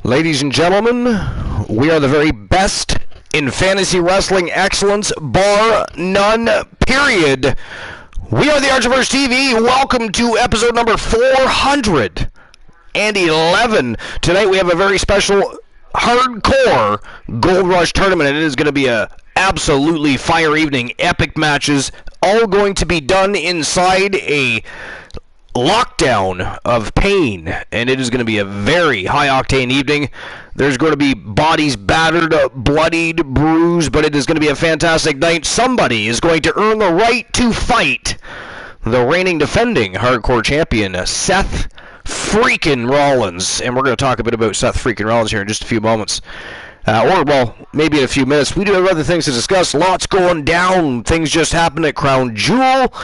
Ladies and gentlemen, we are the very best in fantasy wrestling excellence, bar none, period. We are the Archiverse TV. Welcome to episode number 411. Tonight we have a very special hardcore Gold Rush tournament, and it is going to be a absolutely fire evening. Epic matches, all going to be done inside a lockdown of pain, and it is going to be a very high-octane evening. There's going to be bodies battered, bloodied, bruised, but it is going to be a fantastic night. Somebody is going to earn the right to fight the reigning defending hardcore champion, Seth freaking Rollins, and we're going to talk a bit about Seth freaking Rollins here in just a few moments. Maybe in a few minutes. We do have other things to discuss. Lots going down. Things just happened at Crown Jewel.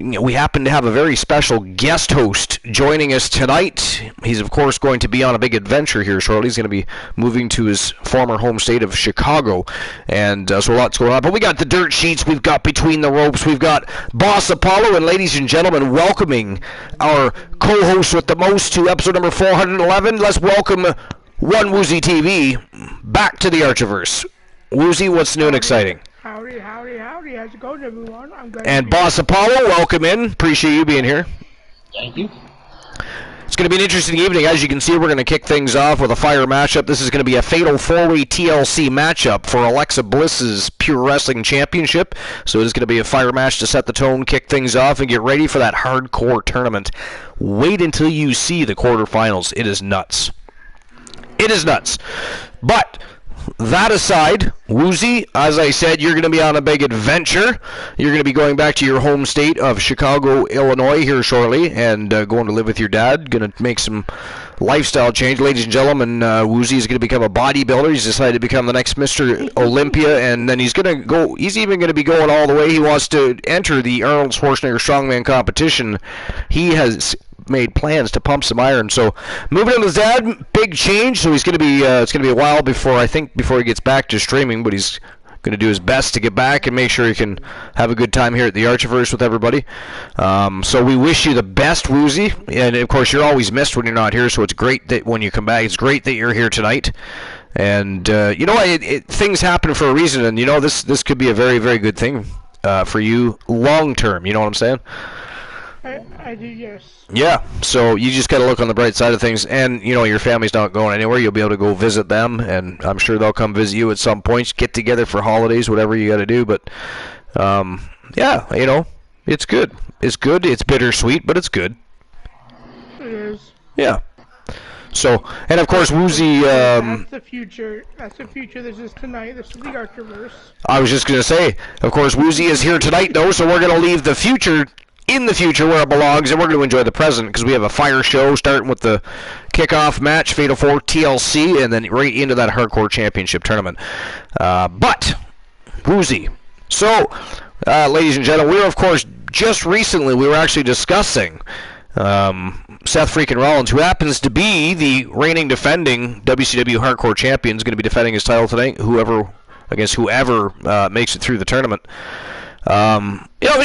We happen to have a very special guest host joining us tonight. He's, of course, going to be on a big adventure here shortly. He's going to be moving to his former home state of Chicago. And so lots going on. But we got the dirt sheets. We've got Between the Ropes. We've got Boss Apollo. And ladies and gentlemen, welcoming our co-host with the most to episode number 411. Let's welcome One Woozy TV back to the Archiverse. Woozy, what's new and exciting? Howdy. How's it going, everyone? I'm glad and Boss Apollo, welcome in. Appreciate you being here. Thank you. It's going to be an interesting evening. As you can see, we're going to kick things off with a fire matchup. This is going to be a fatal four-way TLC matchup for Alexa Bliss's Pure Wrestling Championship. So it is going to be a fire match to set the tone, kick things off, and get ready for that hardcore tournament. Wait until you see the quarterfinals. It is nuts. It is nuts. But that aside, Woozy, as I said, you're going to be on a big adventure. You're going to be going back to your home state of Chicago, Illinois here shortly, and going to live with your dad. Going to make some lifestyle change. Ladies and gentlemen, Woozy is going to become a bodybuilder. He's decided to become the next Mr. Olympia, and then he's even going to be going all the way. He wants to enter the Arnold Schwarzenegger Strongman competition. He has made plans to pump some iron. So moving on to his dad, big change. So he's going to be it's going to be a while before he gets back to streaming, but he's going to do his best to get back and make sure he can have a good time here at the Archiverse with everybody. So we wish you the best, Woozy, and of course you're always missed when you're not here, so it's great that when you come back, it's great that you're here tonight. And you know, things happen for a reason, and you know, this could be a very, very good thing for you long term. You know what I'm saying? I do, yes. Yeah, so you just got to look on the bright side of things, and you know, your family's not going anywhere. You'll be able to go visit them, and I'm sure they'll come visit you at some point, get together for holidays, whatever you got to do. But yeah, you know, it's good. It's good. It's bittersweet, but it's good. It is. Yeah. So, and of course, Woozy. That's the future. This is tonight. This is the Archiverse. I was just gonna say, of course, Woozy is here tonight, though. So we're gonna leave the future in the future where it belongs, and we're going to enjoy the present because we have a fire show starting with the kickoff match, Fatal 4 TLC, and then right into that Hardcore Championship tournament. But, Woozy. So, ladies and gentlemen, we were, of course, just recently, we were actually discussing Seth freaking Rollins, who happens to be the reigning defending WCW Hardcore Champion, is going to be defending his title tonight, whoever makes it through the tournament. You know,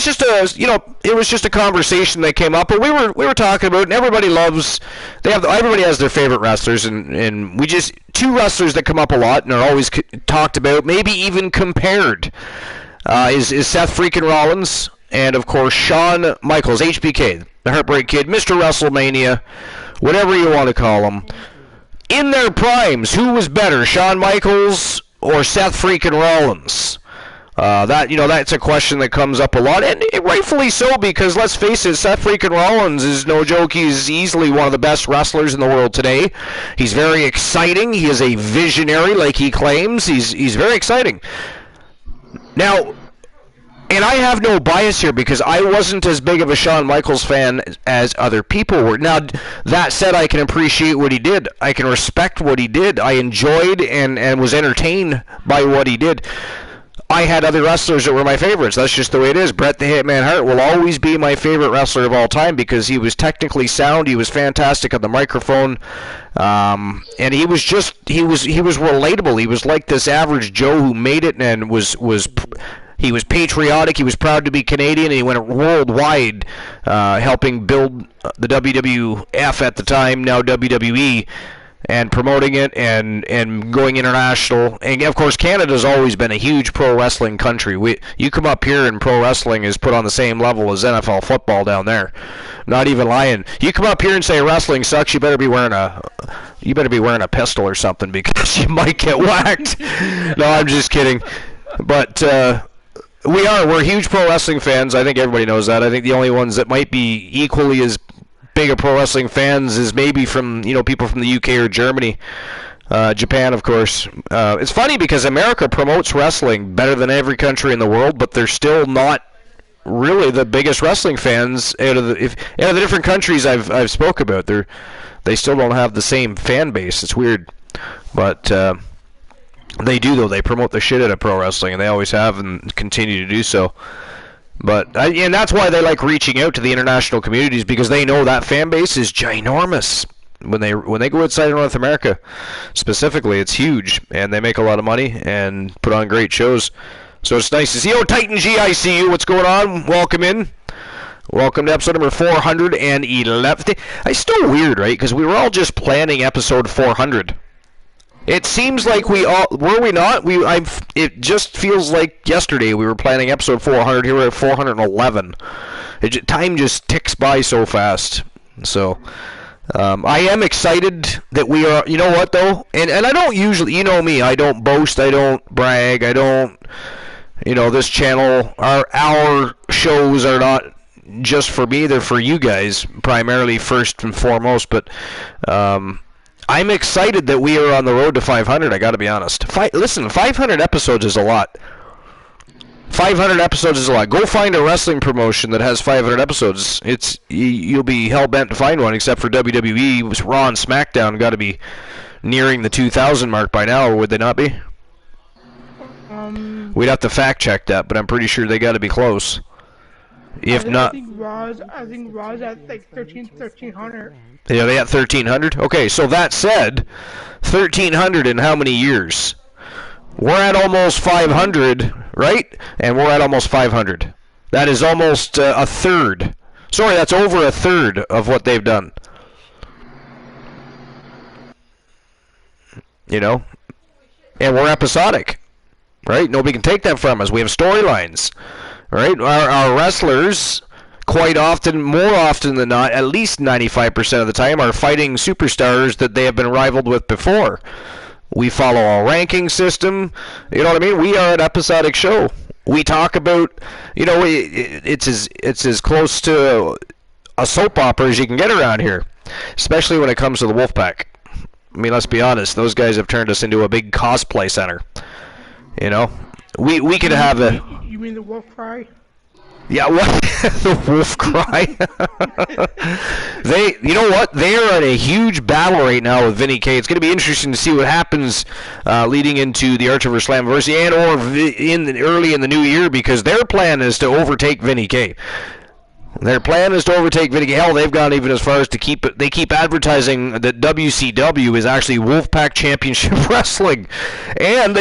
it was just a conversation that came up, but we were talking about, and everybody has their favorite wrestlers, and we just, two wrestlers that come up a lot and are always talked about, maybe even compared, is Seth freaking Rollins, and of course Shawn Michaels, HBK, the Heartbreak Kid, Mr. WrestleMania, whatever you want to call him. In their primes, who was better, Shawn Michaels or Seth freaking Rollins? That's a question that comes up a lot, and rightfully so, because let's face it, Seth freaking Rollins is no joke. He's easily one of the best wrestlers in the world today. He's very exciting. He is a visionary, like he claims. He's very exciting. Now, and I have no bias here because I wasn't as big of a Shawn Michaels fan as other people were. Now, that said, I can appreciate what he did. I can respect what he did. I enjoyed and was entertained by what he did. I had other wrestlers that were my favorites. That's just the way it is. Bret the Hitman Hart will always be my favorite wrestler of all time because he was technically sound. He was fantastic on the microphone, and he was relatable. He was like this average Joe who made it and he was patriotic. He was proud to be Canadian, and he went worldwide, helping build the WWF at the time, now WWE. and promoting it and going international. And of course, Canada's always been a huge pro wrestling country. You come up here and pro wrestling is put on the same level as NFL football down there. Not even lying. You come up here and say wrestling sucks, you better be wearing a pistol or something, because you might get whacked. No, I'm just kidding. But we're huge pro wrestling fans. I think everybody knows that. I think the only ones that might be equally as big of pro wrestling fans is maybe from people from the UK or Germany, Japan, of course. It's funny because America promotes wrestling better than every country in the world, but they're still not really the biggest wrestling fans out of the different countries I've spoke about. They still don't have the same fan base. It's weird, but they do, though. They promote the shit out of pro wrestling, and they always have and continue to do so. But and that's why they like reaching out to the international communities, because they know that fan base is ginormous. When they go outside of North America, specifically, it's huge, and they make a lot of money and put on great shows. So it's nice to see. Oh, Titan G, I see you. What's going on? Welcome in. Welcome to episode number 411. It's still weird, right? Because we were all just planning episode 400. It seems like we were not? It just feels like yesterday we were planning episode 400. Here we're at 411. Time just ticks by so fast. So I am excited that we are. You know what, though? And I don't usually, you know me, I don't boast, I don't brag, I don't, this channel, our shows are not just for me, they're for you guys, primarily first and foremost, but I'm excited that we are on the road to 500, I gotta be honest. Listen, 500 episodes is a lot. 500 episodes is a lot. Go find a wrestling promotion that has 500 episodes. You'll be hell-bent to find one, except for WWE. Raw and SmackDown got to be nearing the 2,000 mark by now, or would they not be? We'd have to fact-check that, but I'm pretty sure they got to be close. If not... I think Raw's at like 1,300. Yeah, they at 1,300? Okay, so that said, 1,300 in how many years? We're at almost 500, right? And we're at almost 500. That is almost a third. Sorry, that's over a third of what they've done. And we're episodic, right? Nobody can take that from us. We have storylines, right? Our wrestlers, quite often, more often than not, at least 95% of the time, are fighting superstars that they have been rivaled with before. We follow a ranking system. You know what I mean? We are an episodic show. We talk about, it's as close to a soap opera as you can get around here, especially when it comes to the Wolfpack. I mean, let's be honest. Those guys have turned us into a big cosplay center. We could have a... You mean the Wolf Cry? Yeah, what? The wolf cry. You know what? They are in a huge battle right now with Vinny K. It's going to be interesting to see what happens leading into the Archiver Slammiversary and or early in the new year, because their plan is to overtake Vinny K. Their plan is to overtake Vinny K. Hell, they've gone even as far as to keep advertising that WCW is actually Wolfpack Championship Wrestling, and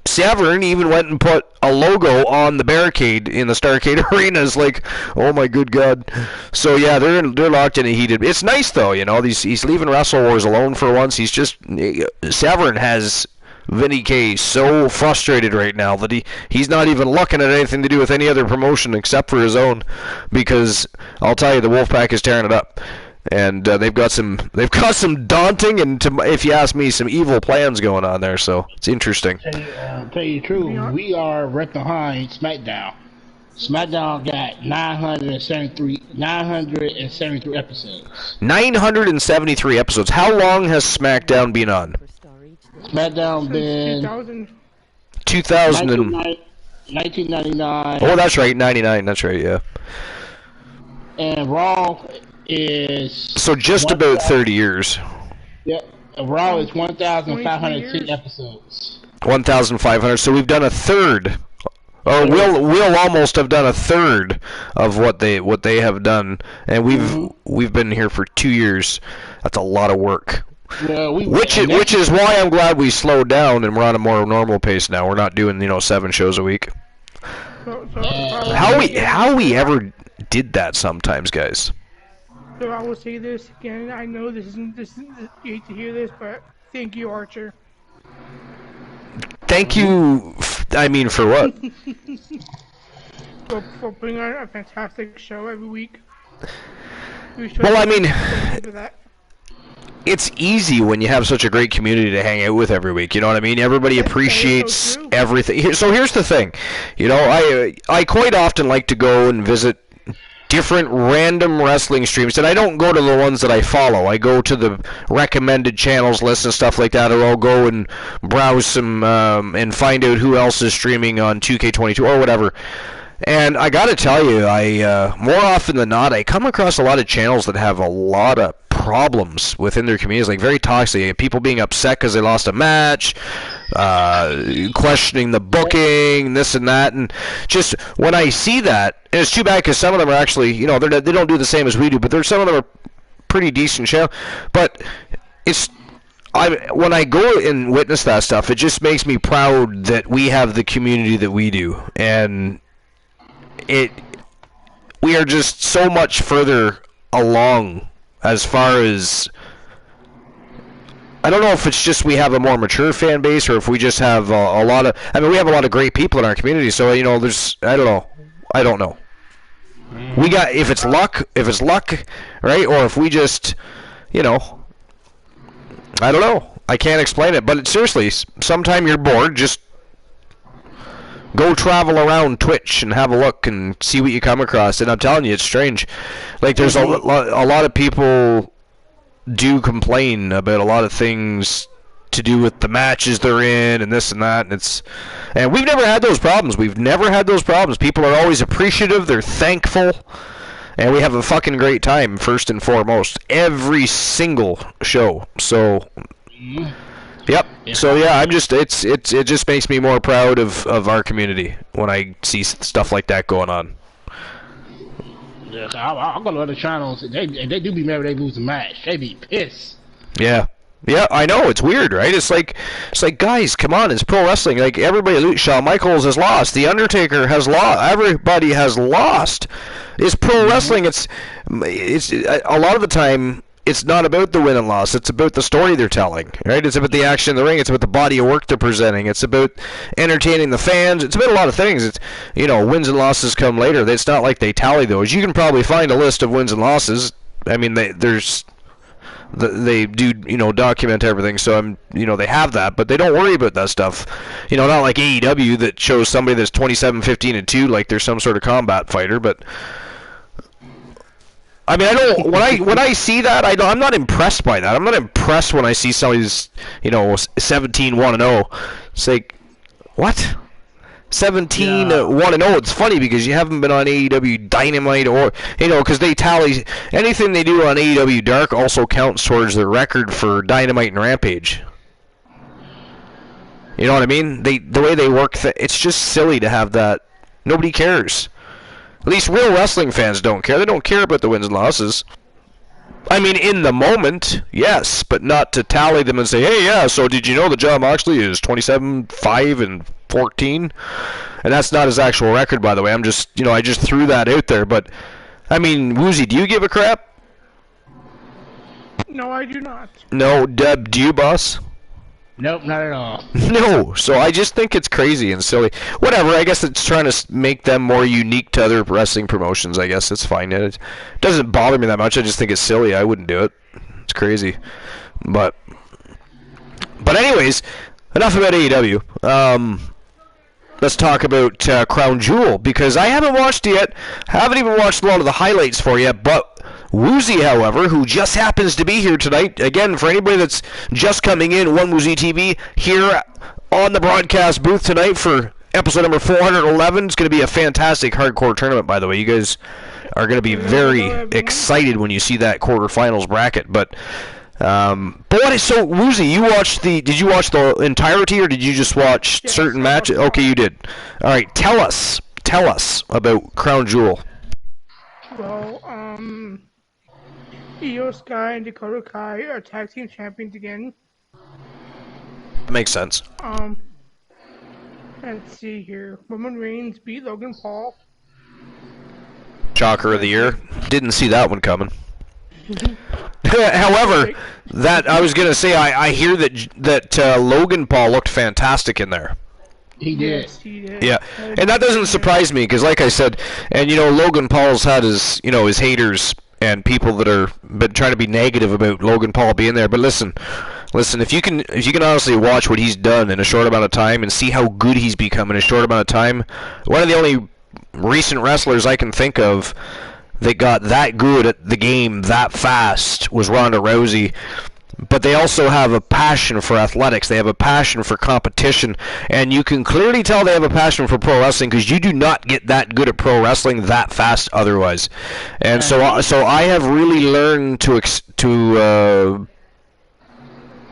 Severn even went and put a logo on the barricade in the Starrcade Arena. It's like, oh my good God. So yeah, they're locked in a heated. It's nice though, he's leaving Wrestle Wars alone for once. Severn has Vinny K so frustrated right now that he's not even looking at anything to do with any other promotion except for his own, because I'll tell you, the Wolfpack is tearing it up, and they've got some daunting and, if you ask me, some evil plans going on there. So it's interesting. Tell you the truth, we are right behind SmackDown. SmackDown got 973 episodes. 973 episodes. How long has SmackDown been on? SmackDown been 2000. 1999. Oh, that's right, 99. That's right, yeah. And Raw is so just about 30 years. Yep, Raw is 1,510 episodes. 1,500. So we've done a third, or we'll almost have done a third of what they have done, and we've been here for 2 years. That's a lot of work. Yeah, which is why I'm glad we slowed down and we're on a more normal pace now. We're not doing 7 shows a week. How we ever did that sometimes, guys. So I will say this again. I know this isn't you hate to hear this, but thank you, Archer. Thank you. I mean, for what? for putting on a fantastic show every week. Well, I mean, Thank you for that. it's easy when you have such a great community to hang out with every week. You know what I mean? Everybody appreciates so everything. So here's the thing. You know, I quite often like to go and visit different random wrestling streams, and I don't go to the ones that I follow. I go to the recommended channels list and stuff like that, or I'll go and browse some and find out who else is streaming on 2K22 or whatever. And I gotta tell you, I more often than not, I come across a lot of channels that have a lot of problems within their communities, like very toxic. People being upset because they lost a match, questioning the booking, this and that, and just when I see that, and it's too bad because some of them are actually, you know, they don't do the same as we do, but there's some of them are pretty decent show. But when I go and witness that stuff, it just makes me proud that we have the community that we do, and we are just so much further along as far as, I don't know if it's just we have a more mature fan base or if we just have a lot of, I mean, we have a lot of great people in our community, so, you know, I don't know. We got, if it's luck, right, or if we just, you know, I don't know. I can't explain it, but seriously, sometime you're bored, just go travel around Twitch and have a look and see what you come across. And I'm telling you, it's strange. Like, there's a lot of people do complain about a lot of things to do with the matches they're in and this and that. And we've never had those problems. People are always appreciative. They're thankful. And we have a fucking great time, first and foremost. Every single show. So... Yep. So yeah, it just makes me more proud of our community when I see stuff like that going on. Yes, I'll go to other channels. They do be mad when they lose a match. They be pissed. Yeah. Yeah, I know, it's weird, right? It's like guys, come on, it's pro wrestling. Like, everybody, Shawn Michaels has lost, The Undertaker has lost, everybody has lost. It's pro wrestling. It's a lot of the time. It's not about the win and loss. It's about the story they're telling, right? It's about the action in the ring. It's about the body of work they're presenting. It's about entertaining the fans. It's about a lot of things. It's, you know, wins and losses come later. It's not like they tally those. You can probably find a list of wins and losses. I mean, they do, you know, document everything. So they have that, but they don't worry about that stuff. You know, not like AEW that shows somebody that's 27-15-2 like they're some sort of combat fighter, but. I mean, I don't. When I see that, I'm not impressed by that. I'm not impressed when I see somebody's, you know, 17-1-0. It's like, what? 17-1-0. It's funny because you haven't been on AEW Dynamite or, you know, because they tally anything they do on AEW Dark also counts towards their record for Dynamite and Rampage. You know what I mean? The way they work, it's just silly to have that. Nobody cares. At least real wrestling fans don't care. They don't care about the wins and losses. I mean, in the moment, yes, but not to tally them and say, hey, yeah, so did you know that Jon Moxley is 27-5-14? And that's not his actual record, by the way. I just threw that out there. But, I mean, Woozy, do you give a crap? No, I do not. No, Deb, do you, boss? Nope, not at all. No, so I just think it's crazy and silly. Whatever, I guess it's trying to make them more unique to other wrestling promotions. I guess it's fine. It doesn't bother me that much. I just think it's silly. I wouldn't do it. It's crazy. But anyways, enough about AEW. Let's talk about Crown Jewel, because I haven't watched it yet. Haven't even watched a lot of the highlights for you, but Woozy, however, who just happens to be here tonight, again, for anybody that's just coming in, One Woozy TV, here on the broadcast booth tonight for episode number 411. It's going to be a fantastic hardcore tournament, by the way. You guys are going to be very excited when you see that quarterfinals bracket. But so Woozy, did you watch the entirety, or did you just watch certain matches? Okay, you did. All right, tell us about Crown Jewel. Well, Io Sky and Dakota Kai are tag team champions again. That makes sense. Let's see here. Roman Reigns beat Logan Paul. Shocker of the year. Didn't see that one coming. However, that I was gonna say, I hear that Logan Paul looked fantastic in there. He did. Yes, he did. Yeah, and that doesn't surprise me because, like I said, and Logan Paul's had his his haters and people that are been trying to be negative about Logan Paul being there. But listen, if you can honestly watch what he's done in a short amount of time and see how good he's become in a short amount of time, one of the only recent wrestlers I can think of that got that good at the game that fast was Ronda Rousey. But they also have a passion for athletics. They have a passion for competition, and you can clearly tell they have a passion for pro wrestling because you do not get that good at pro wrestling that fast otherwise. And so I have really learned to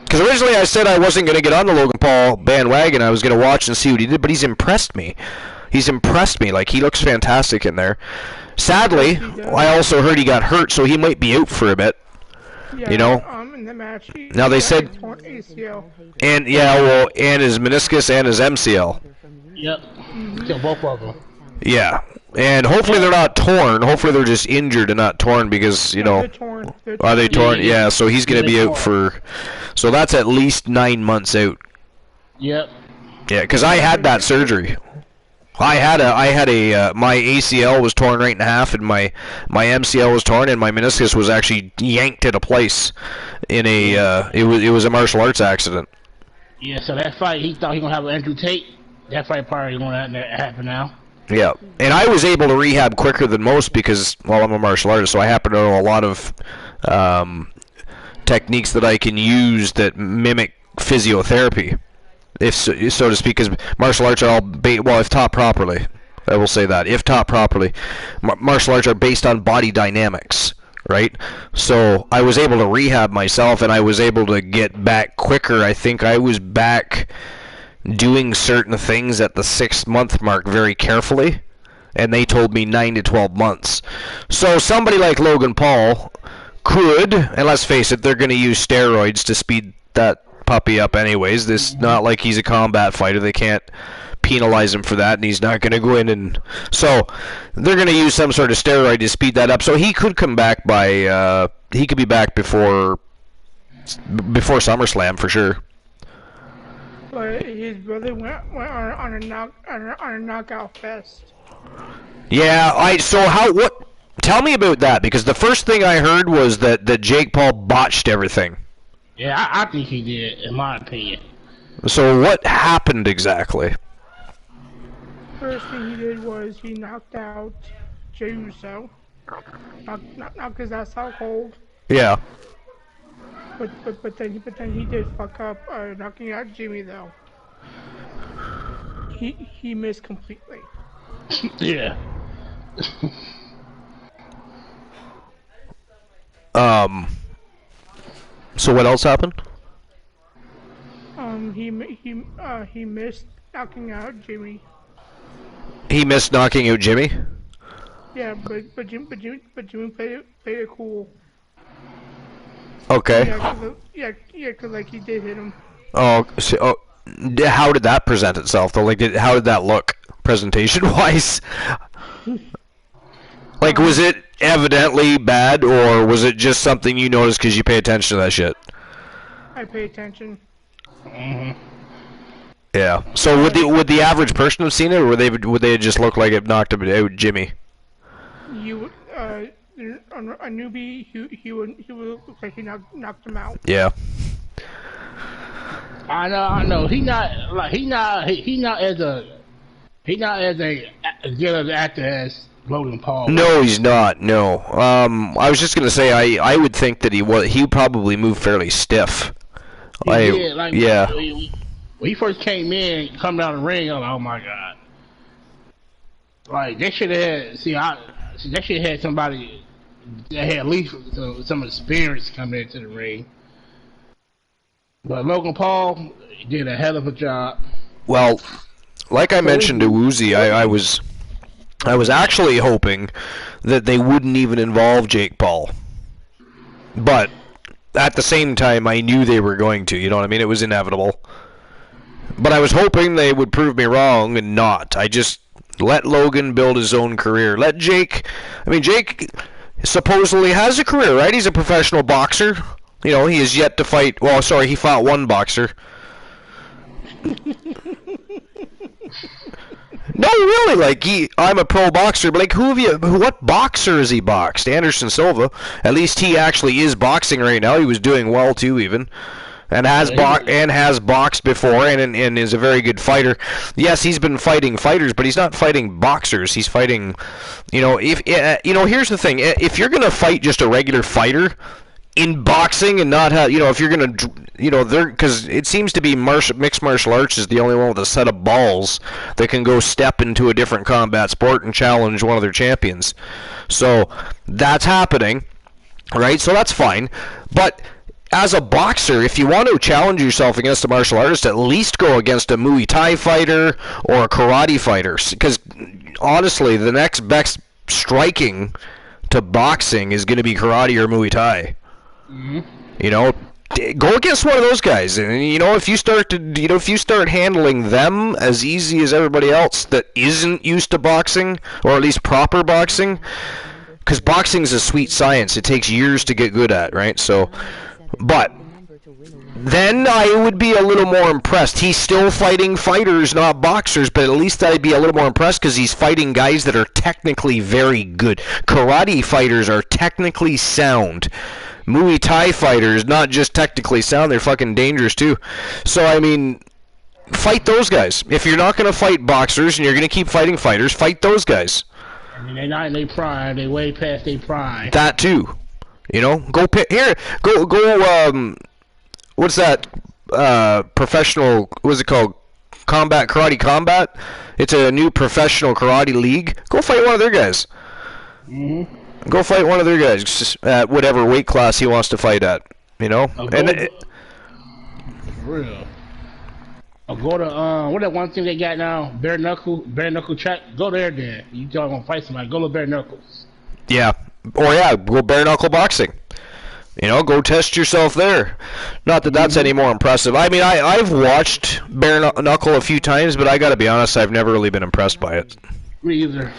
because originally I said I wasn't going to get on the Logan Paul bandwagon. I was going to watch and see what he did, but he's impressed me. He's impressed me. Like, he looks fantastic in there. Sadly, I also heard he got hurt, so he might be out for a bit. Yeah, in the match. Now they said, ACL. and his meniscus and his MCL. Yep. Kill both of them. Yeah, and hopefully they're not torn. Hopefully they're just injured and not torn because They're torn. are they torn? Yeah, so he's gonna be out for. So that's at least 9 months out. Yep. Yeah, because I had that surgery. I had my ACL was torn right in half, and my MCL was torn, and my meniscus was actually yanked into place in a it was a martial arts accident. Yeah, so that fight, he thought he gonna have an Andrew Tate. That fight probably gonna happen now. Yeah, and I was able to rehab quicker than most because, well, I'm a martial artist, so I happen to know a lot of techniques that I can use that mimic physiotherapy, if so to speak, because martial arts are all if taught properly. I will say that if taught properly, martial arts are based on body dynamics, right? So I was able to rehab myself, and I was able to get back quicker. I think I was back doing certain things at the 6-month mark very carefully, and they told me 9 to 12 months. So somebody like Logan Paul could, and let's face it, they're going to use steroids to speed that puppy up anyways. This not like he's a combat fighter. They can't penalize him for that, and he's not going to go in and... So they're going to use some sort of steroid to speed that up. So he could come back by... he could be back before SummerSlam for sure. But his brother went on a knockout fest. Yeah, tell me about that, because the first thing I heard was that Jake Paul botched everything. Yeah, I think he did, in my opinion. So what happened exactly? First thing he did was he knocked out Jey Uso. Knocked his ass out cold. Yeah. But then he did fuck up knocking out Jimmy though. He missed completely. Yeah. So what else happened? He missed knocking out Jimmy. He missed knocking out Jimmy? Yeah, but Jimmy played it cool. Okay. Yeah, cause like he did hit him. Oh, so, how did that present itself though? Like, how did that look presentation-wise? Like, was it evidently bad, or was it just something you noticed because you pay attention to that shit? I pay attention. Mm-hmm. Yeah. So would the average person have seen it, or would they just look like it knocked him out, Jimmy? A newbie, he would look like he knocked him out. Yeah. I know. He not as good of an actor as Logan Paul. No, he's not. No. I was just gonna say I would think that he probably moved fairly stiff. He did, like, yeah. When he first came in, come down the ring, I was like, oh my god. Like, they should have had somebody that had at least some experience coming into the ring. But Logan Paul did a hell of a job. Well, like I mentioned to Woozy, I was actually hoping that they wouldn't even involve Jake Paul. But at the same time, I knew they were going to, you know what I mean? It was inevitable. But I was hoping they would prove me wrong and not. I just let Logan build his own career. Let Jake... I mean, Jake supposedly has a career, right? He's a professional boxer. You know, he has yet to fight. Well, sorry, he fought one boxer. No, really, like I'm a pro boxer, but like what boxer has he boxed? Anderson Silva. At least he actually is boxing right now. He was doing well too, even, and has boxed before, and is a very good fighter. Yes, he's been fighting fighters, but he's not fighting boxers. He's fighting, if here's the thing: if you're gonna fight just a regular fighter in boxing and not have, if you're gonna, because it seems to be mixed martial arts is the only one with a set of balls that can go step into a different combat sport and challenge one of their champions. So that's happening, right? So that's fine. But as a boxer, if you want to challenge yourself against a martial artist, at least go against a Muay Thai fighter or a karate fighter. Because honestly, the next best striking to boxing is going to be karate or Muay Thai. Go against one of those guys, and if you start handling them as easy as everybody else that isn't used to boxing, or at least proper boxing, because boxing is a sweet science. It takes years to get good at, right? So, but then I would be a little more impressed. He's still fighting fighters, not boxers, but at least I'd be a little more impressed because he's fighting guys that are technically very good. Karate fighters are technically sound. Muay Thai fighters, not just technically sound, they're fucking dangerous too. So, I mean, fight those guys. If you're not going to fight boxers and you're going to keep fighting fighters, fight those guys. I mean, they're not in their prime. They're way past their prime. That too. Go what's that professional, what's it called? Karate Combat? It's a new professional karate league. Go fight one of their guys. Mm-hmm. Go fight one of their guys at whatever weight class he wants to fight at, For real. I'll go to what that one thing they got now? Bare knuckle track. Go there then. You don't want to fight somebody. Go to bare knuckles. Yeah. Go bare knuckle boxing. Go test yourself there. Not that that's any more impressive. I mean, I've watched bare knuckle a few times, but I got to be honest, I've never really been impressed by it. Me either.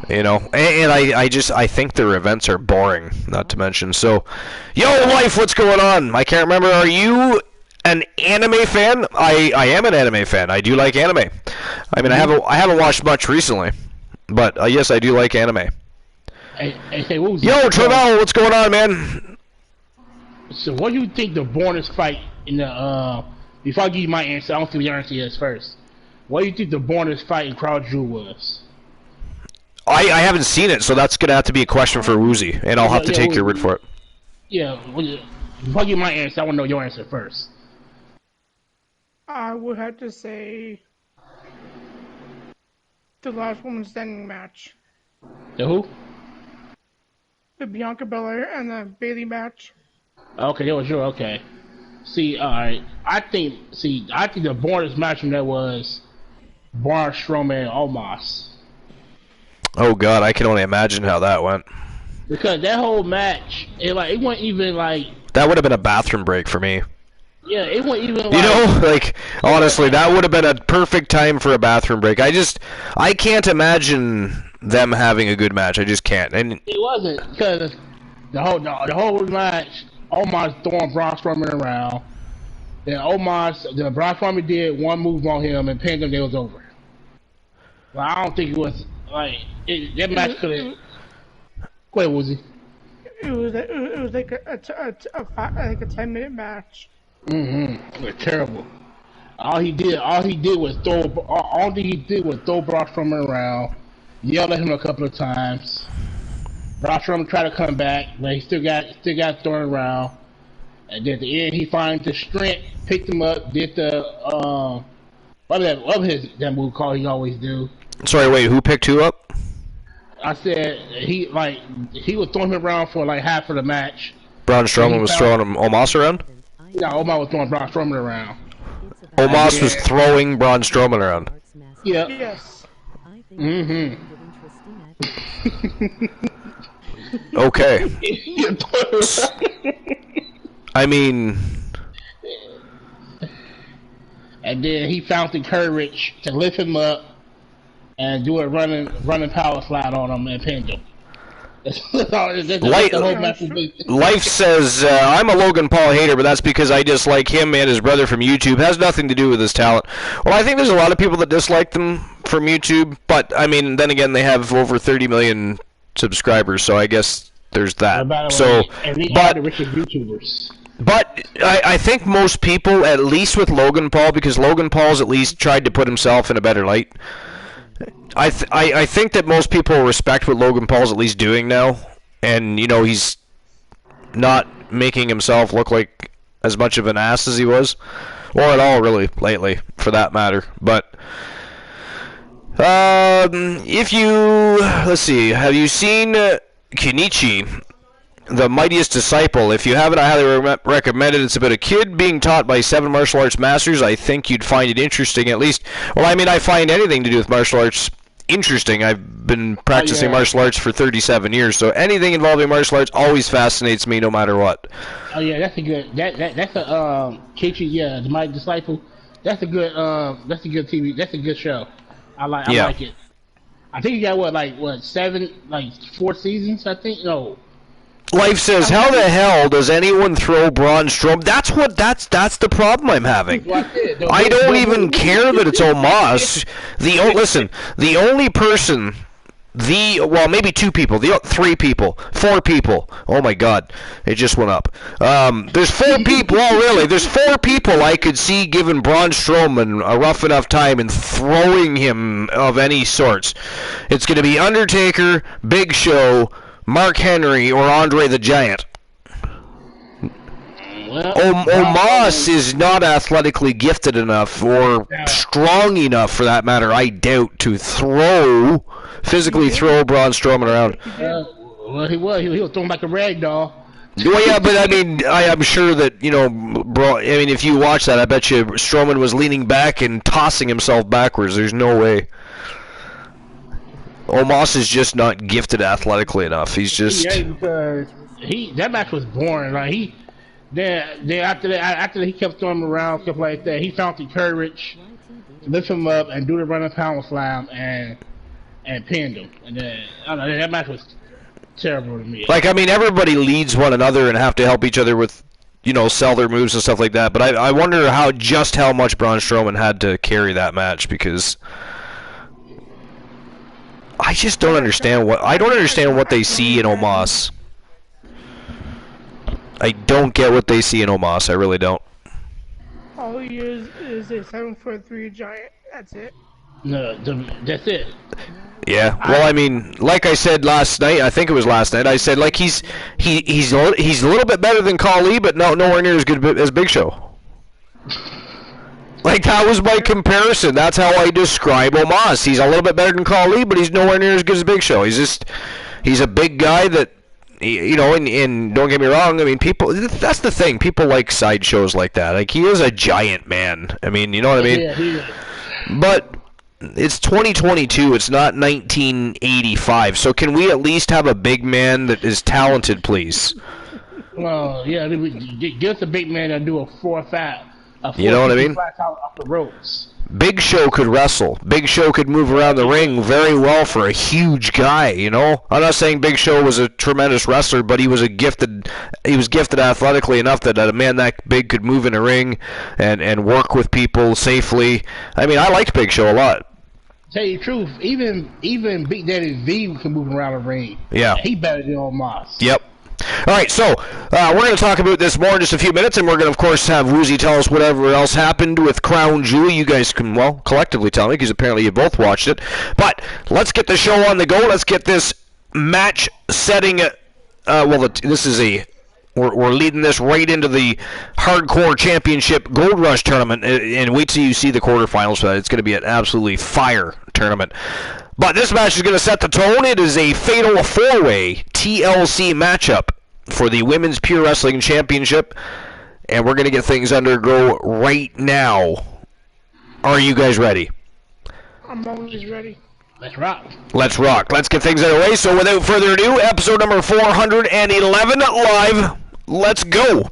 And I think their events are boring, not to mention. So, Life, what's going on? I can't remember. Are you an anime fan? I am an anime fan. I do like anime. I mean, I haven't watched much recently, but yes, I do like anime. Hey, what was Travell, what's going on, man? So, what do you think the Bornest fight in the before I give you my answer, I don't think your answer is first. What do you think the Bornest fight in Crowd Jewel was? I haven't seen it, so that's gonna have to be a question for Woozy, and I'll have to take your word for it. Yeah, before I give my answer, I want to know your answer first. I would have to say the last woman standing match. The who? The Bianca Belair and the Bayley match. Okay, that was your okay. See, alright. I think the Bornest match from that was Braun Strowman and Omos. Oh God, I can only imagine how that went. Because that whole match, it wasn't even like. That would have been a bathroom break for me. Yeah, it wasn't even like. Honestly, that would have been a perfect time for a bathroom break. I can't imagine them having a good match. I just can't. And it wasn't, because the whole match, Omos throwing Braun Strowman around. Then Braun Strowman did one move on him and pinned him. It was over. But I don't think it was. That match could have. Go ahead, Woozy. It was like a 10-minute match. It was terrible. All he did was throw Braun Strowman around, yelled at him a couple of times. Braun Strowman tried to come back, but he still got thrown around. And then at the end, he found the strength, picked him up, did the that move call he always do. Sorry, wait, who picked who up? I said he was throwing him around for like half of the match. Braun Strowman was throwing Omos around? Yeah, Omos was throwing Braun Strowman around. Omos was throwing Braun Strowman around. Yeah. Yes. Okay. I mean... And then he found the courage to lift him up and do a running power slide on him and pin him. That's the whole match was based. Life says, I'm a Logan Paul hater, but that's because I dislike him and his brother from YouTube. Has nothing to do with his talent. Well, I think there's a lot of people that dislike them from YouTube, but, I mean, then again, they have over 30 million subscribers, so I guess there's that. The richest YouTubers. But I think most people, at least with Logan Paul, because Logan Paul's at least tried to put himself in a better light, I think that most people respect what Logan Paul's at least doing now, and he's not making himself look like as much of an ass as he was, or at all really lately, for that matter. But let's see, have you seen Kenichi, the Mightiest Disciple? If you haven't, I highly recommend it. It's about a kid being taught by 7 martial arts masters. I think you'd find it interesting, at least. Well, I mean, I find anything to do with martial arts interesting. I've been practicing martial arts for 37 years, so anything involving martial arts always fascinates me, no matter what. Oh yeah, that's a good. That's a Keiichi, yeah, the Mighty Disciple. That's a good TV. That's a good show. I like it. I think you got 4 seasons. I think no. Life says, how the hell does anyone throw Braun Strowman? That's the problem I'm having. I don't even care that it's Omos. The only person, maybe 2 people, 3 people, 4 people. Oh my God, it just went up. There's 4 people. Well, really, there's 4 people I could see giving Braun Strowman a rough enough time and throwing him of any sorts. It's going to be Undertaker, Big Show, Mark Henry, or Andre the Giant. Omos is not athletically gifted enough, or strong enough for that matter, I doubt, to physically throw Braun Strowman around. Well, he was throwing like a rag doll. Well, yeah, but I mean, I'm sure that, if you watch that, I bet you Strowman was leaning back and tossing himself backwards. There's no way. Omos is just not gifted athletically enough. He's just... Yeah, because that match was boring. Like, after he kept throwing him around, stuff like that, he found the courage to lift him up and do the running power slam and pinned him. And then, I don't know, that match was terrible to me. Like, I mean, everybody leads one another and have to help each other with, sell their moves and stuff like that. But I wonder how much Braun Strowman had to carry that match, because... I just don't understand what they see in Omos. I don't get what they see in Omos. I really don't. All he is a 7'3" giant. That's it. No, that's it. Yeah. Well, I mean, like I said last night, I think it was last night. I said like he's a little bit better than Khali, but nowhere near as good as Big Show. Like, that was my comparison. That's how I describe Omos. He's a little bit better than Khali, but he's nowhere near as good as Big Show. He's a big guy that, and don't get me wrong, I mean, that's the thing. People like sideshows like that. Like, he is a giant man. I mean, you know what I mean? Yeah, he is. But it's 2022. It's not 1985. So can we at least have a big man that is talented, please? Well, yeah, give us a big man that do a 4-5. You know what I mean? Off the ropes. Big Show could wrestle. Big Show could move around the ring very well for a huge guy, I'm not saying Big Show was a tremendous wrestler, but he was gifted athletically enough that a man that big could move in a ring and work with people safely. I mean, I liked Big Show a lot. Tell you the truth, even Big Daddy V can move around the ring. Yeah. He better than Omos. Yep. All right, so we're going to talk about this more in just a few minutes, and we're going to, of course, have Woozy tell us whatever else happened with Crown Jewel. You guys can, collectively tell me, because apparently you both watched it. But let's get the show on the go. Let's get this match setting. This is we're leading this right into the Hardcore Championship Gold Rush tournament, and wait till you see the quarterfinals for that. It's going to be an absolutely fire tournament. But this match is going to set the tone. It is a fatal 4-way TLC matchup for the Women's Pure Wrestling Championship, and we're going to get things undergo right now. Are you guys ready? I'm always ready. Let's rock. Let's rock. Let's get things underway. So without further ado, episode number 411 live. Let's go.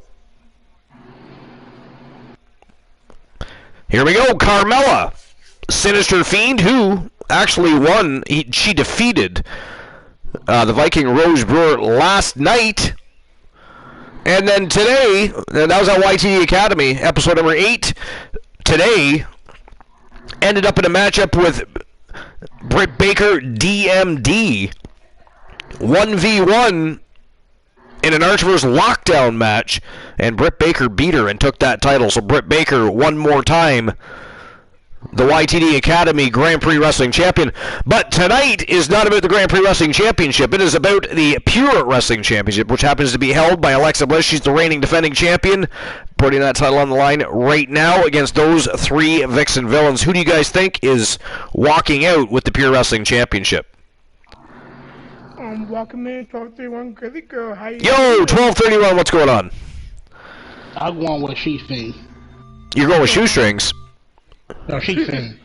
Here we go. Carmella, Sinister Fiend, who actually won. She defeated the Viking Rose Brewer last night. And then today, that was on YTD Academy, episode number 8. Today, ended up in a matchup with Britt Baker DMD. 1v1 in an Archivers lockdown match. And Britt Baker beat her and took that title. So Britt Baker, one more time, the YTD Academy Grand Prix Wrestling Champion. But tonight is not about the Grand Prix Wrestling Championship. It is about the Pure Wrestling Championship, which happens to be held by Alexa Bliss. She's the reigning defending champion, putting that title on the line right now against those 3 Vixen villains. Who do you guys think is walking out with the Pure Wrestling Championship? Welcome in 1231 Girly Girl. How you Yo, doing? 1231, what's going on? I'm going with She-Fiend. You're going with shoestrings. No, She-Fiend.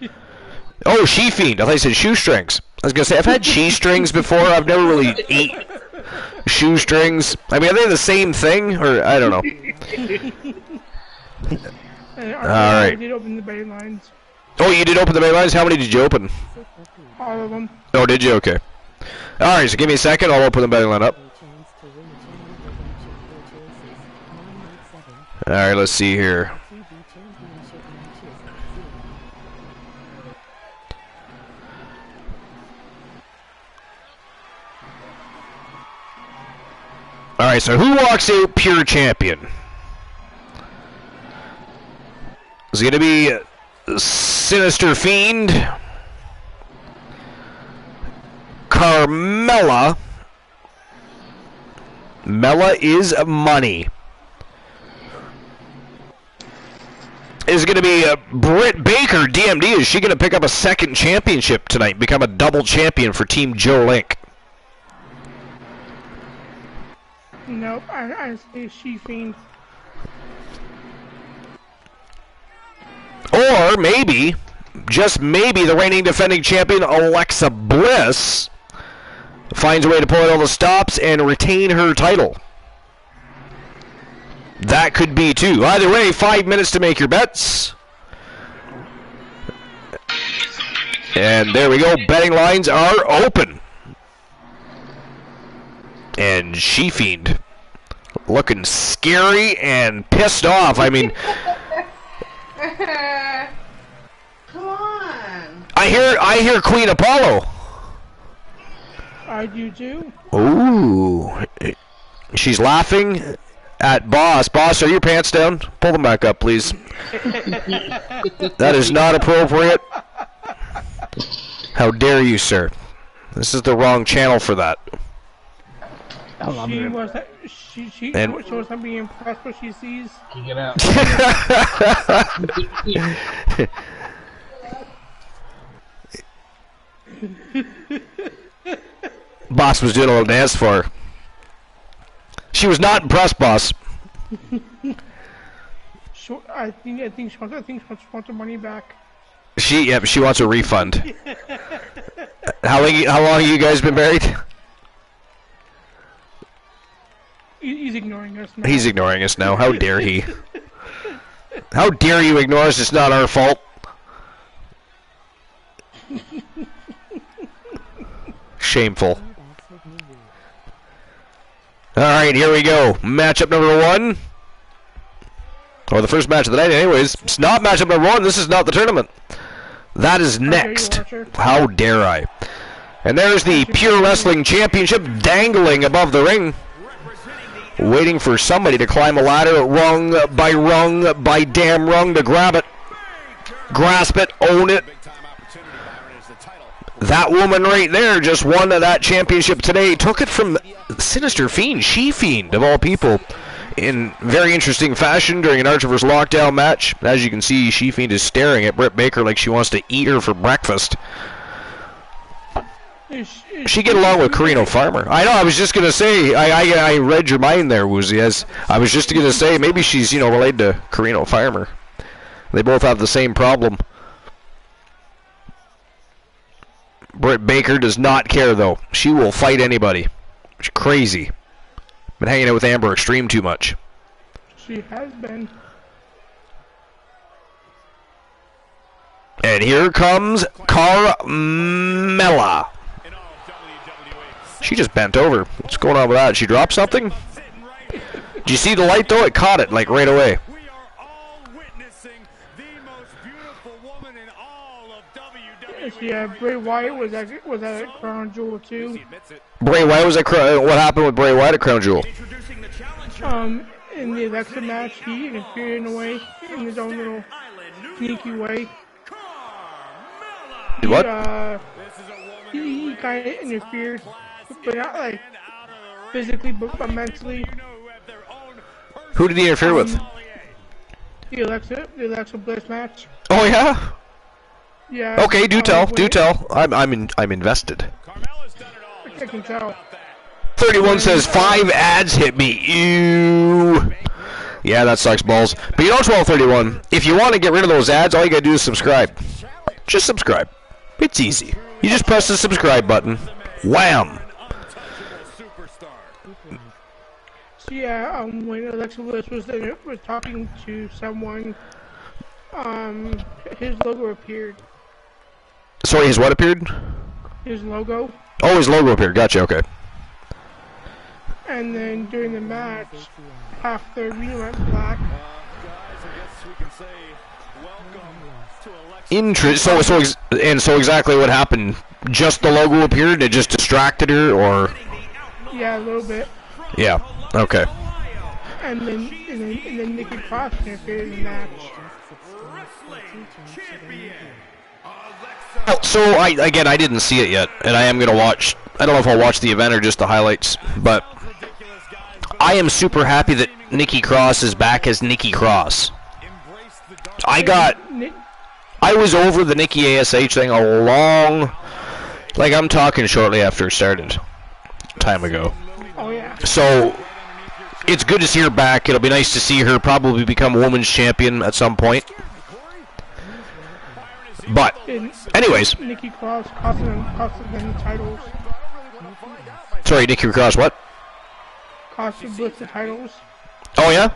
Oh, She-Fiend. I thought you said shoestrings. I was going to say, I've had she-strings before. I've never really ate shoestrings. I mean, are they the same thing? Or, I don't know. I did open the bay lines. Oh, you did open the main lines? How many did you open? All of them. Oh, did you? Okay. Alright, so give me a second. I'll open the betting line up. Alright, let's see here. Alright, so who walks out pure champion? Is it going to be Sinister Fiend, Carmella? Mella is money. Is it going to be Britt Baker, DMD? Is she going to pick up a second championship tonight, become a double champion for Team Joe Link? Nope, I say She-Fiend. Or maybe, just maybe, the reigning defending champion Alexa Bliss finds a way to pull out all the stops and retain her title. That could be too. Either way, 5 minutes to make your bets. And there we go. Betting lines are open. And She-Fiend looking scary and pissed off. I mean, come on. I hear Queen Apollo. I do too. Ooh. She's laughing at Boss. Boss, are your pants down? Pull them back up, please. That is not appropriate. How dare you, sir? This is the wrong channel for that. She And- was not being impressed what she sees. Get out. Boss was doing a little dance for her. She was not impressed, Boss. I think she wants her money back. She wants a refund. How long have you guys been married? He's ignoring us now. He's ignoring us now. How dare he? How dare you ignore us? It's not our fault. Shameful. Alright, here we go. Matchup number 1. Or the first match of the night, anyways. It's not matchup number 1. This is not the tournament. That is next. How dare I? And there's the Pure Wrestling Championship dangling above the ring, waiting for somebody to climb a ladder rung by damn rung to grab it, grasp it, own it. That woman right there just won that championship today. Took it from Sinister Fiend, She-Fiend, of all people, in very interesting fashion during an Archivers lockdown match. As you can see, She-Fiend is staring at Britt Baker like she wants to eat her for breakfast. She get along with Carino Farmer. I know, I was just going to say, I read your mind there, Woozy. I was just going to say, maybe she's, related to Carino Farmer. They both have the same problem. Britt Baker does not care, though. She will fight anybody. She's crazy. Been hanging out with Amber Extreme too much. She has been. And here comes Carmella. She just bent over. What's going on with that? Did she drop something? Did you see the light though? It caught it like right away. We are all witnessing the most beautiful woman in all of WWE. Yeah, Bray Wyatt was at Crown Jewel too. Bray Wyatt was at what happened with Bray Wyatt at Crown Jewel? In the Alexa match, he interfered in a way, in his own little sneaky way. What? He kind of interfered, but not like physically, but mentally. Who did he interfere with? The Alexa Bliss match. Oh yeah. Yeah. Okay, do tell. I'm invested. I can tell. 31 says 5 ads hit me. Ew. Yeah, that sucks balls. But you know, 1231. If you want to get rid of those ads, all you gotta do is subscribe. Just subscribe. It's easy. You just press the subscribe button. Wham. So yeah, when Alexa Bliss was talking to someone, his logo appeared. Sorry, his what appeared? His logo. Oh, his logo appeared. Gotcha. Okay. And then during the match, half the arena went black. So exactly what happened? Just the logo appeared. It just distracted her, or? Yeah, a little bit. Yeah. Okay. And then Nikki Cross interfered in the match. So I didn't see it yet, and I am gonna watch. I don't know if I'll watch the event or just the highlights, but I am super happy that Nikki Cross is back as Nikki Cross. I was over the Nikki ASH thing a long, like I'm talking shortly after it started, time ago. Oh yeah. So it's good to see her back. It'll be nice to see her probably become women's champion at some point. But, anyways. Nikki Cross costed them the titles. Sorry, Nikki Cross, what? Costed Bliss the titles. Oh yeah.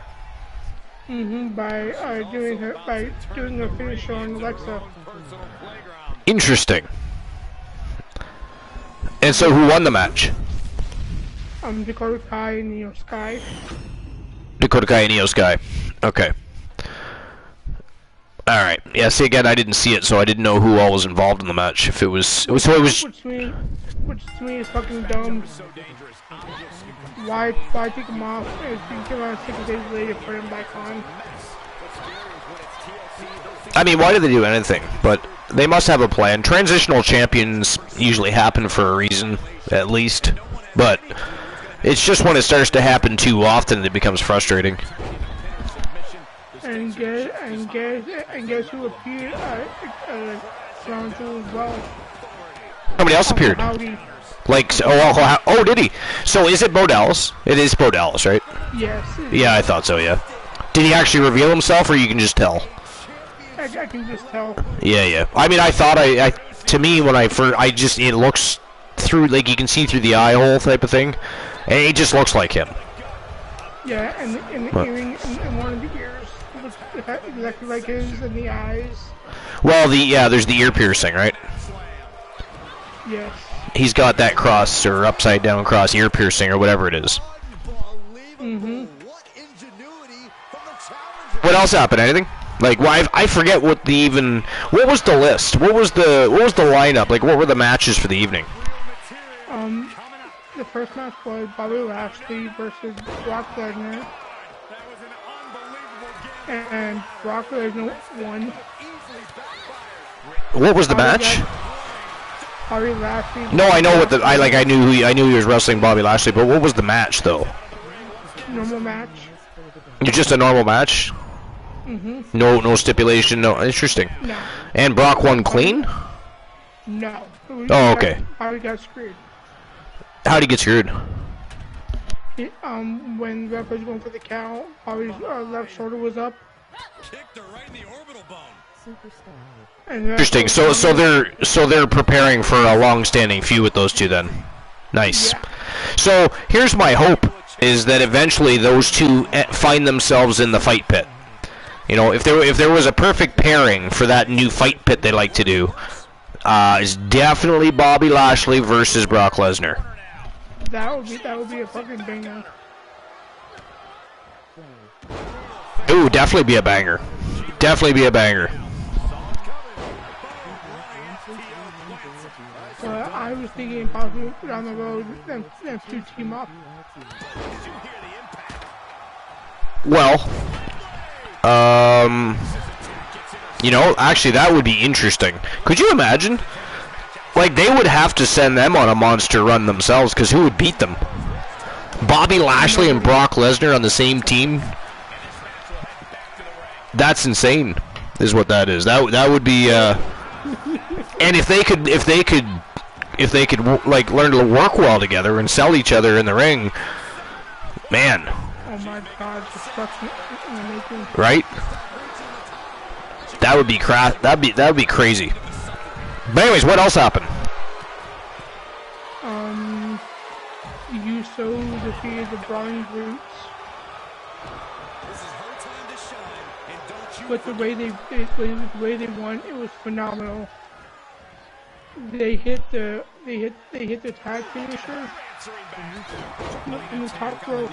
By doing a finish on Alexa. Interesting. And so, who won the match? Dakota Kai and Io Sky. Dakota Kai and Io Sky. Okay. All right. Yeah. See, again, I didn't see it, so I didn't know who all was involved in the match. If it was, Which to me is fucking dumb. Why take him off? If you come out 6 days later, put him back on. I mean, why do they do anything? But they must have a plan. Transitional champions usually happen for a reason, at least. But it's just when it starts to happen too often that it becomes frustrating. And guess who appeared at Crown Jewel as well? Somebody else appeared. Howdy. Like, oh, did he? So is it Bo Dallas? It is Bo Dallas, right? Yes. Yeah, I thought so. Yeah. Did he actually reveal himself, or you can just tell? I can just tell. Yeah. I mean, I thought to me when it looks through, like you can see through the eye hole type of thing, and it just looks like him. Yeah, and the earring and one of the ears looks exactly like his, and the eyes. Well, there's the ear piercing, right? Yes. He's got that cross or upside down cross ear piercing or whatever it is. What else happened? Anything? Like, well, I forget what was the list? What was the lineup? Like, what were the matches for the evening? The first match was Bobby Lashley versus Brock Lesnar, and Brock Lesnar won. What was the match? Bobby Lashley. No, I know what I knew he was wrestling Bobby Lashley, but what was the match though? Normal match. Just a normal match? No stipulation, no. Interesting. No. And Brock won clean? No. Oh, okay. Bobby got screwed. How'd he get screwed? When the ref was going for the count, Bobby's left shoulder was up. Kicked her right in the orbital bone. Interesting. So they're preparing for a long-standing feud with those two then. Nice. Yeah. So here's my hope is that eventually those two find themselves in the fight pit. You know, if there was a perfect pairing for that new fight pit they like to do, is definitely Bobby Lashley versus Brock Lesnar. That would be a fucking banger. Ooh, definitely be a banger. Definitely be a banger. But I was thinking possibly down the road, them two team up. Well, you know, actually that would be interesting. Could you imagine? Like, they would have to send them on a monster run themselves, because who would beat them? Bobby Lashley and Brock Lesnar on the same team? That's insane, is what that is. That would be, and if they could like learn to work well together and sell each other in the ring, man. Oh my God, destruction in the making. Right? That would be that would be crazy. But anyways, what else happened? The Usos defeated the Brawling Brutes. But the way they won, it was phenomenal. They hit the tag finisher from the top rope.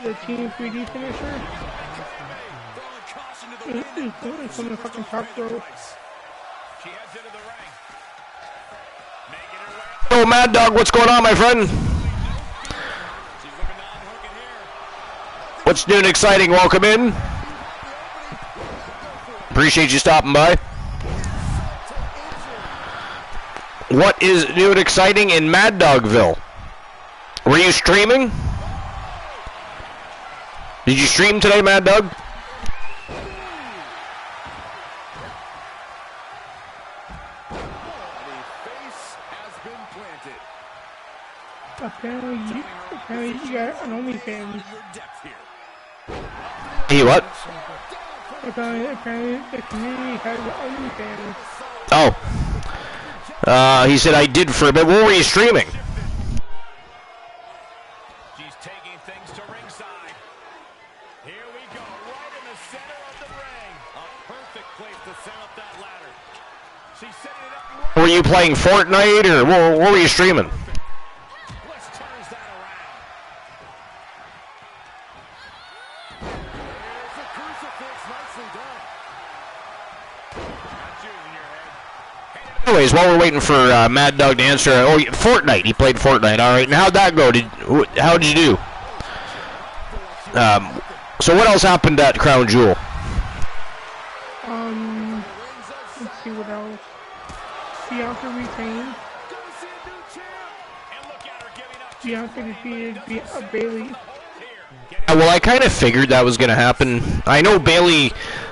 The team 3D finisher is from the fucking top rope. Oh, Mad Dog, what's going on, my friend? What's new and exciting? Welcome in. Appreciate you stopping by. What is new and exciting in Mad Dogville? Were you streaming? Did you stream today, Mad Dog? Apparently you got an OnlyFans. Hey, what? Apparently the community has an OnlyFans. Oh. He said I did for a bit. What were you streaming? She's taking things to ringside. Here we go, right in the center of the ring. A perfect place to set up that ladder. She's setting it up right. Were you playing Fortnite or what were you streaming? Let's turn that around. There's a crucifix, nicely done. Got you in your head. Anyways, while we're waiting for Mad Dog to answer, Fortnite. He played Fortnite. All right. And how'd that go? How did you do? So what else happened at Crown Jewel? Let's see what else. Bianca retained. Bianca defeated Bailey. Well, I kind of figured that was going to happen. I know Bailey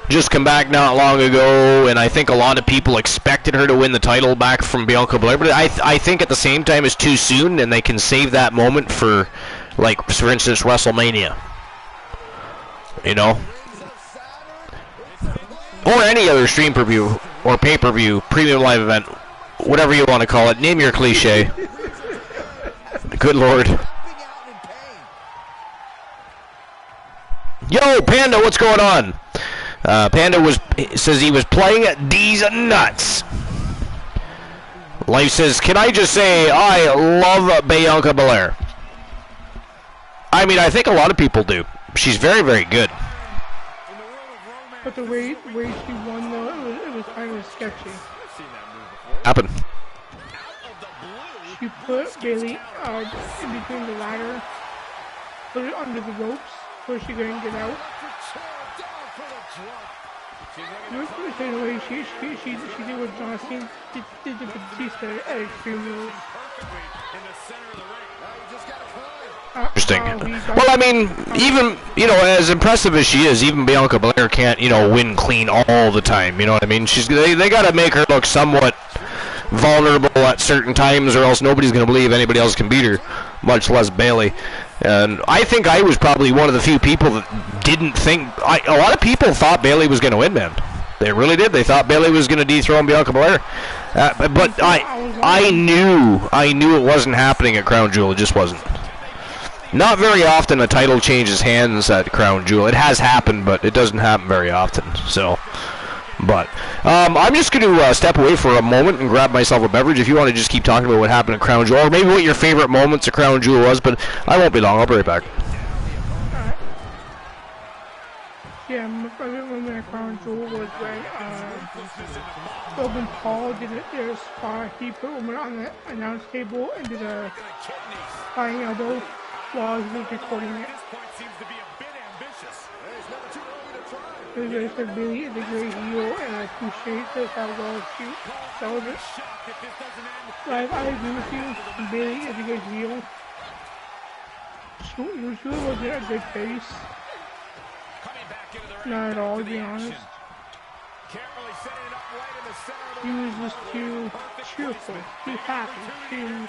just come back not long ago, and I think a lot of people expected her to win the title back from Bianca Belair, but I think at the same time it's too soon, and they can save that moment for, like, for instance, WrestleMania. You know? Or any other stream per-view, or pay-per-view, premium live event, whatever you want to call it. Name your cliche. Good Lord. Yo, Panda, what's going on? Panda says he was playing D's nuts. Life says, can I just say I love Bianca Belair? I mean, I think a lot of people do. She's very, very good. But the way she won, though, it was kind of sketchy. Happened. She put Bailey in between the ladder, put it under the ropes, so she couldn't get out. The same way she did what John Cena did to Batista at Extreme Rules. Interesting. Well, I mean, even, you know, as impressive as she is, even Bianca Belair can't, you know, win clean all the time. You know what I mean? They got to make her look somewhat vulnerable at certain times, or else nobody's going to believe anybody else can beat her, much less Bailey. And I think I was probably one of the few people that didn't think. A lot of people thought Bailey was going to win, man. They really did. They thought Bailey was going to dethrone Bianca Belair. But I knew it wasn't happening at Crown Jewel. It just wasn't. Not very often a title changes hands at Crown Jewel. It has happened, but it doesn't happen very often. So, but I'm just going to step away for a moment and grab myself a beverage. If you want to just keep talking about what happened at Crown Jewel, or maybe what your favorite moments at Crown Jewel was, but I won't be long. I'll be right back. Yeah, my favorite moment at Crown Jewel was when Logan Paul did a spot. He put woman on the announce table and did a flying elbow while he was recording it. They said Billy is a great heel and I appreciate this how well she sells it. I agree with you. Billy is a good heel. She really wasn't a good face. Not at all, to be honest. He was just too cheerful, too happy, too...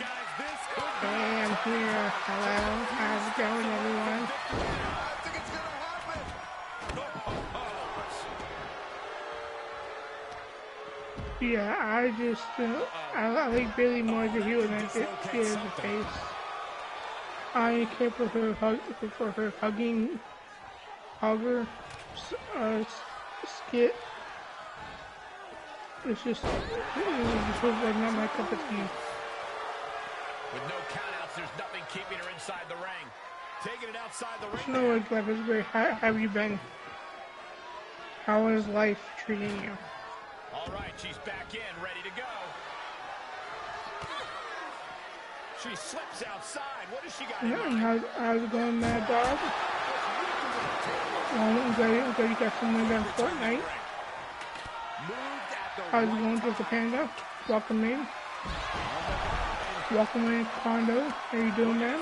Hey, I'm here. Hello, how's it going, everyone? Yeah, I just... I like Billy more as a heel than I did as a face. I care for her hugging... Hugger... skit. It's just like not my cup of tea. With no countouts, there's nothing keeping her inside the ring. Taking it outside the ring. No, like life is great. How have you been? How is life treating you? All right, she's back in, ready to go. She slips outside. What does she got? How's it going, Mad Dog? I'm glad you got someone done Fortnite. How's it going, Joker Panda? Welcome in. Welcome in, Kondo. How you doing, man?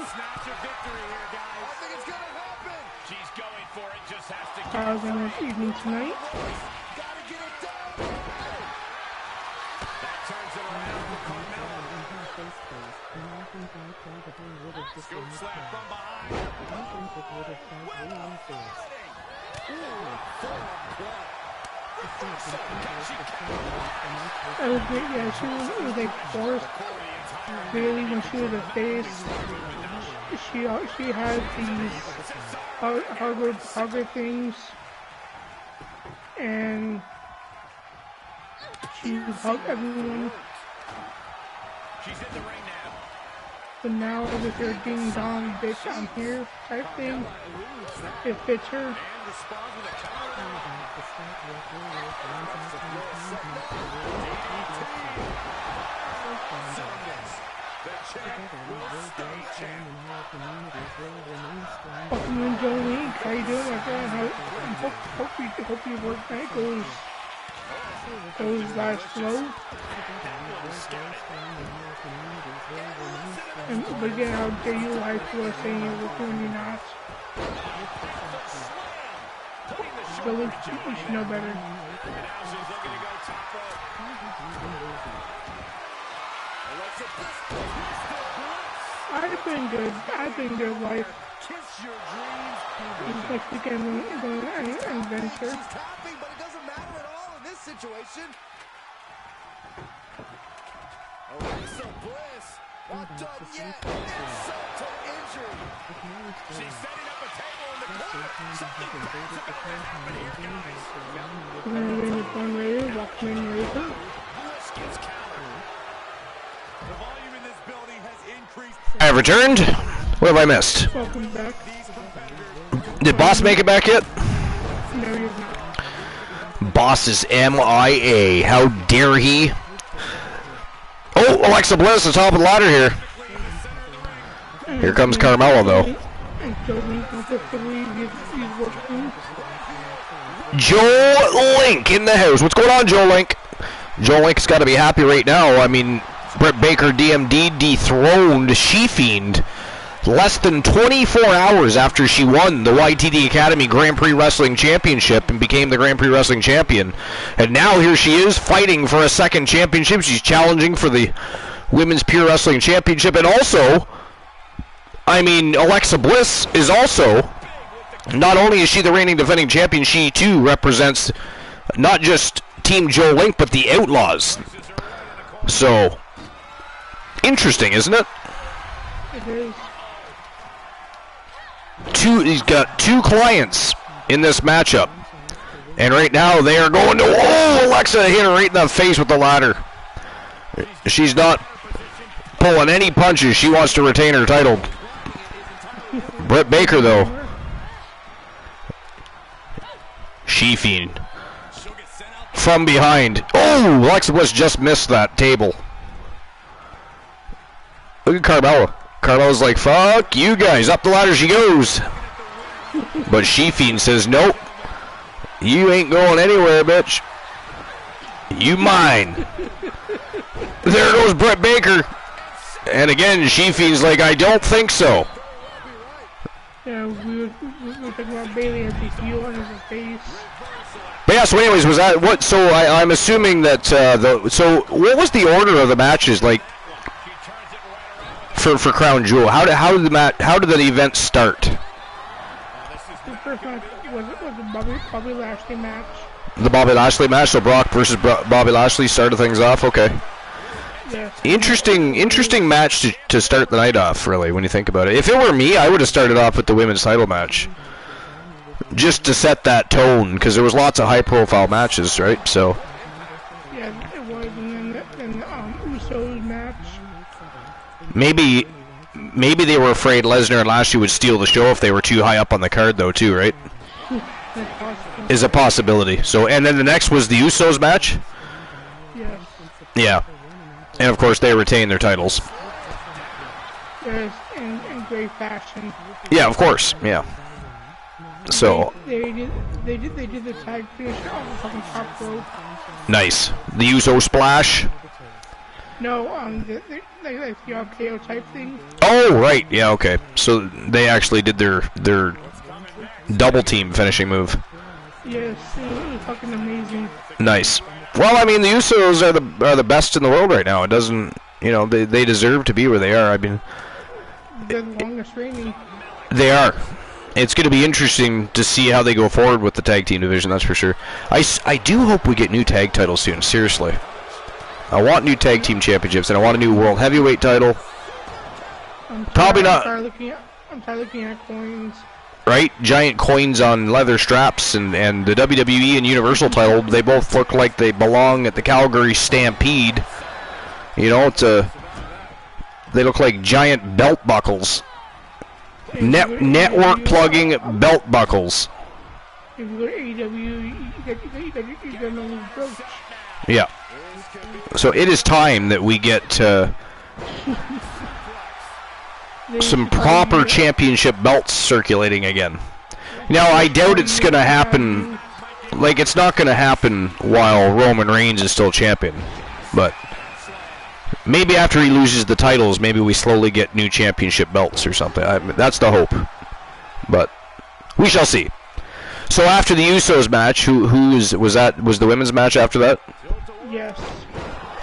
She's going for it, just has to How's it evening tonight? That turns it around for Carmella. Scoop slap from behind. That was great, yeah, she was like forced. Really, when she was a face, she had these hugger things, and she would hug everyone. She's in the ring now. But now with her ding dong bitch I'm here type thing, it fits her. Welcome in, Jolene. How you doing, my friend? Hope your work night goes by slow. But again, how dare you lie to us saying you're working when you're not? Jolene, you should know better. I've been good. I've been good, life. It's like weekend going an adventure. But it doesn't matter at all in this situation. Alexa Bliss, not done yet. Insult to injury. She's setting up a table in the corner. Something bad's about to happen here, guys. We're gonna win with one Raider, Walkman Raider. Bliss gets countered. The volume in this building has increased. I have returned. What have I missed? Welcome back. Did Boss make it back yet? No, you're not. Boss is MIA. How dare he? Oh, Alexa Bliss, the top of the ladder here. Here comes Carmella, though. And Jolene's not the three he's working. Joe Link in the house. What's going on, Joe Link? Joe Link's got to be happy right now. I mean, Britt Baker DMD dethroned She-Fiend less than 24 hours after she won the YTD Academy Grand Prix Wrestling Championship and became the Grand Prix Wrestling Champion. And now here she is fighting for a second championship. She's challenging for the Women's Pure Wrestling Championship. And also, I mean, Alexa Bliss is also, not only is she the reigning defending champion, she too represents not just Team Joe Link, but the Outlaws. So, interesting, isn't it? It is. two clients in this matchup. And right now they are going to, oh, Alexa hit her right in the face with the ladder. She's not pulling any punches. She wants to retain her title. Britt Baker, though. She-Fiend. From behind. Oh, Alexa Bliss just missed that table. Look at Carmella. Carmella's like, fuck you guys. Up the ladder she goes. But She-Fiend says, nope. You ain't going anywhere, bitch. You mine. There goes Britt Baker. And again, She-Fiend's like, I don't think so. Yeah, we were talking about Bailey as the heel on his face. But yeah, so anyways, was that what? So I'm assuming that so what was the order of the matches like for Crown Jewel? How did the event start? The first match was the Bobby Lashley match. The Bobby Lashley match. So Brock versus Bobby Lashley started things off. Okay. Yes. Interesting match to start the night off, really, when you think about it. If it were me, I would have started off with the women's title match. Just to set that tone, because there was lots of high-profile matches, right? So. Yeah, it was, and then Usos match. Maybe they were afraid Lesnar and Lashley would steal the show if they were too high up on the card, though, too, right? Is a possibility. So, and then the next was the Usos match? Yes. Yeah. And of course they retain their titles. Yes, in great fashion. Yeah, of course. Yeah. So. They did the tag finish on the fucking top rope. Nice. The Uso splash. No, the RKO type thing. Oh, right. Yeah. Okay. So they actually did their double team finishing move. Yes, it was fucking amazing. Nice. Well, I mean, the Usos are the best in the world right now. It doesn't, they deserve to be where they are. I mean, they're the longest reigning. They are. It's going to be interesting to see how they go forward with the tag team division. That's for sure. I do hope we get new tag titles soon. Seriously, I want new tag team championships and I want a new world heavyweight title. Probably not. I'm tired looking at coins. Right? Giant coins on leather straps and the WWE and Universal title, they both look like they belong at the Calgary Stampede. They look like giant belt buckles. Network plugging belt buckles. If you go to AEW, you get no approach. Yeah. So it is time that we get some proper championship belts circulating again. Now, I doubt it's going to happen. Like, it's not going to happen while Roman Reigns is still champion. But maybe after he loses the titles, maybe we slowly get new championship belts or something. That's the hope. But we shall see. So after the Usos match, was the women's match after that? Yes.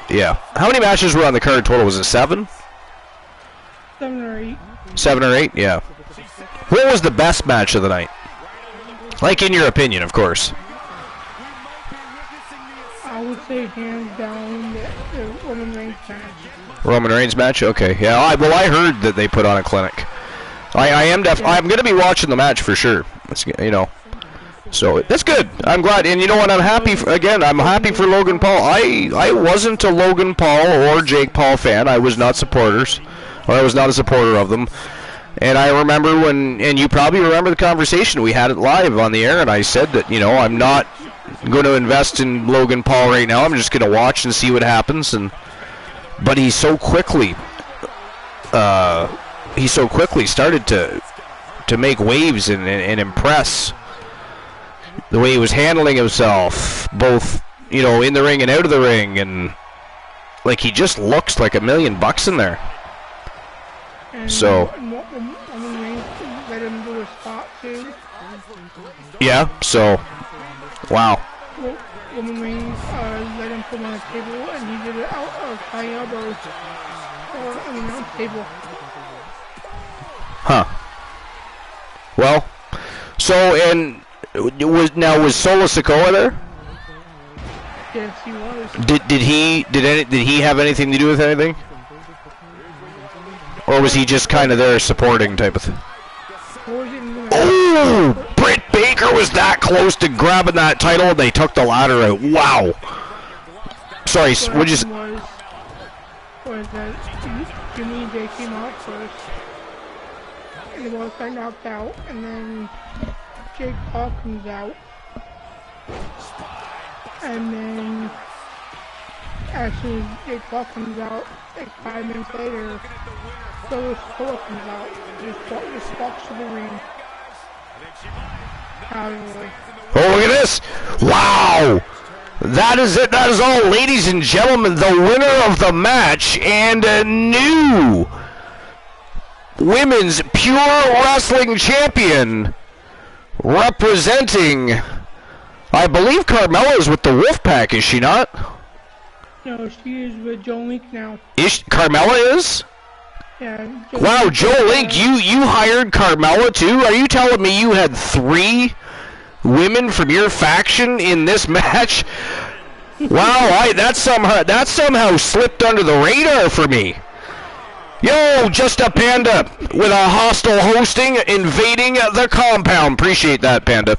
Yeah. How many matches were on the card total? Was it 7? 7 or 8. 7 or 8? Yeah. What was the best match of the night? Like, in your opinion, of course. I would say hands down the Roman Reigns match. Roman Reigns match? Okay. Yeah, I heard that they put on a clinic. I'm going to be watching the match for sure. So that's good. I'm glad. And you know what? I'm happy for Logan Paul. I wasn't a Logan Paul or Jake Paul fan. I was not supporters. Or I was not a supporter of them. And I remember and you probably remember the conversation, we had it live on the air, and I said that, I'm not going to invest in Logan Paul right now. I'm just going to watch and see what happens. But he so quickly started to make waves and impress. The way he was handling himself, both, in the ring and out of the ring, and like he just looks like $1 million in there. And so. Roman Reigns let him do a spot too. Yeah. So. Wow. Roman Reigns let him put him on the table, and he did it out of high elbows, on the table. Huh. Well. So and. Was Solo Sikoa there? Yes, he was. Did he have anything to do with anything? Or was he just kind of there supporting type of thing? Oh, Britt Baker was that close to grabbing that title, and they took the ladder out. Wow. Sorry, What would you? was that Jimmy and Jay came out first, and they both got knocked out, and then Jake Paul comes out, and then as soon as Jake Paul comes out, like 5 minutes later, Phyllis Cole comes out, just walks to the ring. Out of the way. Oh, look at this! Wow! That is it. That is all, ladies and gentlemen. The winner of the match and a new women's pure wrestling champion, representing, I believe Carmella's with the Wolfpack, is she not? No, she is with Joe Link now. Carmella is? Yeah. Wow, Joe Link, you hired Carmella too? Are you telling me you had 3 women from your faction in this match? Wow, that somehow slipped under the radar for me. Yo, just a Panda with a hostile hosting invading the compound. Appreciate that, Panda.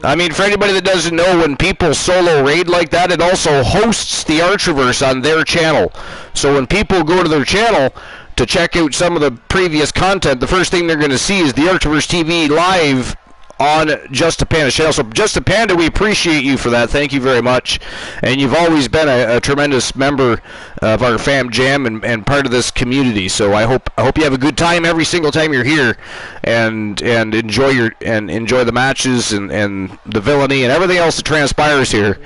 I mean, for anybody that doesn't know, when people solo raid like that, it also hosts the Archerverse on their channel. So when people go to their channel to check out some of the previous content, the first thing they're going to see is the Archerverse TV live on Just a Panda channel. So Just a Panda, we appreciate you for that. Thank you very much. And you've always been a tremendous member of our Fam Jam and part of this community. So I hope you have a good time every single time you're here, and enjoy the matches and the villainy and everything else that transpires here.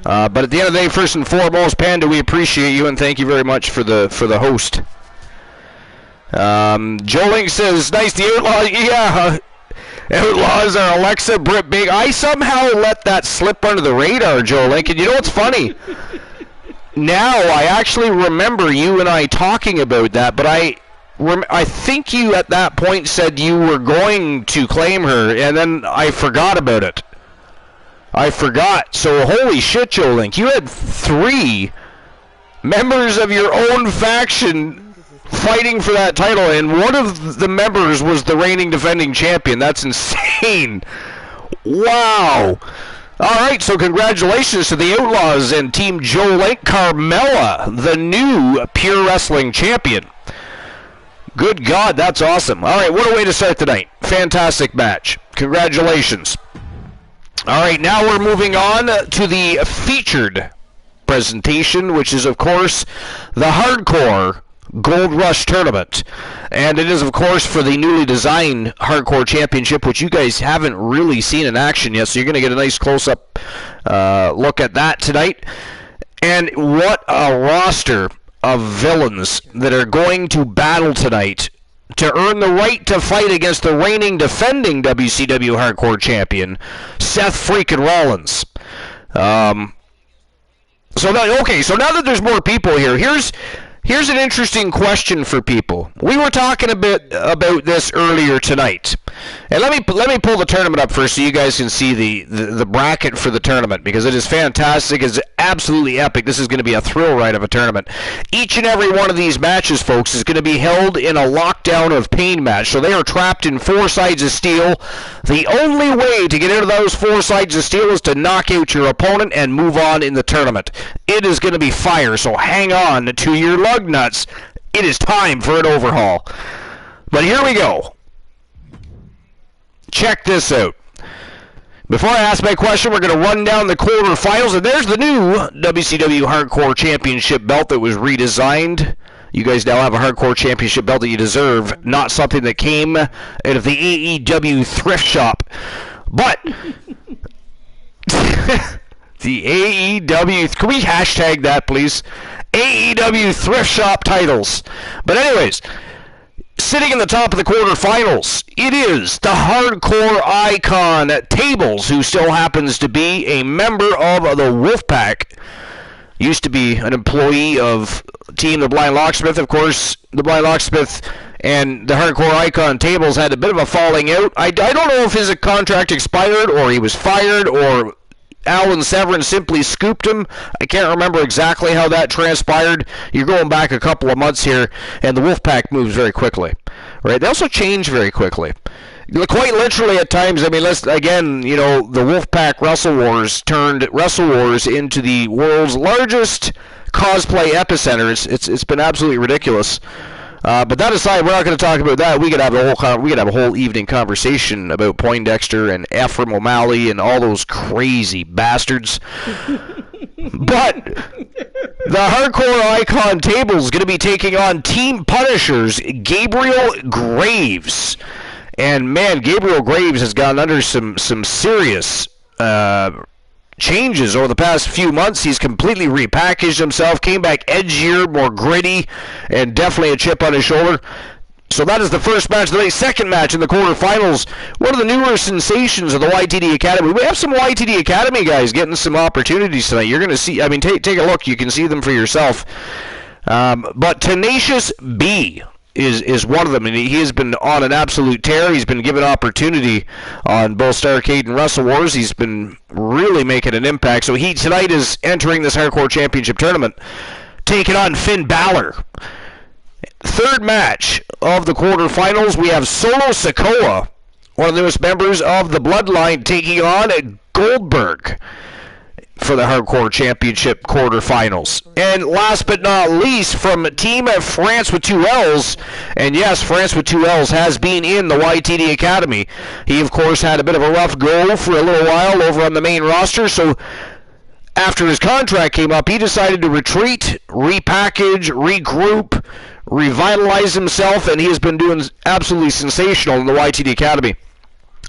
But at the end of the day, first and foremost, Panda, we appreciate you and thank you very much for the host. Joe Link says, nice, the Outlaw, yeah. Outlaws are Alexa, Britt Baker. I somehow let that slip under the radar, Joe Link. And you know what's funny? Now I actually remember you and I talking about that, but I think you at that point said you were going to claim her, and then I forgot about it. I forgot. So holy shit, Joe Link. You had 3 members of your own faction fighting for that title, and one of the members was the reigning defending champion. That's insane. Wow. All right, so congratulations to the Outlaws and Team Joe Link. Carmella, the new Pure Wrestling champion. Good God, that's awesome. All right, what a way to start tonight. Fantastic match. Congratulations. All right, now we're moving on to the featured presentation, which is, of course, the Hardcore Gold Rush Tournament. And it is, of course, for the newly designed Hardcore Championship, which you guys haven't really seen in action yet, so you're going to get a nice close-up look at that tonight. And what a roster of villains that are going to battle tonight to earn the right to fight against the reigning defending WCW Hardcore Champion, Seth freaking Rollins. So now that there's more people here, here's an interesting question for people. We were talking a bit about this earlier tonight. And let me pull the tournament up first so you guys can see the bracket for the tournament, because it is fantastic. It's absolutely epic. This is going to be a thrill ride of a tournament. Each and every one of these matches, folks, is going to be held in a lockdown of pain match. So they are trapped in 4 sides of steel. The only way to get out of those 4 sides of steel is to knock out your opponent and move on in the tournament. It is going to be fire, so hang on to your lug nuts. It is time for an overhaul. But here we go. Check this out. Before I ask my question, we're going to run down the quarterfinals, and there's the new WCW Hardcore Championship belt that was redesigned. You guys now have a Hardcore Championship belt that you deserve, not something that came out of the AEW thrift shop. But the AEW, can we hashtag that, please? AEW thrift shop titles. But anyways, sitting in the top of the quarterfinals, it is the Hardcore Icon Tables, who still happens to be a member of the Wolfpack. Used to be an employee of Team The Blind Locksmith. Of course, The Blind Locksmith and the Hardcore Icon Tables had a bit of a falling out. I don't know if his contract expired or he was fired or Alan Severin simply scooped him. I can't remember exactly how that transpired. You're going back a couple of months here, and the Wolfpack moves very quickly. Right? They also change very quickly. Quite literally at times. I mean, let's again, you know, the Wolfpack Wrestle Wars turned Wrestle Wars into the world's largest cosplay epicenter. It's been absolutely ridiculous. But that aside, we're not going to talk about that. We could have a whole evening conversation about Poindexter and Ephraim O'Malley and all those crazy bastards. But the Hardcore Icon table is going to be taking on Team Punisher's Gabriel Graves. And man, Gabriel Graves has gone under some serious changes over the past few months. He's completely repackaged himself, came back edgier, more gritty, and definitely a chip on his shoulder. So that is the first match of the day. Second match in the quarterfinals, one of the newer sensations of the YTD Academy. We have some YTD Academy guys getting some opportunities tonight. You're going to see, I mean, take a look. You can see them for yourself. But Tenacious B is one of them, and he has been on an absolute tear. He's been given opportunity on both Starrcade and Wrestle Wars. He's been really making an impact. So he tonight is entering this Hardcore Championship tournament, taking on Finn Balor. Third match of the quarterfinals, we have Solo Sikoa, one of the newest members of the Bloodline, taking on Goldberg for the Hardcore Championship quarterfinals. And last but not least, from Team France with 2 L's, and yes, France with 2 L's has been in the YTD Academy. He, of course, had a bit of a rough go for a little while over on the main roster, so after his contract came up, he decided to retreat, repackage, regroup, revitalize himself, and he has been doing absolutely sensational in the YTD Academy.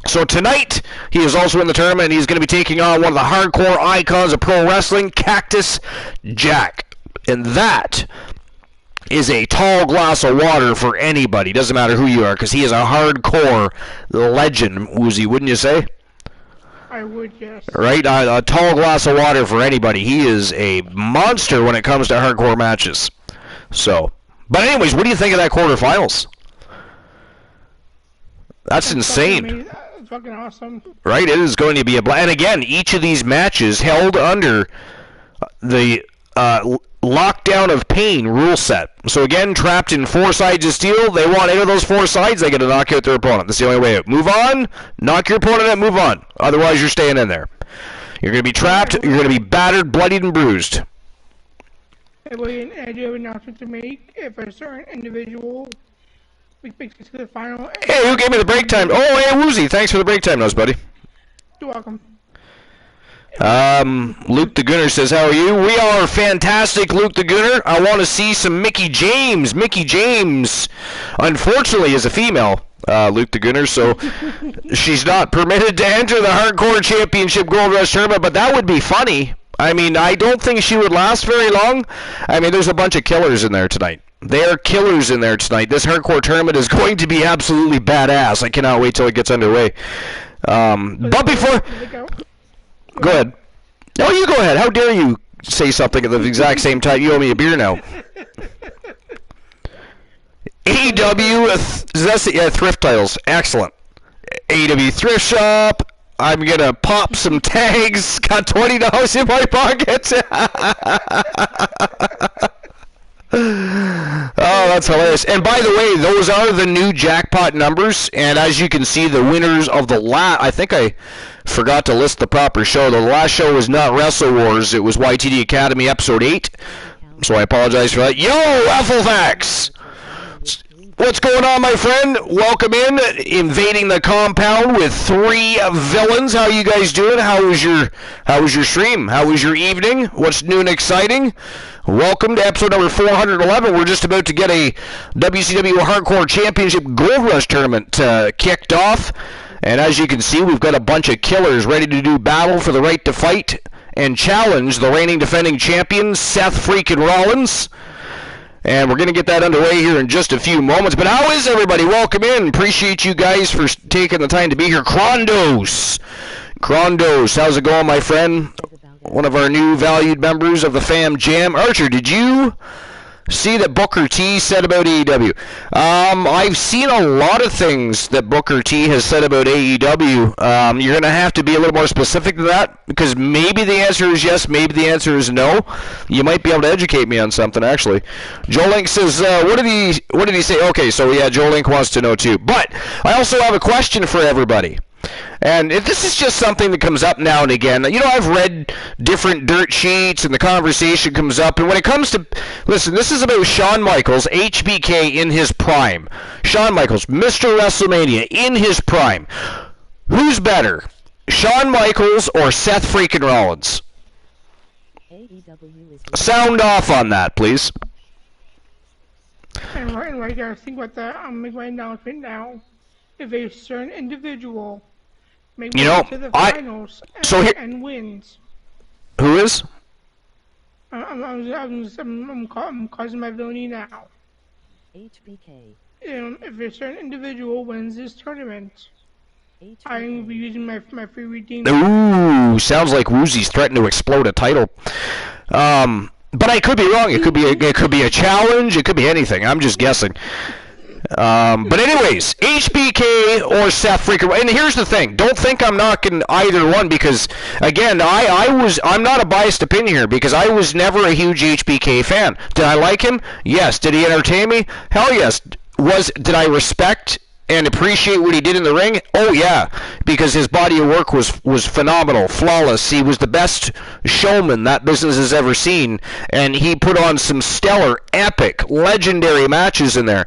So tonight, he is also in the tournament, and he's going to be taking on one of the hardcore icons of pro wrestling, Cactus Jack. And that is a tall glass of water for anybody. Doesn't matter who you are, because he is a hardcore legend, Woozy, wouldn't you say? I would, yes. Right? A tall glass of water for anybody. He is a monster when it comes to hardcore matches. So, but anyways, what do you think of that quarterfinals? That's insane. It's fucking awesome. Right? It is going to be a blast. And again, each of these matches held under the Lockdown of Pain rule set. So again, trapped in 4 sides of steel. They want 8 of those 4 sides. They got to knock out their opponent. That's the only way out. Move on. Knock your opponent out. Move on. Otherwise, you're staying in there. You're going to be trapped. You're going to be battered, bloodied, and bruised. I do have an announcement to make. If a certain individual makes it to the final... Hey, who gave me the break time? Oh, hey, Woozy. Thanks for the break time, notes, buddy. You're welcome. Luke the Gunner says, how are you? We are fantastic, Luke the Gunner. I want to see some Mickey James. Mickey James, unfortunately, is a female, Luke the Gunner, so she's not permitted to enter the Hardcore Championship Gold Rush Tournament, but that would be funny. I mean, I don't think she would last very long. I mean, there's a bunch of killers in there tonight. There are killers in there tonight. This Hardcore Tournament is going to be absolutely badass. I cannot wait till it gets underway. But before... Go ahead. No, you go ahead. How dare you say something at the exact same time? You owe me a beer now. AEW Thrift Titles. Excellent. AEW Thrift Shop. I'm going to pop some tags. Got $20 in my pocket. Oh, that's hilarious. And by the way, those are the new jackpot numbers. And as you can see, the winners of the I think I forgot to list the proper show. The last show was not Wrestle Wars. It was YTD Academy Episode 8. So I apologize for that. Yo, Ethelfax! What's going on, my friend? Welcome in. Invading the compound with 3 villains. How you guys doing? How was your stream? How was your evening? What's new and exciting? Welcome to episode number 411. We're just about to get a WCW Hardcore Championship Gold Rush Tournament kicked off. And as you can see, we've got a bunch of killers ready to do battle for the right to fight and challenge the reigning defending champion, Seth freaking Rollins. And we're going to get that underway here in just a few moments. But how is everybody? Welcome in. Appreciate you guys for taking the time to be here. Krondos, how's it going, my friend? One of our new valued members of the Fam Jam. Archer, did you see that Booker T said about AEW? I've seen a lot of things that Booker T has said about AEW. You're going to have to be a little more specific than that, because maybe the answer is yes, maybe the answer is no. You might be able to educate me on something, actually. Joe Link says, what did he say? Okay, so yeah, Joe Link wants to know too. But I also have a question for everybody. And this is just something that comes up now and again. You know, I've read different dirt sheets, and the conversation comes up. And when it comes to, listen, this is about Shawn Michaels, HBK in his prime. Shawn Michaels, Mr. WrestleMania in his prime. Who's better, Shawn Michaels or Seth freaking Rollins? Sound off on that, please. And right there, I think what I'm making my announcement now. If a certain individual makes it to the finals and wins. Who is? I'm causing my villainy now. HBK. If a certain individual wins this tournament, I will be using my free redeem. Ooh, sounds like Woozy's threatening to explode a title. But I could be wrong. It could be a challenge. It could be anything. I'm just guessing. But anyways, HBK or Seth freaking, and here's the thing, don't think I'm knocking either one, because again, I'm not a biased opinion here, because I was never a huge HBK fan. Did I like him? Yes. Did he entertain me? Hell yes. Did I respect and appreciate what he did in the ring? Oh yeah, because his body of work was phenomenal, flawless. He was the best showman that business has ever seen, and he put on some stellar, epic, legendary matches in there.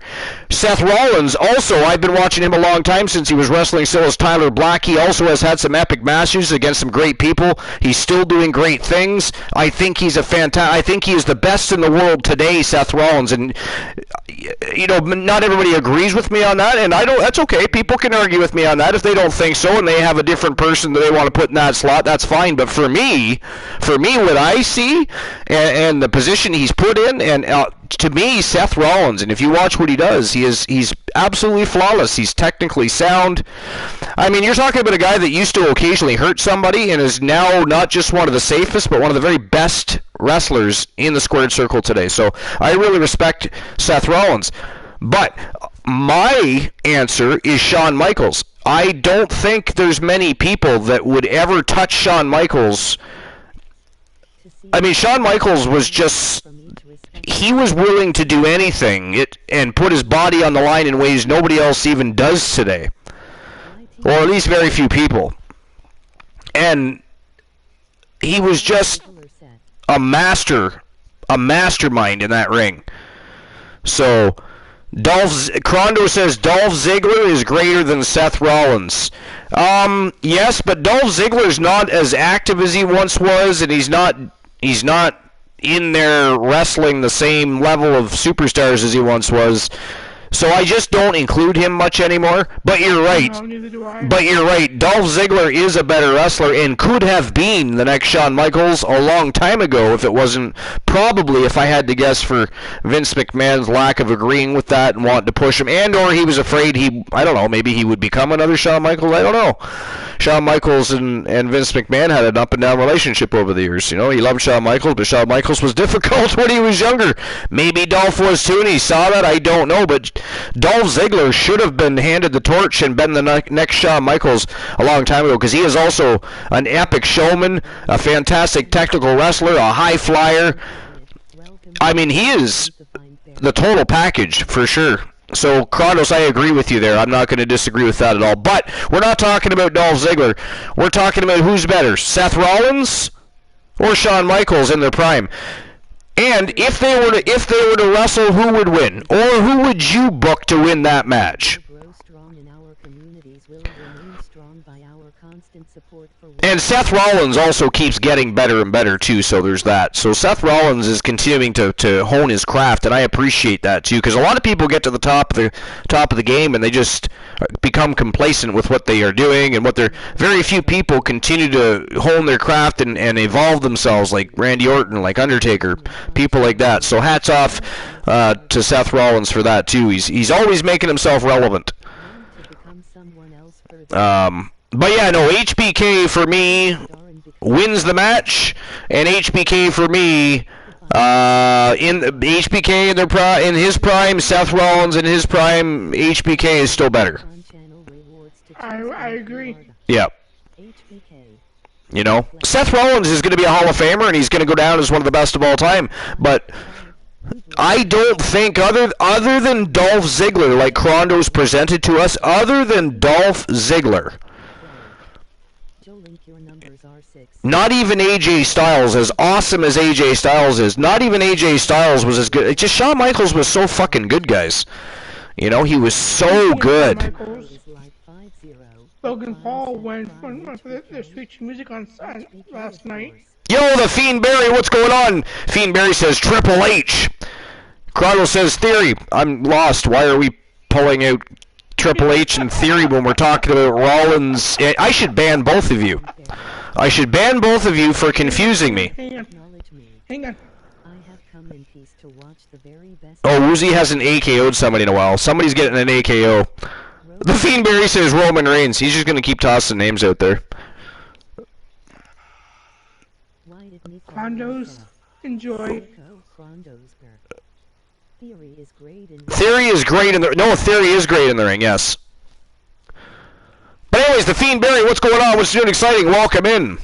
Seth Rollins, also, I've been watching him a long time, since he was wrestling still as Tyler Black. He also has had some epic matches against some great people. He's still doing great things. I think he's I think he is the best in the world today, Seth Rollins, and you know, not everybody agrees with me on that, and that's okay. People can argue with me on that if they don't think so, and they have a different person that they want to put in that slot. That's fine. But for me, what I see and the position he's put in, and to me, Seth Rollins, and if you watch what he does, he's absolutely flawless. He's technically sound. I mean, you're talking about a guy that used to occasionally hurt somebody and is now not just one of the safest, but one of the very best wrestlers in the squared circle today. So I really respect Seth Rollins. But my answer is Shawn Michaels. I don't think there's many people that would ever touch Shawn Michaels. I mean, Shawn Michaels was just, he was willing to do anything and put his body on the line in ways nobody else even does today. Or at least very few people. And he was just a mastermind in that ring. So Crondo says Dolph Ziggler is greater than Seth Rollins. Yes, but Dolph Ziggler's not as active as he once was, and he's not in there wrestling the same level of superstars as he once was. So I just don't include him much anymore. But you're right. No, neither do I. But you're right. Dolph Ziggler is a better wrestler and could have been the next Shawn Michaels a long time ago if it wasn't, probably, if I had to guess, for Vince McMahon's lack of agreeing with that and wanting to push him, and or he was afraid I don't know, maybe he would become another Shawn Michaels. I don't know. Shawn Michaels and Vince McMahon had an up and down relationship over the years. You know, he loved Shawn Michaels, but Shawn Michaels was difficult when he was younger. Maybe Dolph was too, and he saw that. I don't know, but Dolph Ziggler should have been handed the torch and been the next Shawn Michaels a long time ago, because he is also an epic showman, a fantastic technical wrestler, a high flyer. I mean, he is the total package for sure. So, Kronos, I agree with you there. I'm not going to disagree with that at all. But we're not talking about Dolph Ziggler. We're talking about who's better, Seth Rollins or Shawn Michaels in their prime. And if they were to wrestle, who would win? Or who would you book to win that match? And Seth Rollins also keeps getting better and better too, so there's that. So Seth Rollins is continuing to hone his craft, and I appreciate that too, because a lot of people get to the top of the game and they just become complacent with what they are doing, and very few people continue to hone their craft and evolve themselves, like Randy Orton, like Undertaker, people like that. So hats off to Seth Rollins for that too. He's always making himself relevant. But yeah, no, HBK for me wins the match, and HBK for me In the HBK in in his prime, Seth Rollins in his prime, HBK is still better. I agree. Yeah. You know, Seth Rollins is going to be a Hall of Famer, and he's going to go down as one of the best of all time. But I don't think, other than Dolph Ziggler, like Crondo's presented to us, other than Dolph Ziggler, not even AJ Styles, as awesome as AJ Styles is, not even AJ Styles was as good. It's just Shawn Michaels was so fucking good, guys. You know, he was so good. Logan Paul went for the Switch music on last night. Yo, the Fiend Barry, what's going on? Fiend Barry says Triple H. Crono says Theory. I'm lost. Why are we pulling out Triple H and Theory when we're talking about Rollins? I should ban both of you. I should ban both of you for confusing me. Hang on. Oh, Woozy hasn't AKO'd somebody in a while. Somebody's getting an AKO. The Fiend Barry says Roman Reigns. He's just going to keep tossing names out there. Condos, enjoy. Theory is great in the... No, Theory is great in the ring, yes. But anyways, the Fiend Barry, what's going on? What's new and exciting? Welcome in.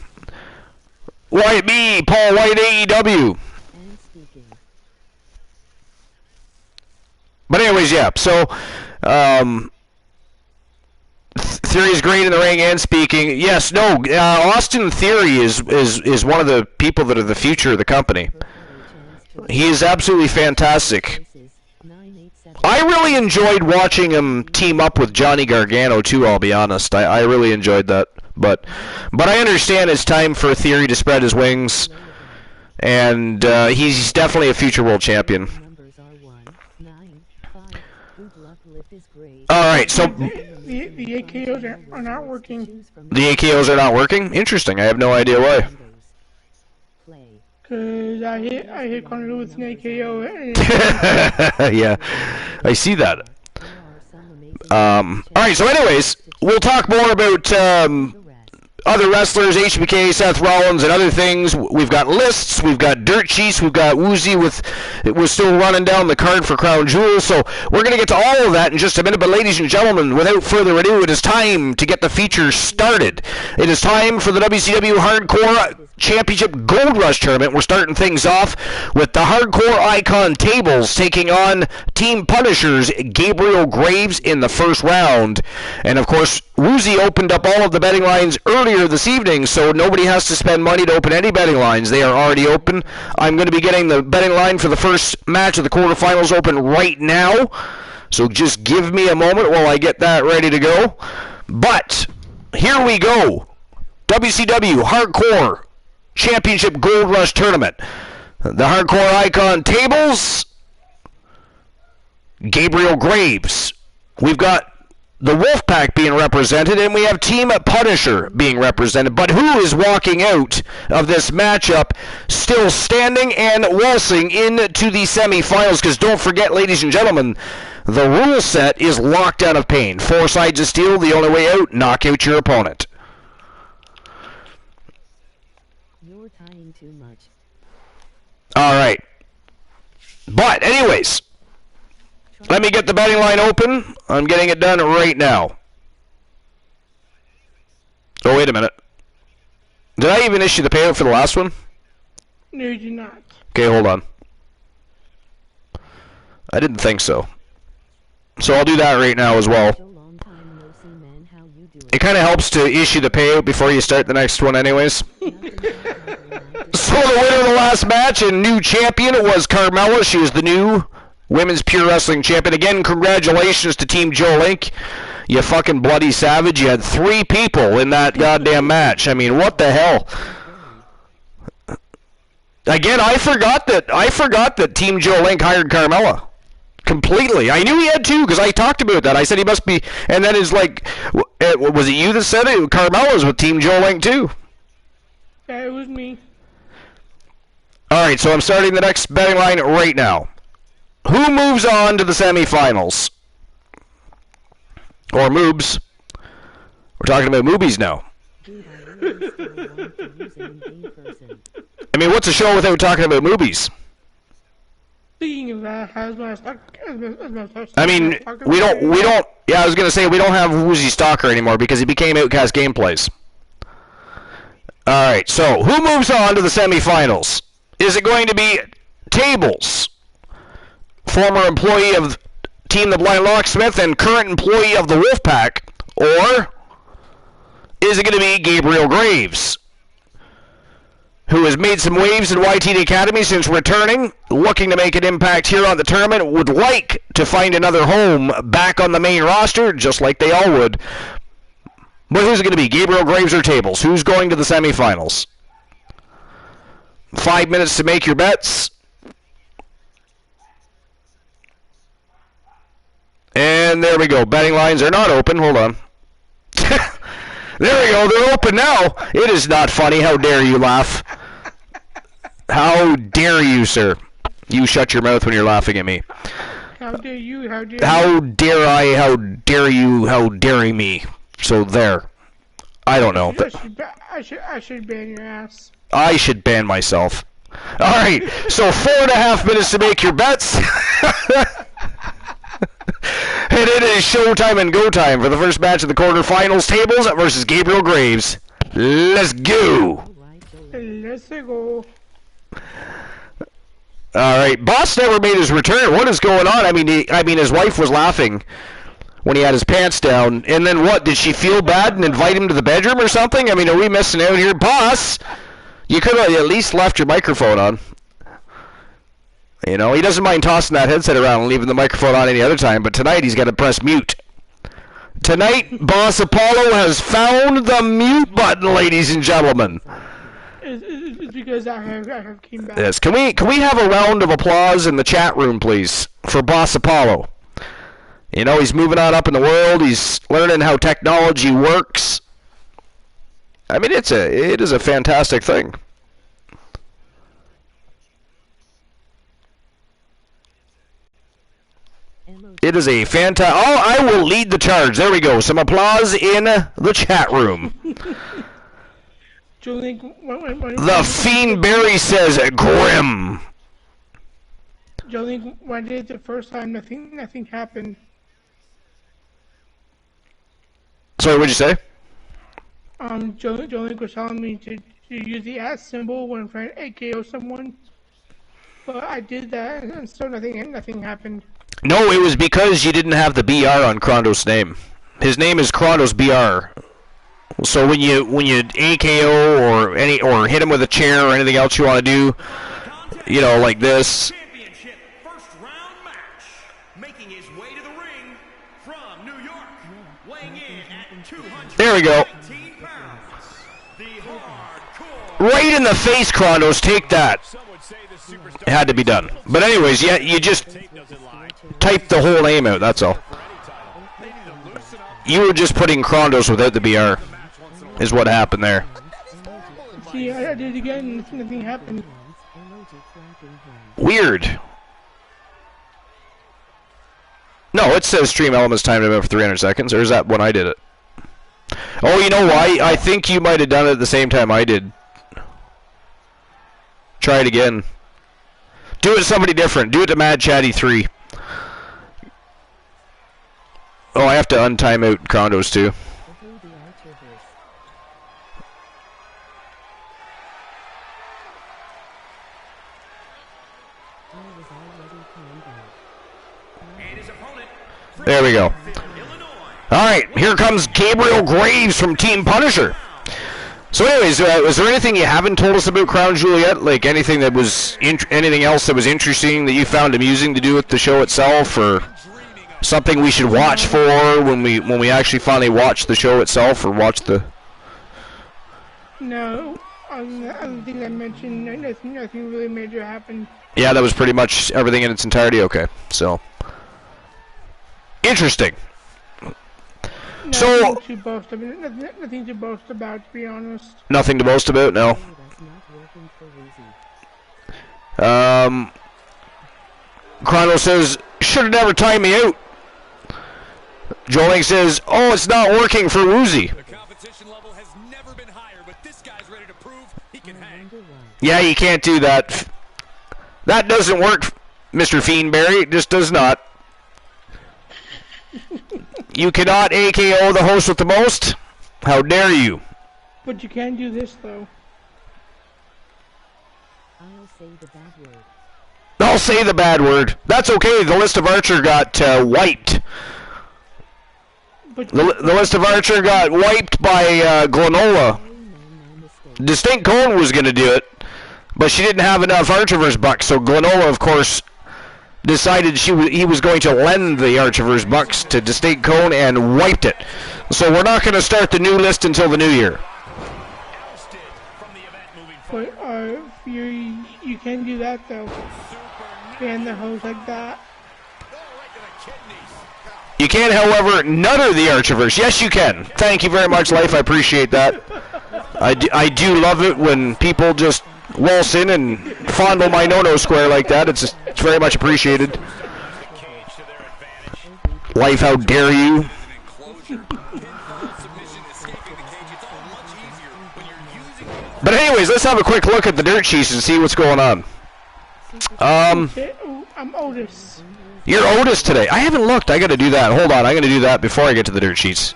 Wyatt B, Paul White, AEW. But anyways, yeah, so... Theory is great in the ring and speaking. Yes, no, Austin Theory is one of the people that are the future of the company. He is absolutely fantastic. I really enjoyed watching him team up with Johnny Gargano too, I'll be honest. I really enjoyed that. But I understand it's time for Theory to spread his wings, and he's definitely a future world champion. Alright, so... The AKOs are not working. The AKOs are not working? Interesting. I have no idea why. Cause I hit Conor with an AKO. Yeah, I see that. Alright, so anyways, we'll talk more about other wrestlers, HBK, Seth Rollins, and other things. We've got lists, we've got dirt sheets, we've got Woozy we're still running down the card for Crown Jewel, so we're going to get to all of that in just a minute. But ladies and gentlemen, without further ado, it is time to get the feature started. It is time for the WCW Hardcore Championship Gold Rush Tournament. We're starting things off with the Hardcore Icon Tables taking on Team Punisher's Gabriel Graves in the first round. And of course, Woozy opened up all of the betting lines earlier this evening, so nobody has to spend money to open any betting lines. They are already open. I'm going to be getting the betting line for the first match of the quarterfinals open right now, so just give me a moment while I get that ready to go. But here we go. WCW Hardcore Championship Gold Rush Tournament. The Hardcore Icon Tables, Gabriel Graves. We've got the Wolfpack being represented, and we have Team Punisher being represented. But who is walking out of this matchup still standing and waltzing into the semifinals? Because don't forget, ladies and gentlemen, the rule set is locked out of pain. 4 sides of steel, the only way out, knock out your opponent. You're tying too much. Alright. But anyways, let me get the betting line open. I'm getting it done right now. Oh, wait a minute. Did I even issue the payout for the last one? No, you did not. Okay, hold on. I didn't think so. So I'll do that right now as well. It kind of helps to issue the payout before you start the next one anyways. So the winner of the last match and new champion was Carmella. She is the new Women's Pure Wrestling Champion. Again, congratulations to Team Joe Link. You fucking bloody savage. You had 3 people in that goddamn match. I mean, what the hell? Again, I forgot that Team Joe Link hired Carmella. Completely. I knew he had 2 because I talked about that. I said he must be, and then it's like, was it you that said it? Carmella's with Team Joe Link too. Yeah, it was me. Alright, so I'm starting the next betting line right now. Who moves on to the semifinals? Or moobs. We're talking about moobies now. I mean, what's a show without talking about moobies? Speaking of that, how's my stock? I mean, we don't. Yeah, I was gonna say we don't have Woozy Stalker anymore because he became Outcast Gameplays. All right, so who moves on to the semifinals? Is it going to be Tables, former employee of Team the Blind Locksmith and current employee of the Wolfpack, or is it going to be Gabriel Graves, who has made some waves in YTD Academy since returning, looking to make an impact here on the tournament, would like to find another home back on the main roster, just like they all would. But who's it going to be, Gabriel Graves or Tables? Who's going to the semifinals? 5 minutes to make your bets. And there we go. Betting lines are not open. Hold on. There we go. They're open now. It is not funny. How dare you laugh? How dare you, sir? You shut your mouth when you're laughing at me. How dare you? How dare you? How dare I? How dare you? How dare me? So there. I don't know. I should ban your ass. I should ban myself. All right. So 4.5 minutes to make your bets. And it is showtime and go time for the first match of the quarterfinals. Tables versus Gabriel Graves. Let's go. Let's go. All right, Boss never made his return. What is going on? I mean, his wife was laughing when he had his pants down. And then what? Did she feel bad and invite him to the bedroom or something? I mean, are we missing out here, Boss? You could have at least left your microphone on. You know, he doesn't mind tossing that headset around and leaving the microphone on any other time, but tonight he's got to press mute. Tonight, Boss Apollo has found the mute button, ladies and gentlemen. It's because I have came back. Yes, can we have a round of applause in the chat room, please, for Boss Apollo? You know, he's moving on up in the world. He's learning how technology works. I mean, it is a fantastic thing. It is a fantastic... Oh, I will lead the charge. There we go. Some applause in the chat room. The Fiend Barry says grim. Jolene, when I did it the first time, nothing happened. Sorry, what'd you say? Jolene was telling me to use the @ symbol when trying to AKO someone. But I did that, and still nothing happened. No, it was because you didn't have the BR on Krondo's name. His name is Krondo's BR. So when you AKO or hit him with a chair or anything else you want to do, you know, like this. First round match, making his way to the ring from New York, weighing in at 200. There we go. Pounds, the hardcore. Right in the face, Krondos. Take that. It had to be done. But anyways, yeah, you just typed the whole name out. That's all. You were just putting Krondos without the BR. Is what happened there. See, I did it again, nothing happened. Weird. No, it says stream elements timed about for 300 seconds, or is that when I did it? Oh, you know why? I think you might have done it at the same time I did. Try it again. Do it to somebody different. Do it to Mad Chatty 3. Oh, I have to untime out Krondos too. There we go. Alright, here comes Gabriel Graves from Team Punisher. So anyways, was there anything you haven't told us about Crown Jewel yet? Like anything that was anything else that was interesting that you found amusing to do with the show itself, or something we should watch for when we actually finally watch the show itself, or watch the... No, I don't think I mentioned nothing really major happened. Yeah, that was pretty much everything in its entirety. Okay, so interesting. So nothing to boast about, to be honest. Nothing to boast about, no. Chrono says, should have never timed me out. Joling says, oh, it's not working for Woozy. The competition level has never been higher, but this guy's ready to prove he can hang. Yeah, you can't do that. That doesn't work. Mr. Fiendberry. It just does not. You cannot AKO the host with the most. How dare you? But you can do this though. I'll say the bad word. I'll say the bad word. That's okay. The list of Archer got wiped. But The list of Archer got wiped by Glenola. Distinct Cone was going to do it, but she didn't have enough Archiverse bucks, so Glenola, of course, decided he was going to lend the Archiverse bucks to Distinct Cone and wiped it. So we're not going to start the new list until the new year. But you can do that though. Ban the host like that. You can, however, nutter the Archiverse. Yes, you can. Thank you very much, Life. I appreciate that. I do love it when people just waltz in and fondle my no-no square like that. It's very much appreciated. Life, how dare you? But anyways, let's have a quick look at the dirt sheets and see what's going on. I'm Otis. You're Otis today. I haven't looked. I got to do that. Hold on. I got to do that before I get to the dirt sheets.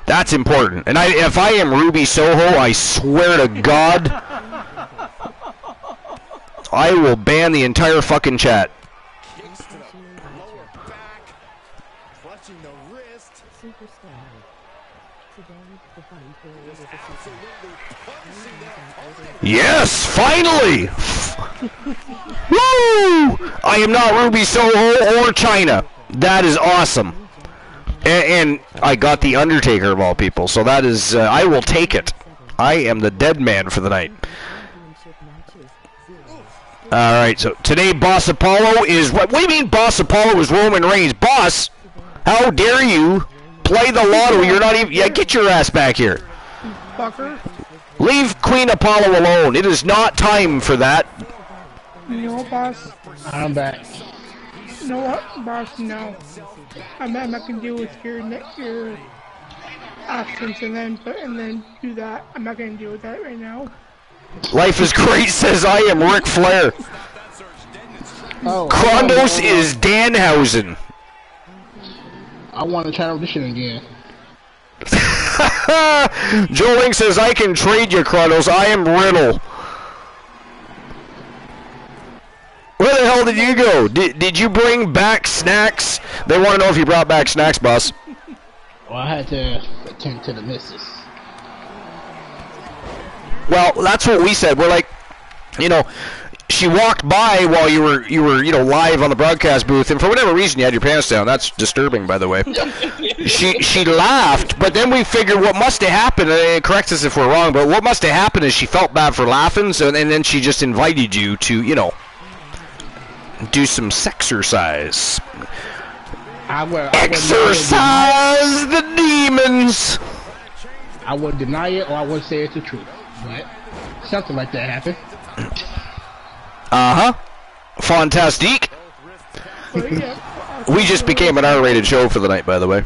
That's important. And if I am Ruby Soho, I swear to God, I will ban the entire fucking chat. Superstar. Today, the fight period is a Yes, finally! Woo! I am not Ruby Soho or China. That is awesome. And I got the Undertaker of all people, so that is, I will take it. I am the dead man for the night. Alright, so today Boss Apollo is, what do you mean Boss Apollo is Roman Reigns? Boss, how dare you play the lotto? You're not even, yeah, get your ass back here. Fucker. Leave Queen Apollo alone. It is not time for that. You know what, boss? I'm back. You know what, boss? No. I'm not gonna deal with your actions and then do that. I'm not gonna deal with that right now. Life is great, says I am Ric Flair. Oh, Krondos is Danhausen. I want to try out this shit again. Joe Link says I can trade you, Krondos. I am Riddle. Where the hell did you go? Did you bring back snacks? They want to know if you brought back snacks, boss. Well, I had to attend to the missus. Well, that's what we said. We're like, you know, she walked by while you were, live on the broadcast booth, and for whatever reason you had your pants down. That's disturbing, by the way. She laughed, but then we figured what must have happened, and correct us if we're wrong, but what must have happened is she felt bad for laughing, and then she just invited you to, do some sexercise. Exercise the demons! I would deny it or I would say it's the truth. But something like that happened. Uh-huh. Fantastique. We just became an R-rated show for the night, by the way.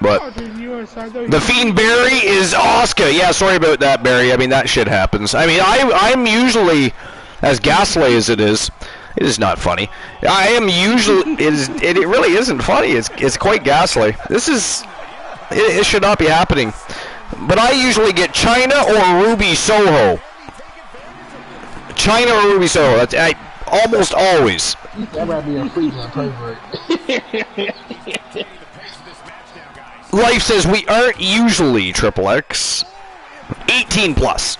But the Fiend Barry is Oscar. Yeah, sorry about that, Barry. I mean, that shit happens. I mean, I'm usually, as ghastly as it is not funny. I am usually, it really isn't funny. It's quite ghastly. It should not be happening. But I usually get China or Ruby Soho. China or Ruby Soho. That's almost always. That might be a freezing pervert. Life says we aren't usually Triple X. 18 plus.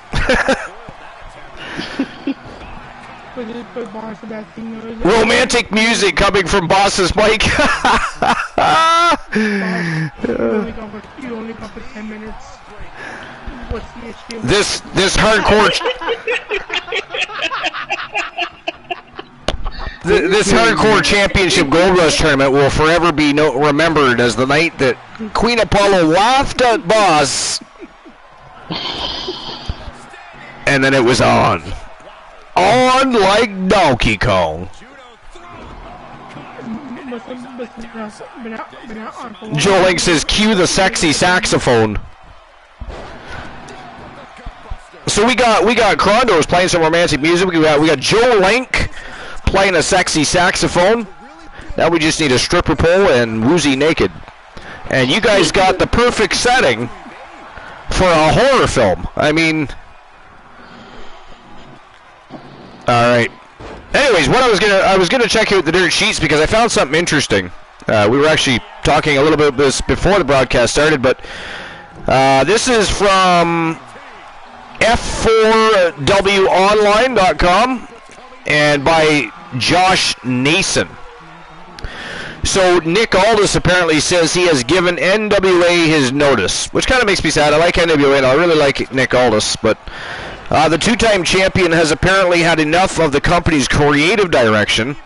Romantic music coming from Boss's mic. You only go for 10 minutes. What's the issue? This hardcore this hardcore championship Gold Rush tournament will forever be remembered as the night that Queen Apollo laughed at Boss, and then it was on like Donkey Kong. Joe Link says, cue the sexy saxophone. So we got Krondos playing some romantic music. We got Joe Link playing a sexy saxophone. Now we just need a stripper pole and Woozy naked. And you guys got the perfect setting for a horror film. I mean, all right. Anyways, what I was gonna check out the dirt sheets because I found something interesting. We were actually talking a little bit about this before the broadcast started, but this is from F4WOnline.com and by Josh Nason. So Nick Aldis apparently says he has given NWA his notice, which kind of makes me sad. I like NWA and I really like Nick Aldis, but the two-time champion has apparently had enough of the company's creative direction.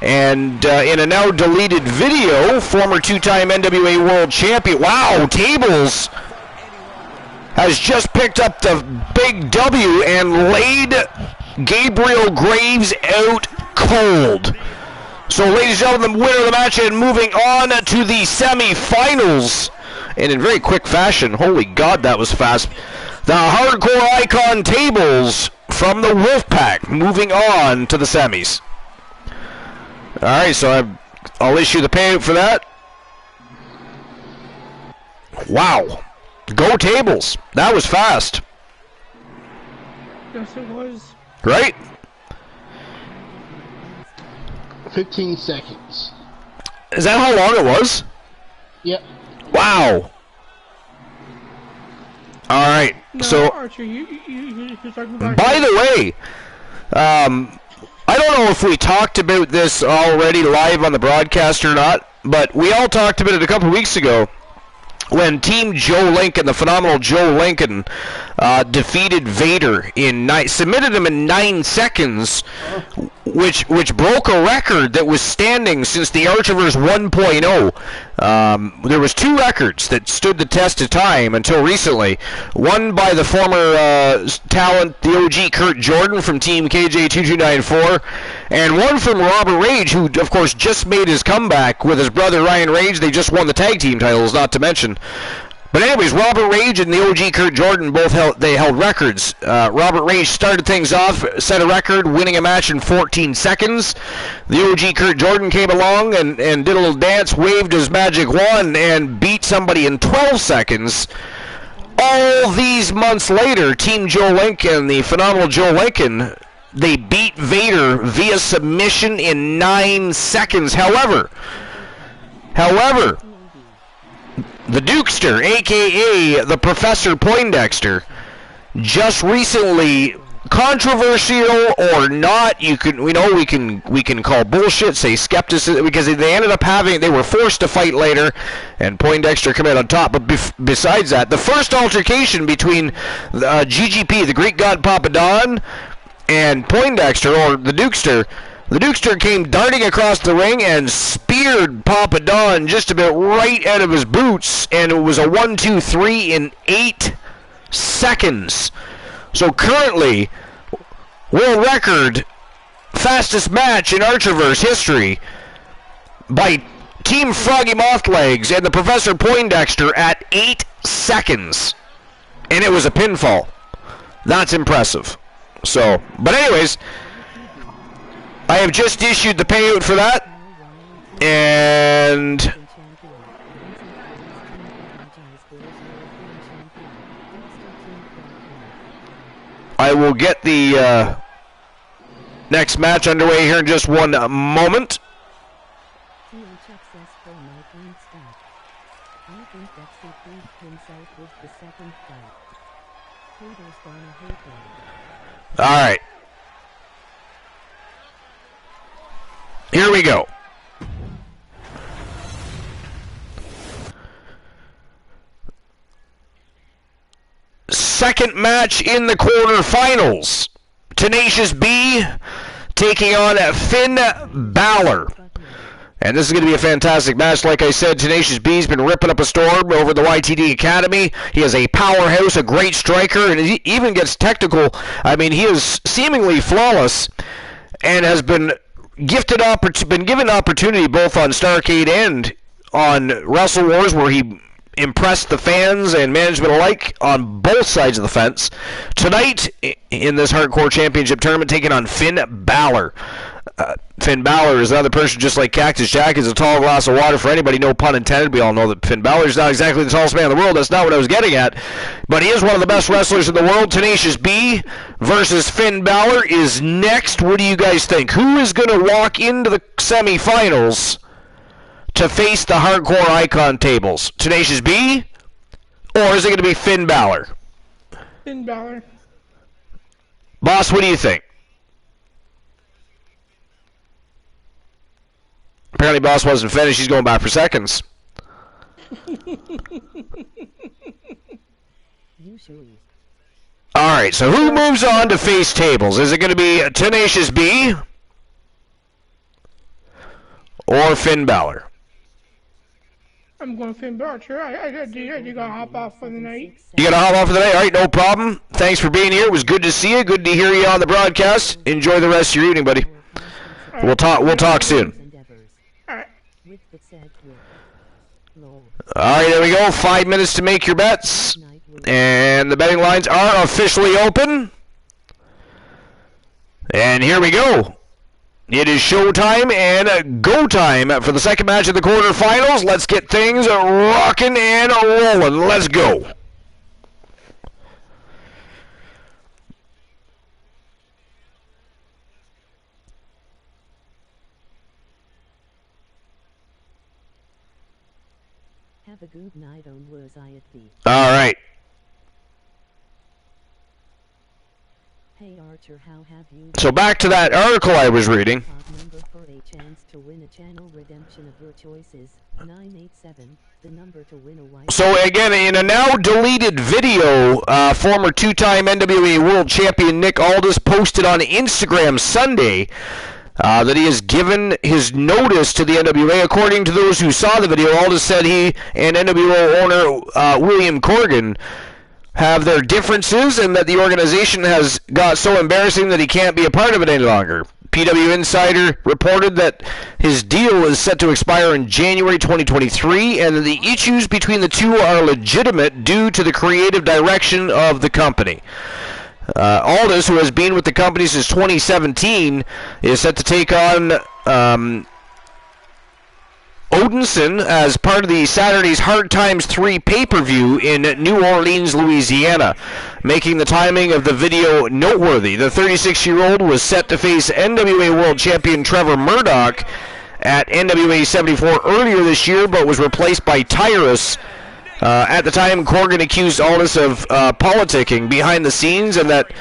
And in a now deleted video, former two-time NWA World Champion, wow, Tables has just picked up the big W and laid Gabriel Graves out cold. So, ladies and gentlemen, the winner of the match and moving on to the semifinals. And in very quick fashion, holy God, that was fast. The hardcore icon Tables from the Wolfpack moving on to the semis. All right, so I'll issue the payout for that. Wow. Go Tables. That was fast. Yes, it was. Right? 15 seconds. Is that how long it was? Yep. Wow. All right. No, So, Archer, you're talking about. by the way, I don't know if we talked about this already live on the broadcast or not, but we all talked about it a couple weeks ago when Team Joe Lincoln, the phenomenal Joe Lincoln, defeated Vader submitted him in 9 seconds, which broke a record that was standing since the Archiverse 1.0. There was 2 records that stood the test of time until recently. One by the former talent, the OG Kurt Jordan from Team KJ2294, and one from Robert Rage, who of course just made his comeback with his brother Ryan Rage. They just won the tag team titles, not to mention. But anyways, Robert Rage and the OG Kurt Jordan both held records. Robert Rage started things off, set a record, winning a match in 14 seconds. The OG Kurt Jordan came along and did a little dance, waved his magic wand, and beat somebody in 12 seconds. All these months later, Team Joe Lincoln, the phenomenal Joe Lincoln, they beat Vader via submission in 9 seconds. However, the Dukester, a.k.a. the Professor Poindexter, just recently, controversial or not, we can call bullshit, say skepticism, because they ended up they were forced to fight later, and Poindexter came out on top. But besides that, the first altercation between GGP, the Greek god Papadon, and Poindexter, or the Dukester came darting across the ring and speared Papa Don just about right out of his boots, and it was a 1-2-3 in 8 seconds. So currently, world record, fastest match in Archiverse history by Team Froggy Mothlegs and the Professor Poindexter at 8 seconds. And it was a pinfall. That's impressive. So, but anyways, I have just issued the payout for that, and I will get the next match underway here in just one moment. All right. Here we go. Second match in the quarterfinals. Tenacious B taking on Finn Balor. And this is going to be a fantastic match. Like I said, Tenacious B's been ripping up a storm over the YTD Academy. He is a powerhouse, a great striker, and he even gets technical. I mean, he is seemingly flawless and has been given opportunity both on Starrcade and on Wrestle Wars, where he impressed the fans and management alike on both sides of the fence. Tonight, in this Hardcore Championship tournament, taking on Finn Balor. Finn Balor is another person just like Cactus Jack is a tall glass of water for anybody, no pun intended. We all know that Finn Balor is not exactly the tallest man in the world. That's not what I was getting at. But he is one of the best wrestlers in the world. Tenacious B versus Finn Balor is next. What do you guys think? Who is going to walk into the semifinals to face the Hardcore Icon tables? Tenacious B? Or is it going to be Finn Balor? Finn Balor. Boss, what do you think? Apparently, Boss wasn't finished. He's going back for seconds. Usually. All right, so who moves on to face tables? Is it going to be Tenacious B or Finn Balor? I'm going Finn Balor. Sure, I do gotta hop off for the night. You got to hop off for the night? All right, no problem. Thanks for being here. It was good to see you. Good to hear you on the broadcast. Enjoy the rest of your evening, buddy. We'll talk soon. With the said with lol. All right, there we go. 5 minutes to make your bets. And the betting lines are officially open. And here we go. It is showtime and go time for the second match of the quarterfinals. Let's get things rocking and rolling. Let's go. Have a good night on was I at the. All right. Hey Archer, how have you? So back to that article I was reading. Number for a chance to win a channel redemption of your choices. 987. The number to win a white. So again, in a now deleted video, former two-time NWA World Champion Nick Aldis posted on Instagram Sunday that he has given his notice to the NWA. According to those who saw the video, Aldis said he and NWO owner William Corgan have their differences and that the organization has got so embarrassing that he can't be a part of it any longer. PW Insider reported that his deal is set to expire in January 2023 and that the issues between the two are legitimate due to the creative direction of the company. Aldis, who has been with the company since 2017, is set to take on Odinson as part of the Saturday's Hard Times 3 pay-per-view in New Orleans, Louisiana, making the timing of the video noteworthy. The 36-year-old was set to face NWA World Champion Trevor Murdoch at NWA 74 earlier this year, but was replaced by Tyrus. At the time, Corgan accused Aldis of politicking behind the scenes and that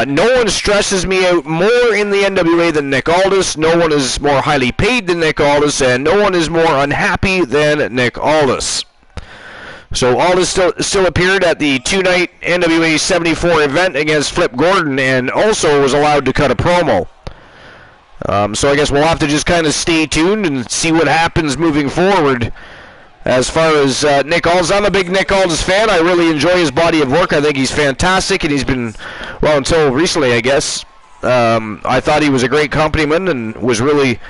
no one stresses me out more in the NWA than Nick Aldis. No one is more highly paid than Nick Aldis, and no one is more unhappy than Nick Aldis. So Aldis still appeared at the two-night NWA 74 event against Flip Gordon and also was allowed to cut a promo. So I guess we'll have to just kind of stay tuned and see what happens moving forward. As far as Nick Aldis, I'm a big Nick Aldis fan. I really enjoy his body of work. I think he's fantastic, and he's been, well, until recently, I guess. I thought he was a great companyman and was really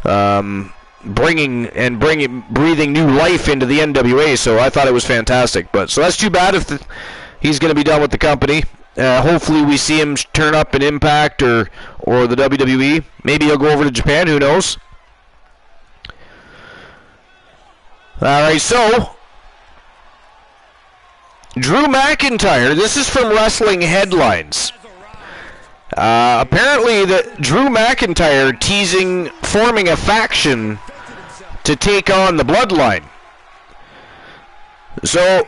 breathing new life into the NWA. So I thought it was fantastic. But so that's too bad if he's going to be done with the company. Hopefully we see him turn up in Impact or the WWE. Maybe he'll go over to Japan. Who knows? Alright, so Drew McIntyre, this is from Wrestling Headlines. Apparently Drew McIntyre teasing forming a faction to take on the Bloodline. So,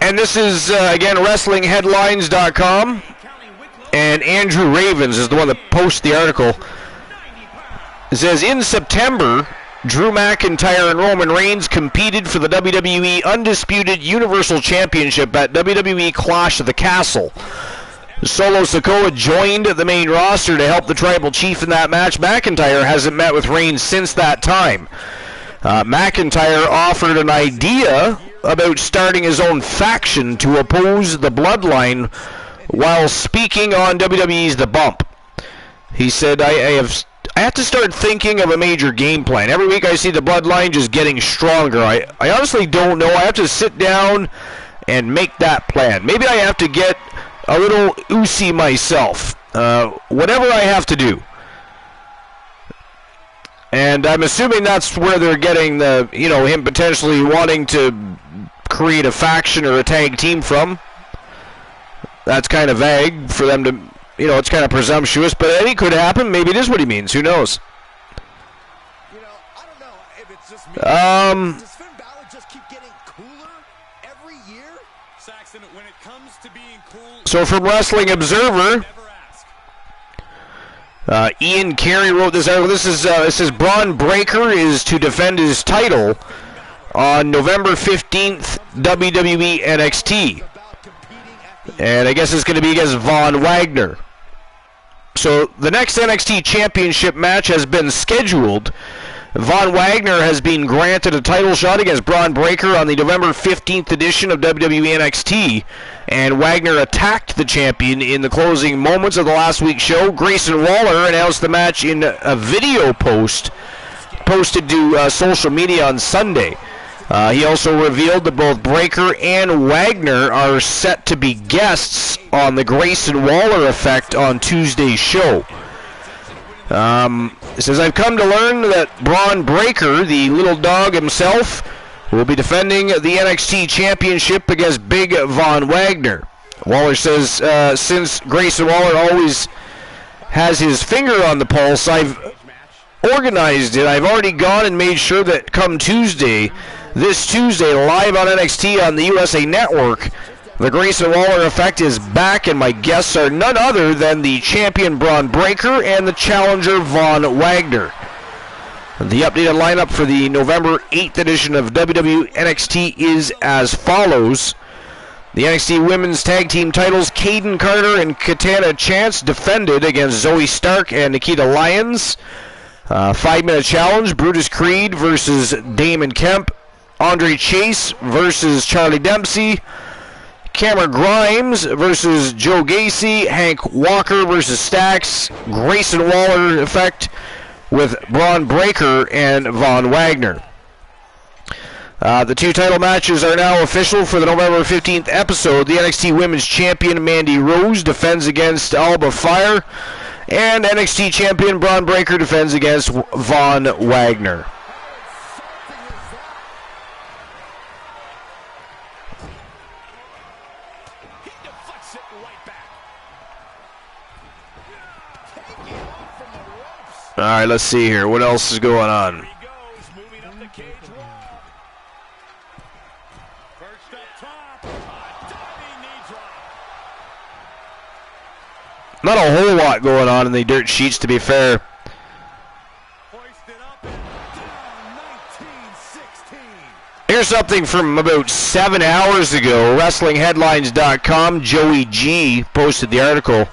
and this is, again, WrestlingHeadlines.com, and Andrew Ravens is the one that posts the article. It says, in September, Drew McIntyre and Roman Reigns competed for the WWE Undisputed Universal Championship at WWE Clash of the Castle. Solo Sikoa joined the main roster to help the Tribal Chief in that match. McIntyre hasn't met with Reigns since that time. McIntyre offered an idea about starting his own faction to oppose the Bloodline while speaking on WWE's The Bump. He said, I have to start thinking of a major game plan. Every week I see the Bloodline just getting stronger. I honestly don't know. I have to sit down and make that plan. Maybe I have to get a little oozy myself. Whatever I have to do. And I'm assuming that's where they're getting the, him potentially wanting to create a faction or a tag team from. That's kind of vague for them to, it's kind of presumptuous, but it could happen. Maybe it is what he means. Who knows? I don't know if it's just me. Does Finn Balor just keep getting cooler every year? Saxon, when it comes to being cool, So from Wrestling Observer, Ian Carey wrote this out. It says Braun Breaker is to defend his title on November 15th, WWE NXT. And I guess it's going to be against Von Wagner. So the next NXT Championship match has been scheduled. Von Wagner has been granted a title shot against Braun Breaker on the November 15th edition of WWE NXT, and Wagner attacked the champion in the closing moments of the last week's show. Grayson Waller announced the match in a video post posted to social media on Sunday. He also revealed that both Breaker and Wagner are set to be guests on the Grayson Waller Effect on Tuesday's show. It says, I've come to learn that Braun Breaker, the little dog himself, will be defending the NXT Championship against Big Von Wagner. Waller says, since Grayson Waller always has his finger on the pulse, I've organized it. I've already gone and made sure that come this Tuesday, live on NXT on the USA Network, the Grayson Waller Effect is back, and my guests are none other than the champion Braun Breaker and the challenger Von Wagner. The updated lineup for the November 8th edition of WWE NXT is as follows. The NXT Women's Tag Team titles, Caden Carter and Katana Chance defended against Zoe Stark and Nikita Lyons. 5-minute challenge, Brutus Creed versus Damon Kemp. Andre Chase versus Charlie Dempsey. Cameron Grimes versus Joe Gacy. Hank Walker versus Stax. Grayson Waller Effect with Braun Breaker and Von Wagner. The two title matches are now official for the November 15th episode. The NXT Women's Champion Mandy Rose defends against Alba Fire, and NXT Champion Braun Breaker defends against Von Wagner. All right, let's see here. What else is going on? Not a whole lot going on in the dirt sheets, to be fair. Here's something from about 7 hours ago. WrestlingHeadlines.com. Joey G posted the article.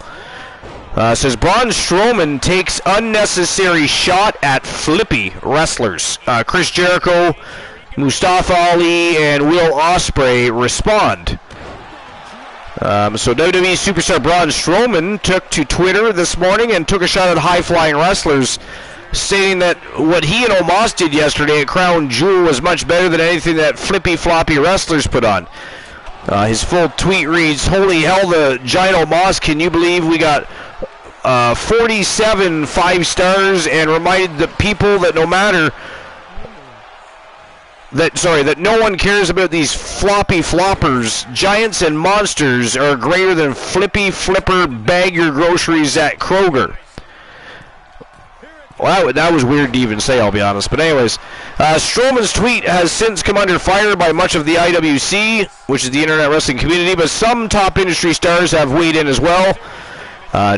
Says Braun Strowman takes unnecessary shot at flippy wrestlers. Chris Jericho, Mustafa Ali, and Will Ospreay respond. So WWE superstar Braun Strowman took to Twitter this morning and took a shot at high-flying wrestlers, stating that what he and Omos did yesterday at Crown Jewel was much better than anything that flippy-floppy wrestlers put on. His full tweet reads, "Holy hell, the giant Omos, can you believe we got 47 5 stars, and reminded the people that that no one cares about these floppy floppers. Giants and monsters are greater than flippy flipper bag your groceries at Kroger." Well, that was weird to even say, I'll be honest. But anyways, Strowman's tweet has since come under fire by much of the IWC, which is the Internet Wrestling community, but some top industry stars have weighed in as well.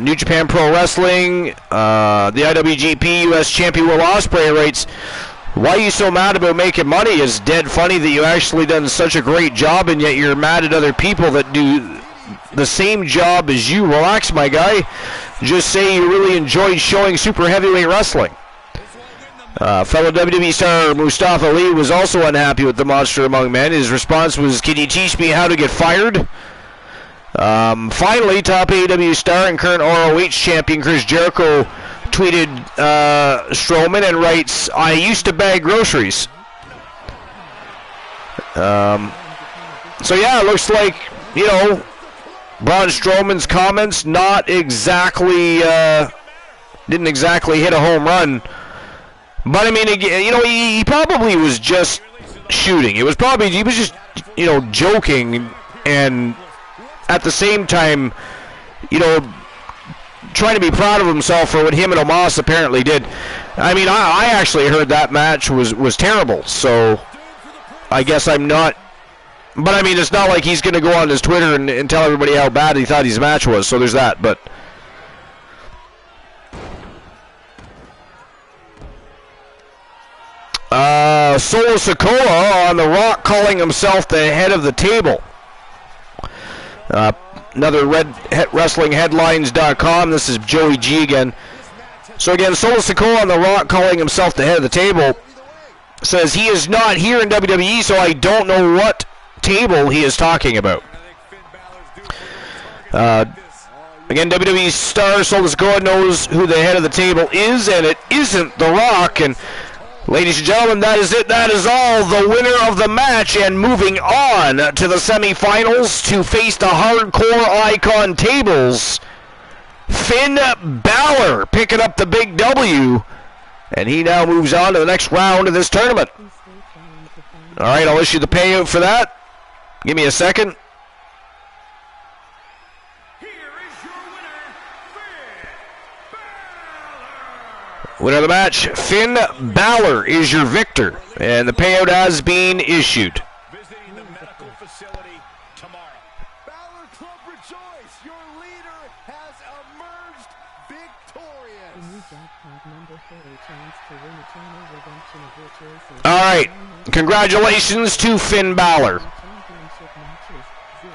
New Japan Pro Wrestling, the IWGP US Champion Will Ospreay writes, "Why are you so mad about making money? It's dead funny that you actually done such a great job, and yet you're mad at other people that do the same job as you. Relax, my guy. Just say you really enjoyed showing super heavyweight wrestling." Fellow WWE star Mustafa Ali was also unhappy with the monster among men. His response was, "Can you teach me how to get fired?" Finally, top AEW star and current ROH champion Chris Jericho tweeted Strowman and writes, "I used to bag groceries." So yeah, it looks like, Braun Strowman's comments not exactly, didn't exactly hit a home run. But I mean, again, you know, he probably was just shooting. He was just, you know, joking, and at the same time, you know, trying to be proud of himself for what him and Omos apparently did. I mean, I actually heard that match was terrible, so I guess I'm not. But I mean, it's not like he's going to go on his Twitter and tell everybody how bad he thought his match was, so there's that. But Solo Sikoa on the Rock calling himself the head of the table. Another WrestlingHeadlines.com. This is Joey G again. So again, Solo Sikoa on the Rock calling himself the head of the table says he is not here in WWE, so I don't know what table he is talking about. Again, WWE star Solo Sikoa knows who the head of the table is, and it isn't The Rock. And ladies and gentlemen, that is it. That is all. The winner of the match, and moving on to the semifinals to face the hardcore icon tables, Finn Balor picking up the big W, and he now moves on to the next round of this tournament. All right, I'll issue the payout for that. Give me a second. Winner of the match, Finn Balor is your victor, and the payout has been issued. Visiting the medical facility tomorrow. Balor Club rejoice! Your leader has emerged The victorious. new jackpot number for a chance to win a channel redemption of your choices. All right, congratulations to Finn Balor. Championship matches, 0.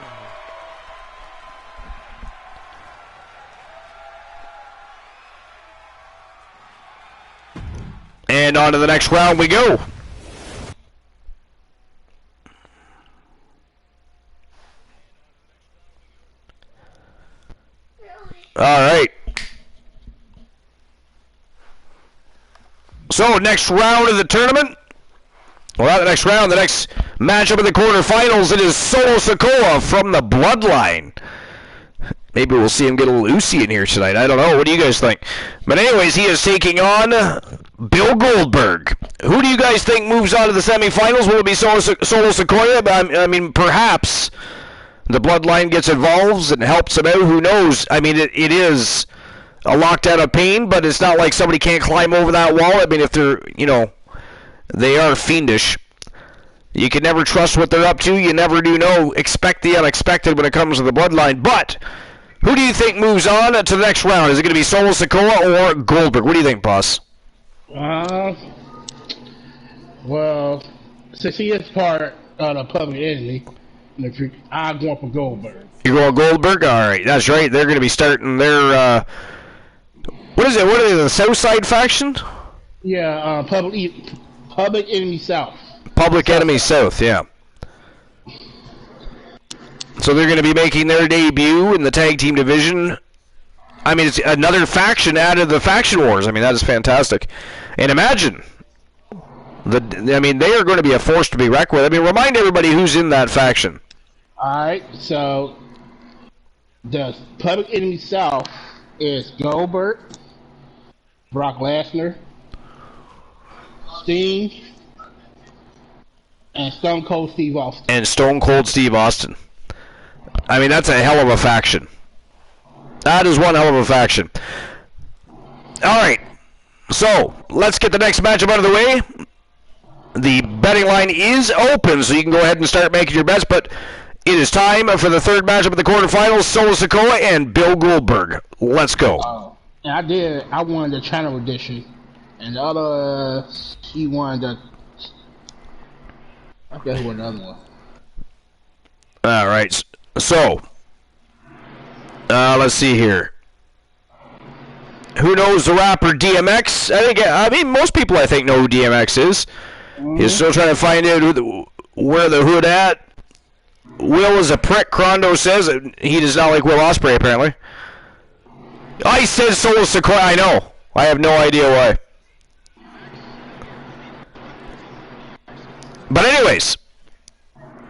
And on to the next round we go. All right. So, next round of the tournament. Well, not the next round, the next matchup in the quarterfinals, it is Solo Sikoa from the Bloodline. Maybe we'll see him get a little oozy in here tonight. I don't know. What do you guys think? But anyways, he is taking on Bill Goldberg. Who do you guys think moves on to the semifinals? Will it be Solo Sikoa? I mean, perhaps the Bloodline gets involved and helps him out. Who knows? I mean, it is a lockdown of pain, but it's not like somebody can't climb over that wall. I mean, if they're, you know, they are fiendish. You can never trust what they're up to. You never do know. Expect the unexpected when it comes to the Bloodline. But who do you think moves on to the next round? Is it going to be Solo Sikoa or Goldberg? What do you think, boss? Well, since he is part of the public enemy, I'm going for Goldberg. You're going Goldberg? All right, that's right. They're going to be starting their, what is it? What are they, the Southside faction? Yeah, Public Enemy South. Public Enemy South, yeah. So they're going to be making their debut in the tag team division. I mean, it's another faction added to the faction wars. I mean, that is fantastic. And imagine, I mean, they are going to be a force to be reckoned with. I mean, remind everybody who's in that faction. Alright, so the Public Enemy South is Goldberg, Brock Lesnar, Sting, and Stone Cold Steve Austin. I mean, that's a hell of a faction. That is one hell of a faction. All right, so let's get the next matchup out of the way. The betting line is open, so you can go ahead and start making your bets, but it is time for the third matchup of the quarterfinals, Solo Sikoa and Bill Goldberg. Let's go. And I won the channel edition, and the other, he won the, I forget who won the other one. All right, so let's see here. Who knows the rapper DMX? I mean, most people I think know who DMX is. He's still trying to find out where the hood at. Will is a prick, Crondo says. He does not like Will Ospreay, apparently. I said Solo Sikoa. I know. I have no idea why. But anyways,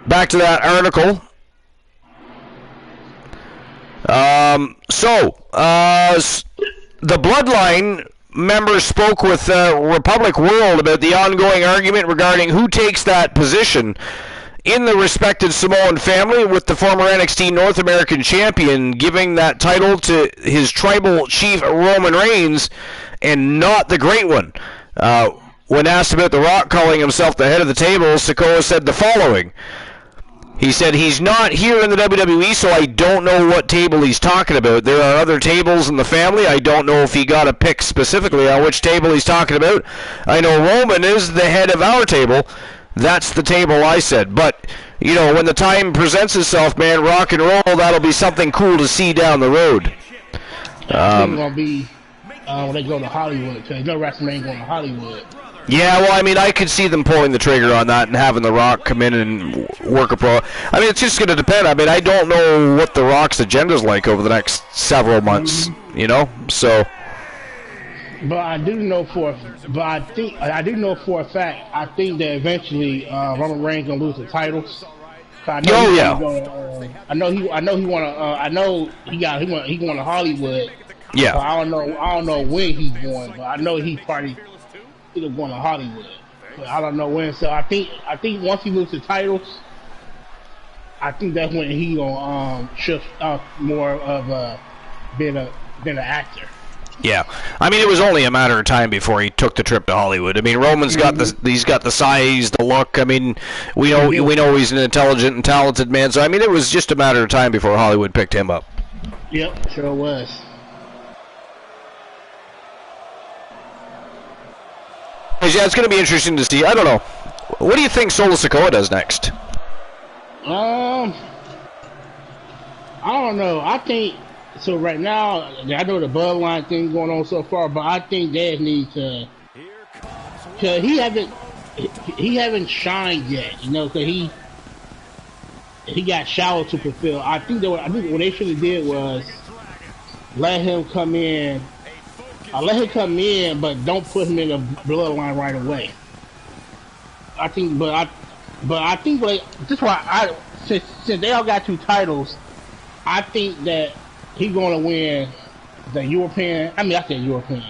back to that article. The Bloodline members spoke with Republic World about the ongoing argument regarding who takes that position in the respected Samoan family, with the former NXT North American champion giving that title to his tribal chief Roman Reigns and not the Great One. When asked about The Rock calling himself the head of the table, Sikoa said the following. He said, he's not here in the WWE, so I don't know what table he's talking about. There are other tables in the family. I don't know if he got a pick specifically on which table he's talking about. I know Roman is the head of our table. That's the table, I said. But, you know, when the time presents itself, man, rock and roll, that'll be something cool to see down the road. It's going to be when they go to Hollywood, because no WrestleMania going to Hollywood. Yeah, well, I mean, I could see them pulling the trigger on that and having The Rock come in and work a pro. I mean, it's just going to depend. I mean, I don't know what The Rock's agenda's like over the next several months, you know? So... But I do know for a fact. I think that eventually Roman Reigns gonna lose the titles. I know I know he going to Hollywood. Yeah. So I don't know when he's going, but I know he's probably either going to Hollywood. But I don't know when. So I think once he loses the titles, I think that's when he gonna shift up more of being an actor. Yeah, I mean, it was only a matter of time before he took the trip to Hollywood. I mean, Roman's got he's got the size, the look. I mean, we know he's an intelligent and talented man. So I mean, it was just a matter of time before Hollywood picked him up. Yep, sure was. Yeah, it's going to be interesting to see. I don't know. What do you think Solo Sikoa does next? I don't know. I think. So right now, I know the bloodline thing going on so far, but I think Dad needs to. Cause he haven't shined yet, you know. Cause he got showers to fulfill. I think what they should have did was let him come in. But don't put him in the bloodline right away. I think, but I think like this is why since they all got 2 titles, I think that. He's going to win the European. I said European.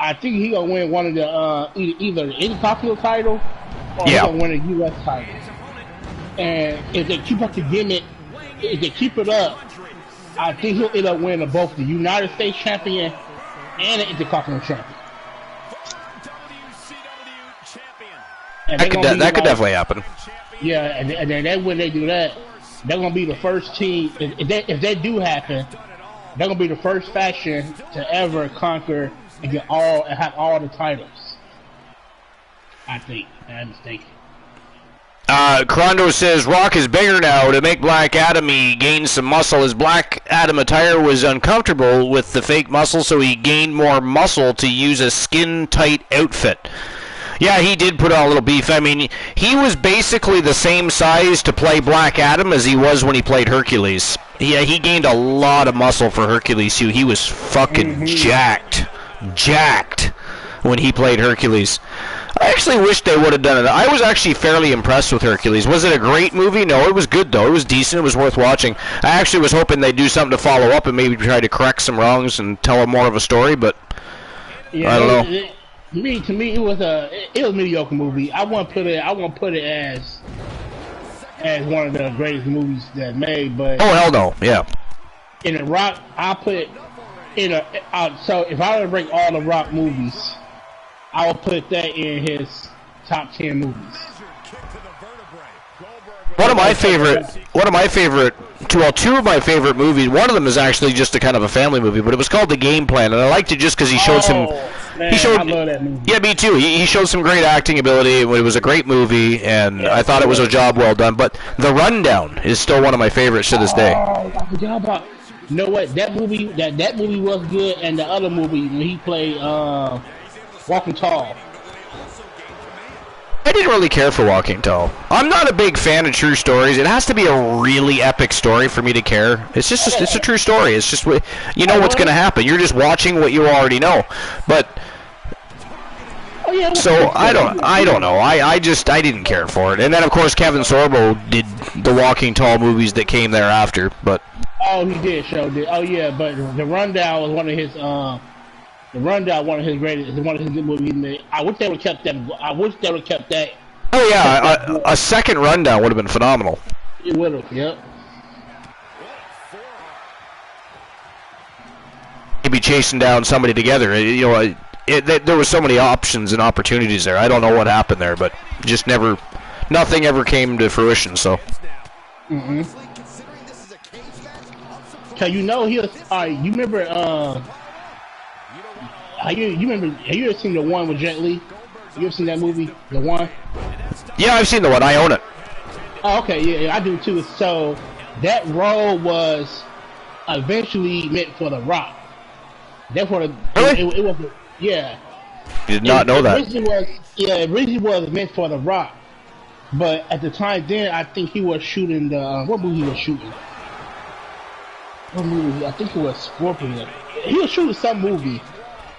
I think he's going to win one of the either the Intercontinental title or he's going to win a U.S. title. And if they keep up the gimmick, if they keep it up, I think he'll end up winning both the United States champion and the Intercontinental champion. That could definitely happen. Yeah, and then when they do that, they're gonna be the first team. If that do happen, they're gonna be the first faction to ever conquer and have all the titles. I think. I'm mistaken. Crondo says Rock is bigger now. To make Black Adam, he gained some muscle. His Black Adam attire was uncomfortable with the fake muscle, so he gained more muscle to use a skin-tight outfit. Yeah, he did put on a little beef. I mean, he was basically the same size to play Black Adam as he was when he played Hercules. Yeah, he gained a lot of muscle for Hercules, too. He was fucking jacked when he played Hercules. I actually wish they would have done it. I was actually fairly impressed with Hercules. Was it a great movie? No, it was good, though. It was decent. It was worth watching. I actually was hoping they'd do something to follow up and maybe try to correct some wrongs and tell more of a story, but yeah, I don't know. To me, it was a mediocre movie. I won't put it as one of the greatest movies that made. But oh hell no, yeah. In The Rock, I put so if I were to rank all the Rock movies, I would put that in his top 10 movies. Two of my favorite movies. One of them is actually just a kind of a family movie, but it was called The Game Plan, and I liked it just because he showed some. Man, I love that movie. Yeah, me too. He showed some great acting ability. It was a great movie, and I thought it was a job well done. But The Rundown is still one of my favorites to this day. I forgot about. You know what? That movie was good, and the other movie when he played Walking Tall. I didn't really care for Walking Tall. I'm not a big fan of true stories. It has to be a really epic story for me to care. It's a true story. It's just you know what's going to happen. You're just watching what you already know. But so I don't know. I didn't care for it. And then of course Kevin Sorbo did the Walking Tall movies that came thereafter. But oh, he did. Oh yeah, but The Rundown was one of his The Rundown, one of his greatest, one of his good movies he made. I wish they would have kept that. I wish they would have kept that. Oh yeah, a second Rundown would have been phenomenal. It would have, yep. Maybe chasing down somebody together. You know, there was so many options and opportunities there. I don't know what happened there, but just nothing ever came to fruition. So. Cause you know he was. You remember? You remember? Have you ever seen the one with Jet Li? You ever seen that movie, The One? Yeah, I've seen the one. I own it. Oh, okay, yeah, I do too. So that role was eventually meant for The Rock. Therefore, really? it was. Yeah. You did not know that. It originally was meant for The Rock, but at the time then, I think he was shooting the what movie he was shooting. What movie? I think it was Scorpion. He was shooting some movie,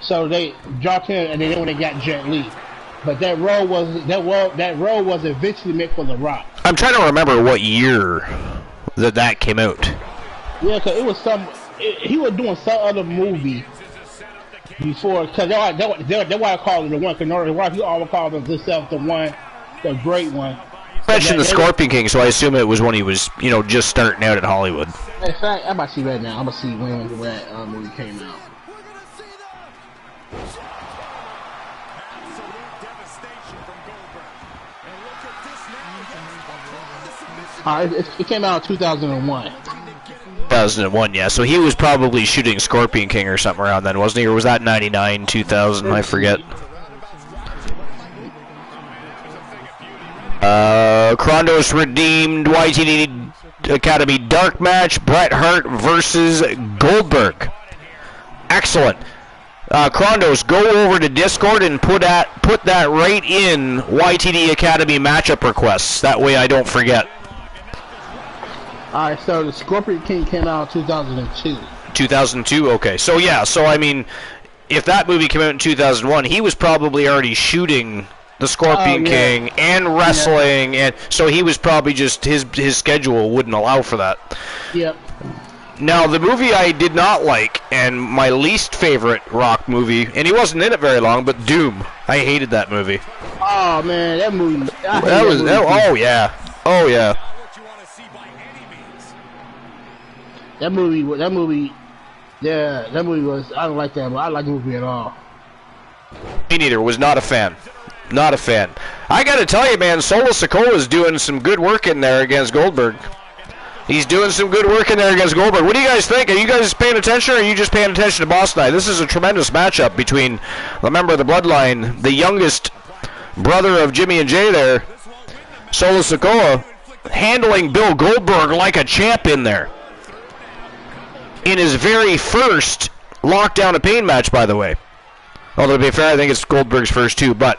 so they dropped him, and then when they got Jet Li. But that role was eventually meant for The Rock. I'm trying to remember what year that came out. Yeah, cause it was he was doing some other movie before. Cause that's why I call it The One. Cause why he always called himself The One, the great one. You mentioned the Scorpion King, so I assume it was when he was, just starting out at Hollywood. In fact, I'm about to see right now. I'm about to see when that movie came out. It came out in 2001. 2001, yeah. So he was probably shooting Scorpion King or something around then, wasn't he? Or was that 99, 2000? I forget. Krondos redeemed YTD Academy Dark Match. Bret Hart versus Goldberg. Excellent. Krondos, go over to Discord and put that right in YTD Academy matchup requests. That way I don't forget. Alright, so the Scorpion King came out in 2002. 2002? Okay. So, yeah. So, I mean, if that movie came out in 2001, he was probably already shooting the Scorpion King and wrestling. And so he was probably just, his schedule wouldn't allow for that. Yep. Now, the movie I did not like, and my least favorite Rock movie, and he wasn't in it very long, but Doom. I hated that movie. Oh, man, that movie. Oh, yeah. Oh, yeah. That movie was, I don't like that, but I don't like the movie at all. Me neither, was not a fan. Not a fan. I gotta tell you, man, Solo Sikoa's doing some good work in there against Goldberg. He's doing some good work in there against Goldberg. What do you guys think? Are you guys paying attention, or are you just paying attention to Boss Night? This is a tremendous matchup between the member of the Bloodline, the youngest brother of Jimmy and Jay there, Solo Sikoa, handling Bill Goldberg like a champ in there. In his very first Lockdown of Pain match, by the way. Although, to be fair, I think it's Goldberg's first too, but...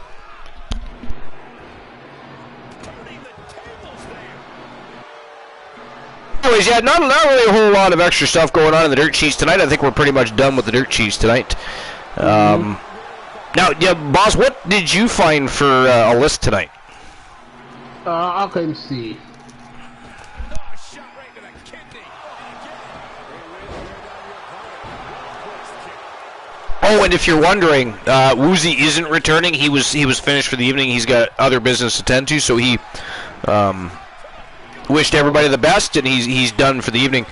Anyways, yeah, not really a whole lot of extra stuff going on in the Dirt Sheets tonight. I think we're pretty much done with the Dirt Sheets tonight. Now, yeah, Boss, what did you find for a list tonight? I couldn't see. Oh, and if you're wondering, Woozy isn't returning. He was finished for the evening. He's got other business to tend to, so he wished everybody the best, and he's done for the evening.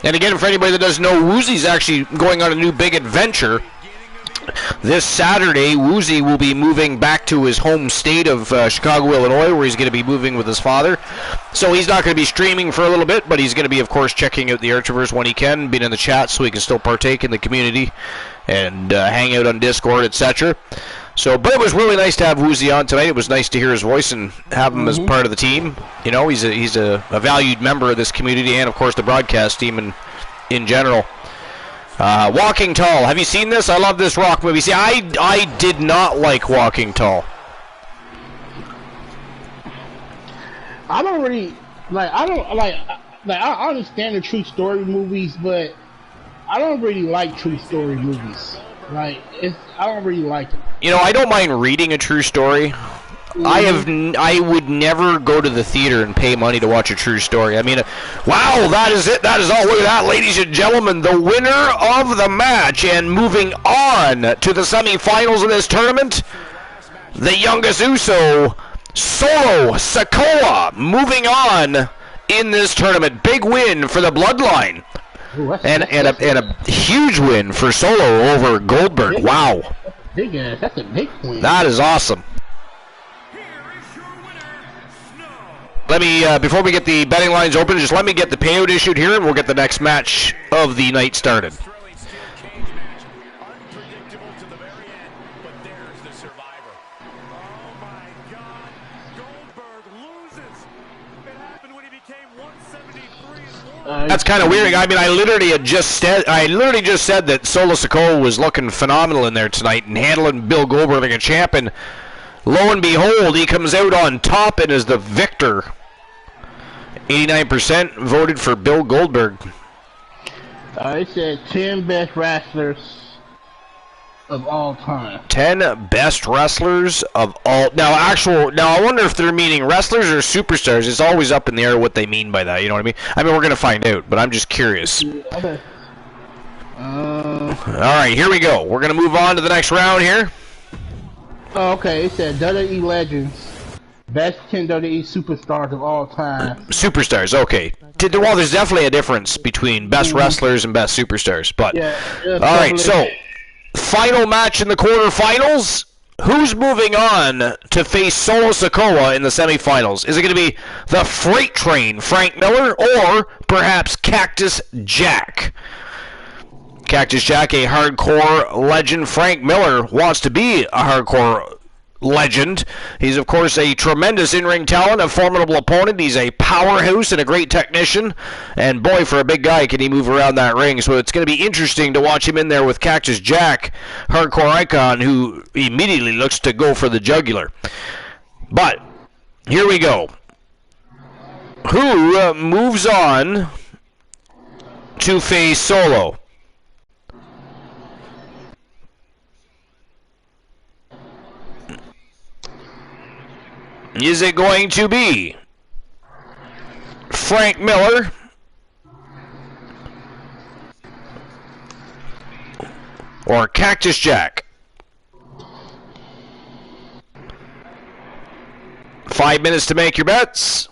And again, for anybody that doesn't know, Woozy's actually going on a new big adventure. This Saturday, Woozy will be moving back to his home state of Chicago, Illinois, where he's going to be moving with his father. So he's not going to be streaming for a little bit, but he's going to be, of course, checking out the Archivers when he can, being in the chat so he can still partake in the community and hang out on Discord, etc. So, but it was really nice to have Woozy on tonight. It was nice to hear his voice and have him as part of the team. You know, he's a valued member of this community and, of course, the broadcast team in general. Walking Tall. Have you seen this? I love this Rock movie. See, I did not like Walking Tall. I don't really like. I understand the true story movies, but I don't really like true story movies. I don't really like it. You know, I don't mind reading a true story. I would never go to the theater and pay money to watch a true story. I mean, wow, that is it. That is all. Look at that, ladies and gentlemen. The winner of the match, and moving on to the semifinals of this tournament, the youngest Uso, Solo Sikoa, moving on in this tournament. Big win for the Bloodline. Ooh, And a huge win for Solo over Goldberg. Wow. That's a big win. That is awesome. Let me, before we get the betting lines open, just let me get the payout issued here, and we'll get the next match of the night started. That's kind of weird. I mean, I literally just said that Solo Sikoa was looking phenomenal in there tonight and handling Bill Goldberg like a champ. And lo and behold, he comes out on top and is the victor. 89% voted for Bill Goldberg. It said 10 best wrestlers of all time. 10 best wrestlers of all. Now, I wonder if they're meaning wrestlers or superstars. It's always up in the air what they mean by that. You know what I mean? I mean, we're going to find out, but I'm just curious. Okay. All right, here we go. We're going to move on to the next round here. Oh, okay, it said WWE Legends. Best 10 WWE superstars of all time. Superstars, okay. Well, there's definitely a difference between best wrestlers and best superstars. But Yeah, all right, so final match in the quarterfinals. Who's moving on to face Solo Sikoa in the semifinals? Is it going to be the Freight Train, Frank Miller, or perhaps Cactus Jack? Cactus Jack, a hardcore legend. Frank Miller wants to be a hardcore legend. He's, of course, a tremendous in-ring talent, a formidable opponent. He's a powerhouse and a great technician. And boy, for a big guy, can he move around that ring. So it's going to be interesting to watch him in there with Cactus Jack, hardcore icon, who immediately looks to go for the jugular. But here we go. Who moves on to face Solo? Is it going to be Frank Miller or Cactus Jack? 5 minutes to make your bets.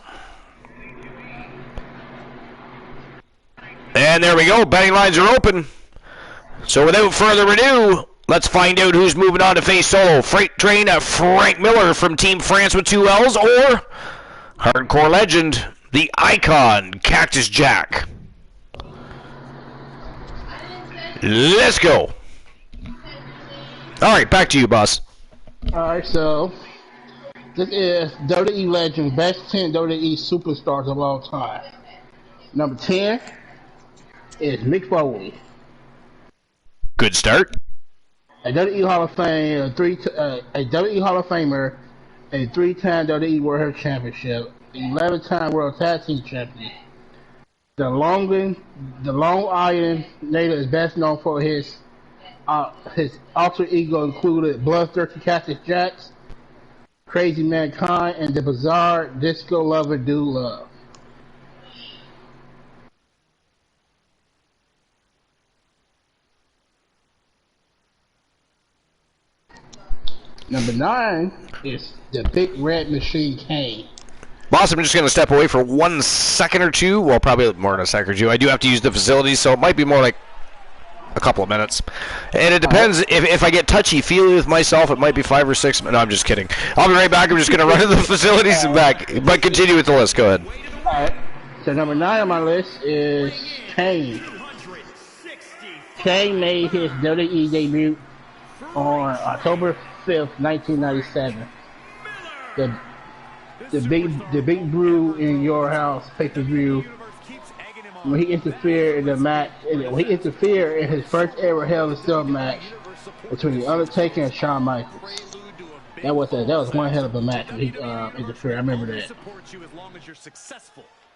And there we go. Betting lines are open. So without further ado, let's find out who's moving on to face Solo. Freight Train, Frank Miller from Team France with 2 L's, or hardcore legend, the icon, Cactus Jack. Let's go. All right, back to you, boss. Alright, so this is WWE Legends, best 10 WWE superstars of all time. Number 10 is Mick Foley. Good start. A WWE Hall of Fame, a WWE Hall of Famer, a 3-time WWE World Heavyweight Championship, 11-time World Tag Team Champion. The Long Island native is best known for his alter ego included Bloodthirsty Cactus Jacks, Crazy Mankind, and the bizarre disco lover Dude Love. Number 9 is the Big Red Machine Kane. Boss, I'm just going to step away for 1 second or two. Well, probably more than a second or two. I do have to use the facilities, so it might be more like a couple of minutes. And it depends. If I get touchy-feely with myself, it might be 5 or 6 minutes. No, I'm just kidding. I'll be right back. I'm just going to run to the facilities and back. But continue with the list. Go ahead. Alright. So number 9 on my list is Kane. Kane made his WWE debut on October 5th, 1997. The big brew in your house pay-per-view when he interfered in the match. When he interfered in his first ever Hell in a Cell match between the Undertaker and Shawn Michaels. That was one hell of a match when he interfered. I remember that.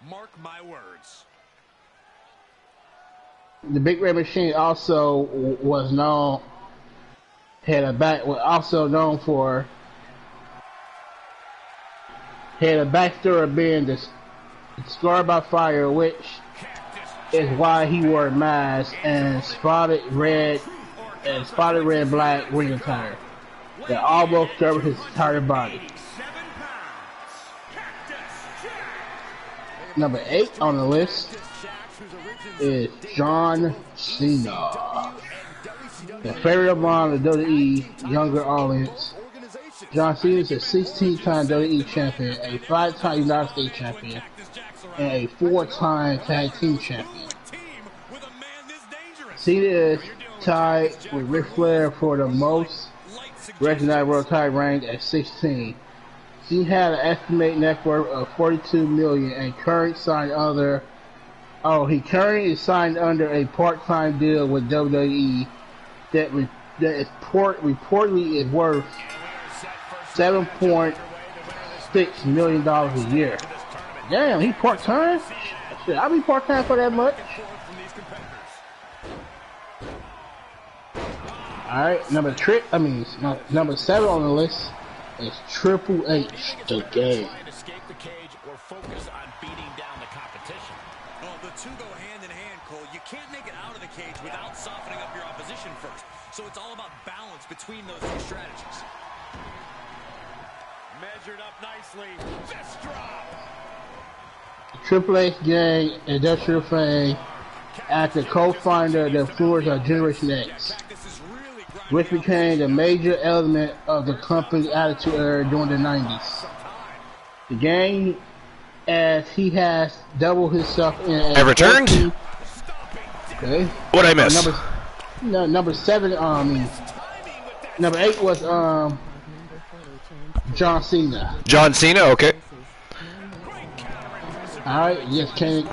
Mark my words. The Big Red Machine also was known for had a backstory of being scarred by fire, which is why he wore a mask and spotted red black ring attire that almost covered his entire body. Number 8 on the list is John Cena. The favorite among the WWE younger audience. John Cena is a 16-time WWE champion, a 5-time United States champion, and a 4-time tag team champion. Cena is tied with Ric Flair for the most recognized world title reigns at 16. He had an estimated net worth of $42 million and currently signed under. He currently is signed under a part-time deal with WWE that reportedly is worth $7.6 million a year. Damn, he part-time? Shit, I'll be part-time for that much. Alright, number 7 on the list is Triple H, the Game. Well, the two go hand in hand, Cole. You can't make it out of the cage without softening up your opposition first. So it's all about balance between those two strategies. Measured up nicely. Fist drop. Triple H Gang, industrial fame, after co-founder of the influence of Generation X, which became the major element of the company's attitude era during the 90s. The Gang, as he has doubled himself in. I returned? Okay. What'd I miss? Number 7, number 8 was John Cena. John Cena, okay. Alright, yes, Kenny.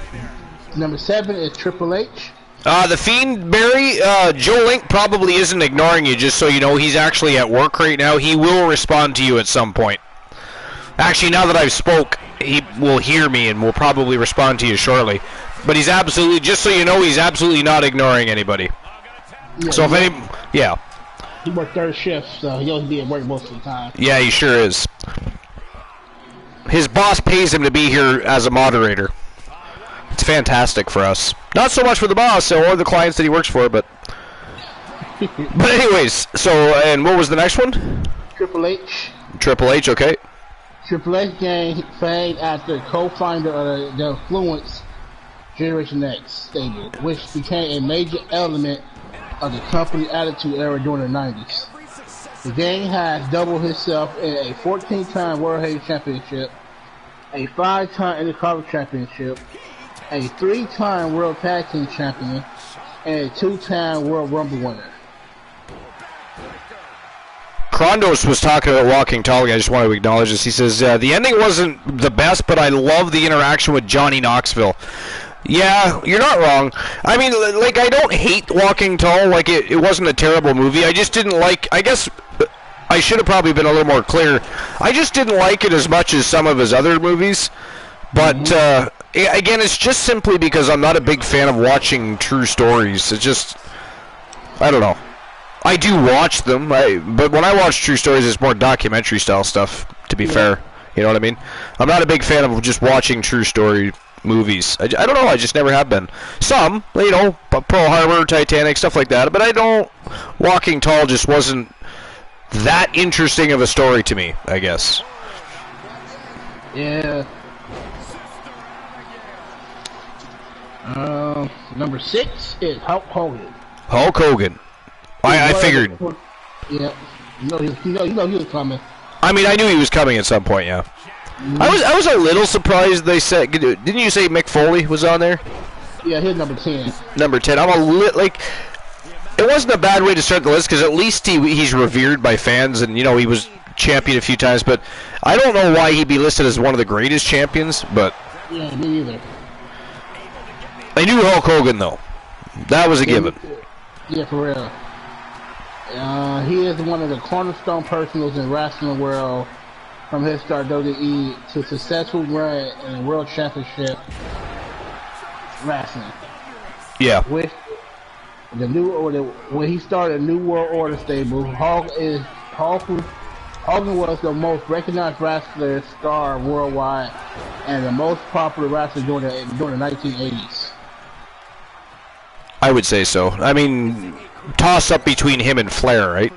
Number 7 is Triple H. The Fiend, Barry, Joe Link probably isn't ignoring you, just so you know. He's actually at work right now. He will respond to you at some point. Actually, now that I've spoke, he will hear me and will probably respond to you shortly. But he's absolutely, just so you know, he's absolutely not ignoring anybody. Yeah, So if any, yeah. He worked third shift, so he'll be at work most of the time. Yeah, he sure is. His boss pays him to be here as a moderator. It's fantastic for us. Not so much for the boss or the clients that he works for, but... But anyways, so, and what was the next one? Triple H. Triple H, okay. Triple H gained fame after co-founder of the Influence Generation X stable, which became a major element of the company attitude era during the 90s. The Gang has doubled himself in a 14-time World Heavyweight Championship, a 5-time Intercontinental Championship, a 3-time World Tag Team Champion, and a 2-time World Rumble winner. Krondos was talking about Walking Tall. I just want to acknowledge this. He says, the ending wasn't the best, but I love the interaction with Johnny Knoxville. Yeah, you're not wrong. I mean, like, I don't hate Walking Tall. Like, it wasn't a terrible movie. I just didn't like, I guess I should have probably been a little more clear. I just didn't like it as much as some of his other movies. But, again, it's just simply because I'm not a big fan of watching true stories. It's just, I don't know. I do watch them, but when I watch true stories, it's more documentary style stuff, to be fair. You know what I mean? I'm not a big fan of just watching true story movies. I don't know, I just never have been. Some, you know, Pearl Harbor, Titanic, stuff like that, but I don't... Walking Tall just wasn't that interesting of a story to me, I guess. Yeah. Number 6 is Hulk Hogan. Hulk Hogan. I figured. Yeah. You know he was coming. I mean, I knew he was coming at some point, yeah. I was a little surprised they said... Didn't you say Mick Foley was on there? Yeah, he's number 10. Number 10. I'm a little... Like, it wasn't a bad way to start the list, because at least he's revered by fans, and, you know, he was champion a few times, but I don't know why he'd be listed as one of the greatest champions, but... Yeah, me either. I knew Hulk Hogan, though. That was a given. Yeah, for real. He is one of the cornerstone personals in wrestling world, from his start WWE to successful run in the World Championship wrestling. Yeah. With the when he started a New World Order stable, Hulk Hogan was the most recognized wrestler star worldwide and the most popular wrestler during the 1980s. I would say so. I mean, toss up between him and Flair, right?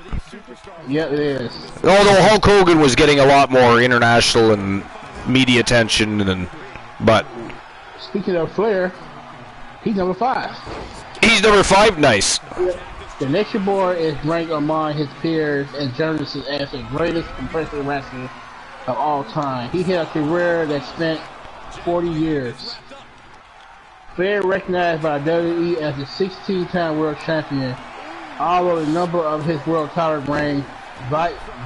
Yeah, it is. Although Hulk Hogan was getting a lot more international and media attention, but speaking of Flair, he's number 5. He's number 5. Nice. The Nature Boy is ranked among his peers and journalists as the greatest professional wrestler of all time. He had a career that spent 40 years. Flair recognized by WWE as the 16-time world champion, although the number of his world title reigns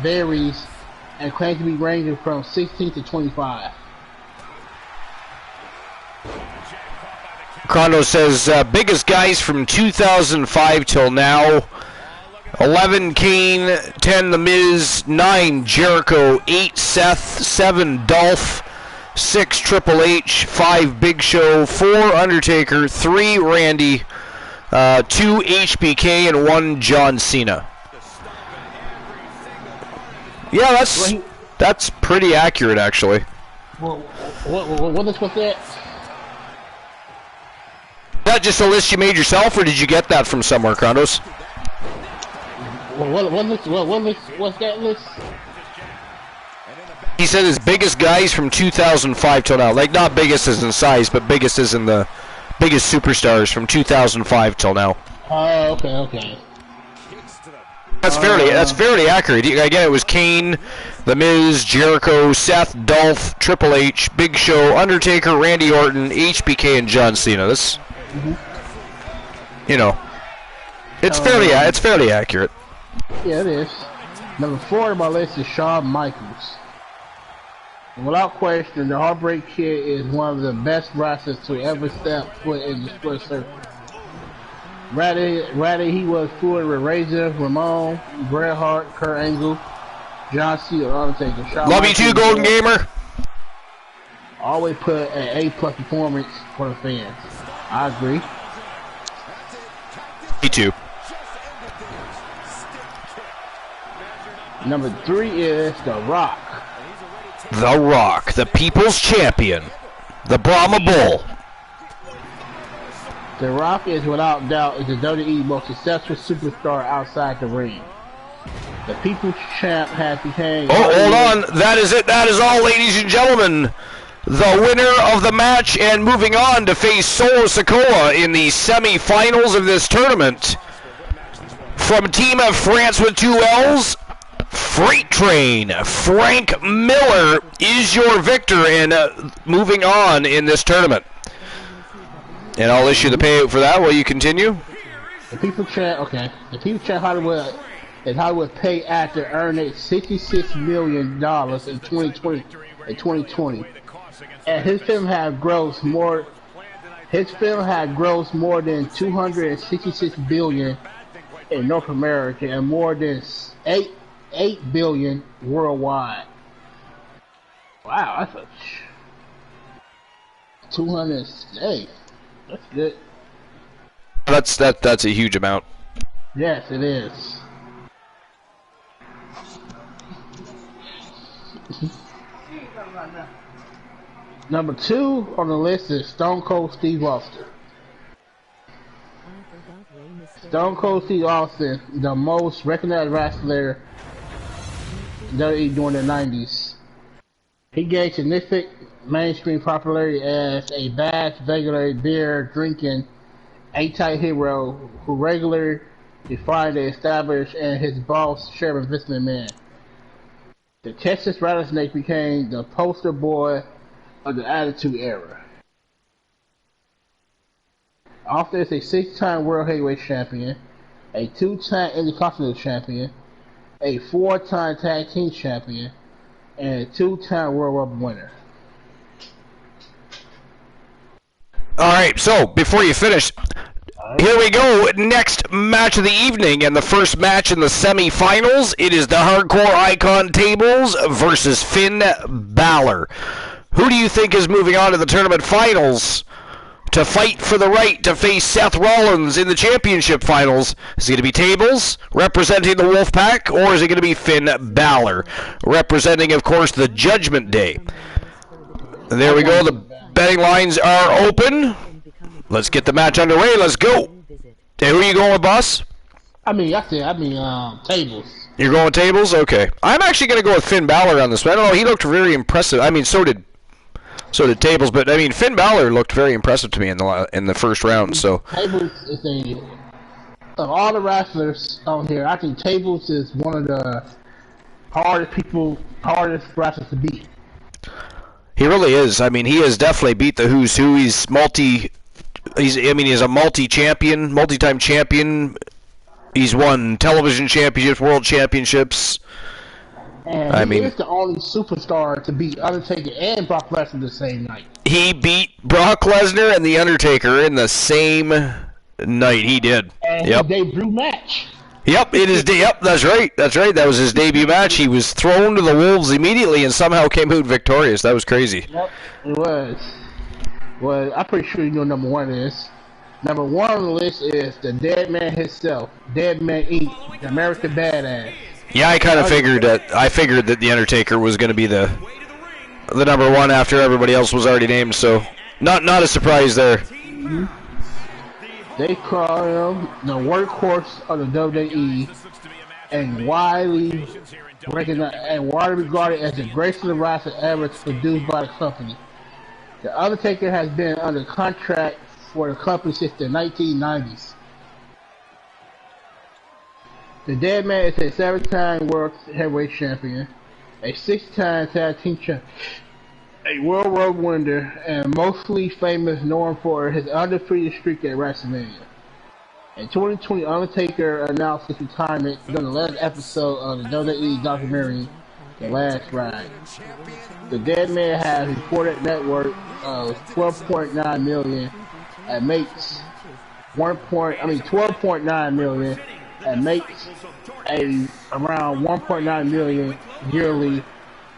varies and claims to be ranging from 16 to 25. Crondo says, biggest guys from 2005 till now. 11 Kane, 10 The Miz, 9 Jericho, 8 Seth, 7 Dolph, 6 Triple H, 5 Big Show, 4 Undertaker, 3 Randy, 2 HBK, and 1 John Cena. Yeah, that's pretty accurate, actually. Well, what is that? Is that just a list you made yourself, or did you get that from somewhere, Crondos? What's that list? He said his biggest guys from 2005 till now. Like, not biggest as in size, but biggest as in the biggest superstars from 2005 till now. Oh, okay. That's fairly accurate. Again, it was Kane, The Miz, Jericho, Seth, Dolph, Triple H, Big Show, Undertaker, Randy Orton, HBK, and John Cena. This, you know, it's fairly accurate. Yeah, it is. Number 4 on my list is Shawn Michaels. Without question, the Heartbreak Kid is one of the best wrestlers to ever step foot in the split circle. Rather, he was fluid with Razor, Ramon, Bret Hart, Kurt Angle, John Cena, Undertaker. Shawn Love Michaels you too, Golden Gamer. Always put an A+ performance for the fans. I agree. Me too. Number 3 is The Rock. The Rock, the People's Champion, the Brahma Bull. The Rock is without doubt the WWE's most successful superstar outside the ring. The People's Champ has become... Oh, hold on. That is it. That is all, ladies and gentlemen. The winner of the match and moving on to face Solo Sikoa in the semi-finals of this tournament. From Team of France with 2 L's, Freight Train, Frank Miller is your victor and moving on in this tournament. And I'll issue the payout for that while you continue. The People's Champ, okay. The People's Champ Hollywood paid actor earning $66 million in 2020. And his film had grossed more than $266 billion in North America and more than $8 billion worldwide. Wow, that's a 200. Hey, that's good. That's a huge amount. Yes, it is. Number 2 on the list is Stone Cold Steve Austin. Stone Cold Steve Austin, the most recognized wrestler during the 90s. He gained significant mainstream popularity as a vast, regular beer-drinking anti-hero who regularly defied the established and his boss, Chairman Vince McMahon. The Texas Rattlesnake became the poster boy of the Attitude Era. Austin is a 6-time World Heavyweight Champion, a 2-time Intercontinental Champion, a 4-time Tag Team Champion, and a 2-time World Rumble winner. Alright, so before you finish, here we go. Next match of the evening, and the first match in the semi-finals. It is the Hardcore Icon Tables versus Finn Balor. Who do you think is moving on to the tournament finals to fight for the right to face Seth Rollins in the championship finals. Is it going to be Tables representing the Wolfpack, or is it going to be Finn Balor representing, of course, the Judgment Day? There we go. The betting lines are open. Let's get the match underway. Let's go. Hey, who are you going with, boss? Tables. You're going with Tables? Okay. I'm actually going to go with Finn Balor on this one. I don't know. He looked very impressive. I mean, so did Tables, but I mean, Finn Balor looked very impressive to me in the first round. So Tables is of all the wrestlers on here, I think Tables is one of the hardest wrestlers to beat. He really is. I mean, he has definitely beat the who's who. He's a multi-champion, multi-time champion. He's won television championships, world championships. And he is the only superstar to beat Undertaker and Brock Lesnar the same night. He beat Brock Lesnar and The Undertaker in the same night. He did. And his debut match. Yep, that's right. That was his debut match. He was thrown to the wolves immediately and somehow came out victorious. That was crazy. Yep, it was. Well, I'm pretty sure you know number one is. Number one on the list is the Dead Man himself, Dead Man Inc., the American Badass. Yeah, I kind of figured that. I figured that The Undertaker was going to be the number one after everybody else was already named. So, not a surprise there. Mm-hmm. They call him the workhorse of the WWE, and widely regarded as the greatest wrestler ever produced by the company. The Undertaker has been under contract for the company since the 1990s. The Dead Man is a 7-time World Heavyweight Champion, a 6-time Tag Team Champion, a World War winner, and mostly famous known for his undefeated streak at WrestleMania. In 2020, Undertaker announced his retirement during the last episode of the WWE documentary, The Last Ride. The Dead Man has a reported net worth of $12.9 million and makes 12.9 million and makes around 1.9 million yearly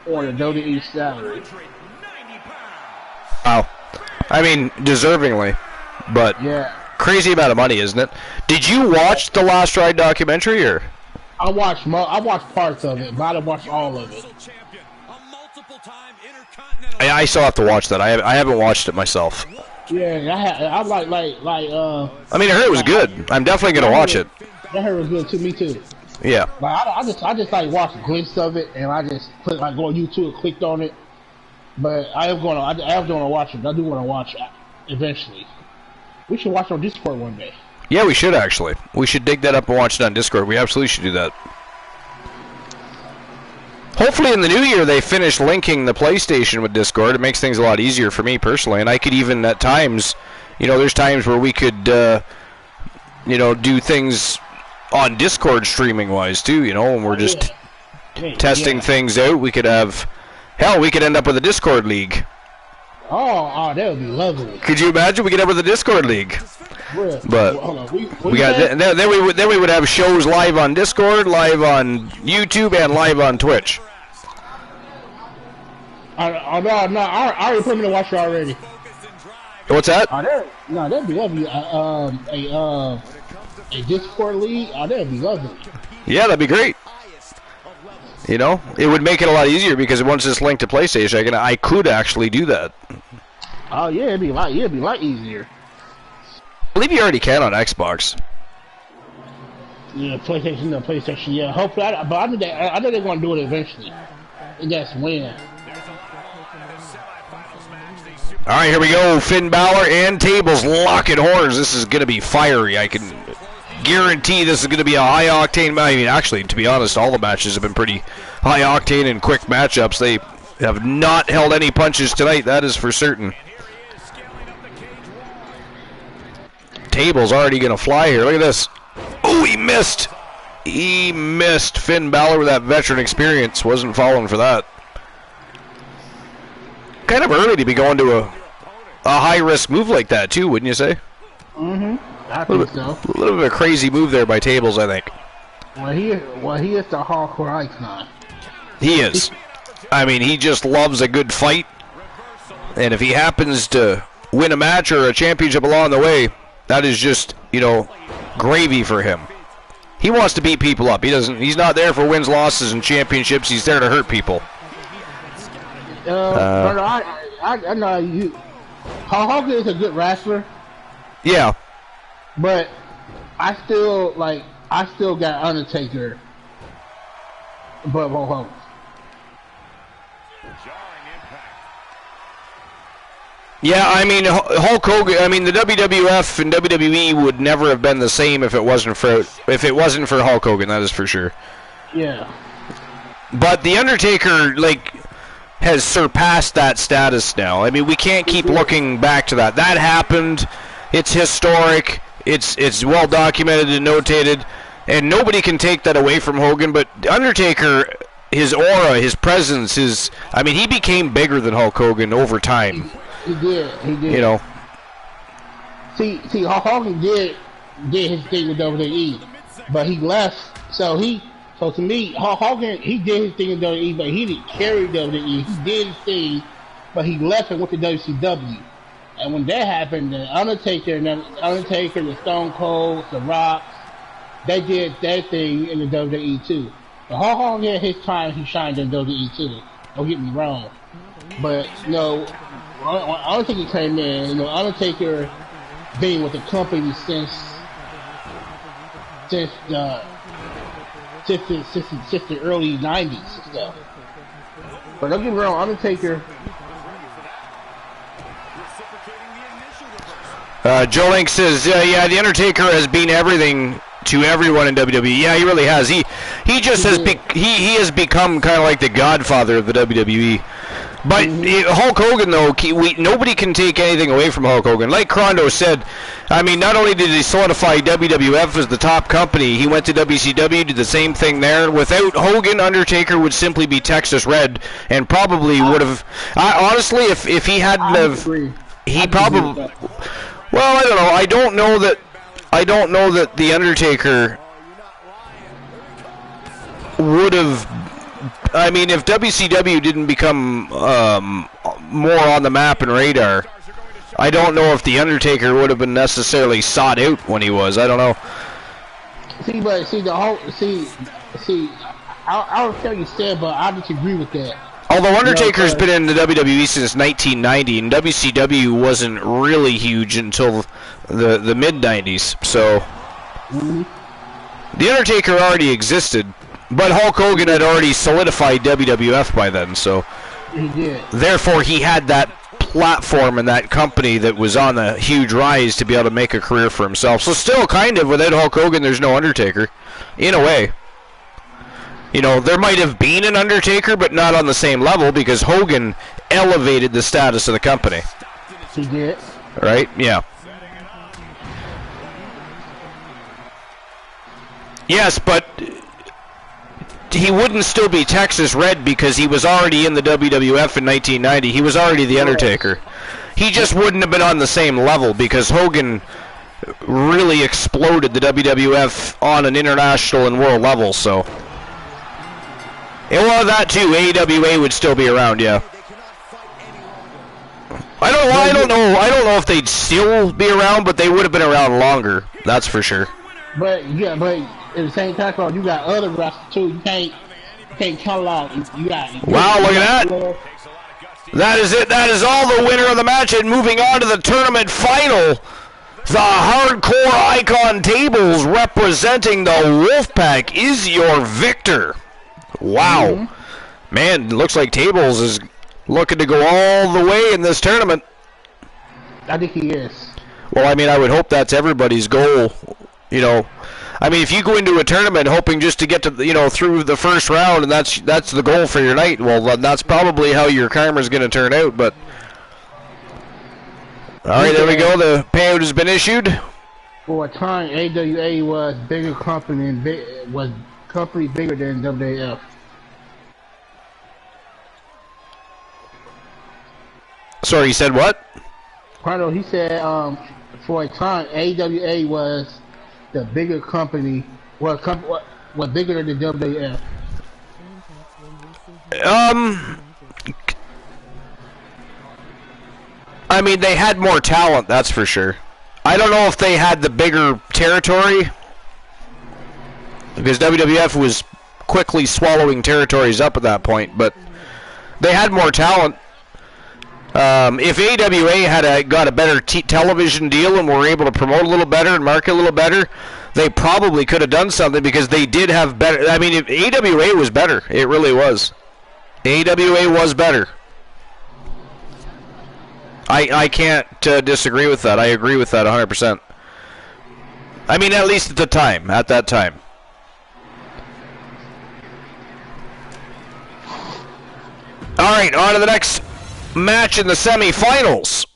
on a WWE salary. Wow. I mean, deservingly, but yeah, crazy amount of money, isn't it? Did you watch the Last Ride documentary, or? I watched parts of it, but I didn't watch all of it. I still have to watch that. I haven't watched it myself. Yeah, I like. I mean, I heard it was good. I'm definitely gonna watch it. I heard it was good too. Me too. Yeah. Like I just like watched a glimpse of it, and I just go on YouTube and clicked on it. But I am going to watch it. I do want to watch it eventually. We should watch it on Discord one day. Yeah, we should actually. We should dig that up and watch it on Discord. We absolutely should do that. Hopefully in the new year they finish linking the PlayStation with Discord. It makes things a lot easier for me personally, and I could even at times, there's times where we could, do things on Discord streaming wise too, when we're just testing things out. We could have, we could end up with a Discord league. Oh, that would be lovely. Could you imagine? We could end up with a Discord league. Well, but hold on. Then we would have shows live on Discord, live on YouTube, and live on Twitch. No, I already put him in the watcher already. What's that? That'd be lovely. A Discord league, that'd be lovely. Yeah, that'd be great. It would make it a lot easier because once it's linked to PlayStation, I could actually do that. Oh yeah, it'd be a lot easier. I believe you already can on Xbox. Yeah, PlayStation. Yeah, hopefully, but I know they're going to do it eventually. And that's when. All right, here we go. Finn Balor and Tables locking horns. This is going to be fiery. I can guarantee this is going to be a high-octane. I mean, actually, to be honest, all the matches have been pretty high-octane and quick matchups. They have not held any punches tonight. That is for certain. Tables already going to fly here. Look at this. Oh, he missed. He missed. Finn Balor with that veteran experience. Wasn't falling for that. Kind of early to be going to a high-risk move like that, too, wouldn't you say? Mm-hmm. I think so. A little bit of a crazy move there by Tables, I think. Well, he is the hardcore icon. He is. I mean, he just loves a good fight. And if he happens to win a match or a championship along the way, that is just, you know, gravy for him. He wants to beat people up. He's not there for wins, losses, and championships. He's there to hurt people. I know you. Hogan is a good wrestler. Yeah. But I still got Undertaker. But Hogan. Yeah, I mean, Hulk Hogan. I mean, the WWF and WWE would never have been the same if it wasn't for Hulk Hogan. That is for sure. Yeah. But the Undertaker, like, has surpassed that status now. I mean, we can't keep looking back to that. That happened. It's historic. It's well documented and notated, and nobody can take that away from Hogan. But Undertaker, his aura, his presence, I mean, he became bigger than Hulk Hogan over time. He did. You know. See, Hogan did his thing with WWE, but he left. So to me, Hogan, he did his thing with WWE, but he didn't carry WWE. He did his thing, but he left and went to WCW. And when that happened, the Undertaker, the Stone Cold, the Rock, they did their thing in the WWE too. But Hogan had his time, he shined in WWE too. Don't get me wrong. But, you know, Undertaker came in, you know, Undertaker been with the company since the early 90s and stuff. But don't get me wrong, Undertaker. Joe Link says, yeah, the Undertaker has been everything to everyone in WWE. Yeah, he really has. He just he has become kind of like the godfather of the WWE. But Hulk Hogan, though, nobody can take anything away from Hulk Hogan. Like Crondo said, I mean, not only did he solidify WWF as the top company, he went to WCW, did the same thing there. Without Hogan, Undertaker would simply be Texas Red, and probably would have. Honestly, if he hadn't he probably. Well, I don't know. I don't know that the Undertaker would have. I mean, if WCW didn't become more on the map and radar, I don't know if the Undertaker would have been necessarily sought out when he was. I don't know. I'll tell you, Stan, but I disagree with that. Although Undertaker's been in the WWE since 1990, and WCW wasn't really huge until the mid-90s, so the Undertaker already existed, but Hulk Hogan had already solidified WWF by then, so he did. Therefore he had that platform and that company that was on a huge rise to be able to make a career for himself. So still, kind of, without Hulk Hogan, there's no Undertaker, in a way. You know, there might have been an Undertaker, but not on the same level, because Hogan elevated the status of the company. He did. Right? Yeah. Yes, but he wouldn't still be Texas Red because he was already in the WWF in 1990. He was already the Undertaker. He just wouldn't have been on the same level because Hogan really exploded the WWF on an international and world level, so... And well, that too, AWA would still be around, yeah. I don't know if they'd still be around, but they would have been around longer. That's for sure. But at the same time, you got other wrestlers too. You can't count out. You got. Wow, look at that. That is it. That is all the winner of the match. And moving on to the tournament final, the Hardcore Icon Tables representing the Wolfpack is your victor. Wow. Man, looks like Tables is looking to go all the way in this tournament. I think he is. Well, I mean, I would hope that's everybody's goal, you know. I mean, if you go into a tournament hoping just to get to, you know, through the first round and that's the goal for your night, well, then that's probably how your karma's going to turn out, but... All right, there we go. The payout has been issued. For a time, AWA was bigger company and was company bigger than WWF. Sorry, you said what? Pardon, he said for a time AWA was the bigger company, was bigger than WWF. I mean, they had more talent, that's for sure. I don't know if they had the bigger territory, because WWF was quickly swallowing territories up at that point, but they had more talent. If AWA had got a better television deal and were able to promote a little better and market a little better, they probably could have done something, because they did have better. I mean, if AWA was better. It really was. AWA was better. I can't disagree with that. I agree with that 100%. I mean, at least at the time. At that time. All right, on to the next match in the semifinals.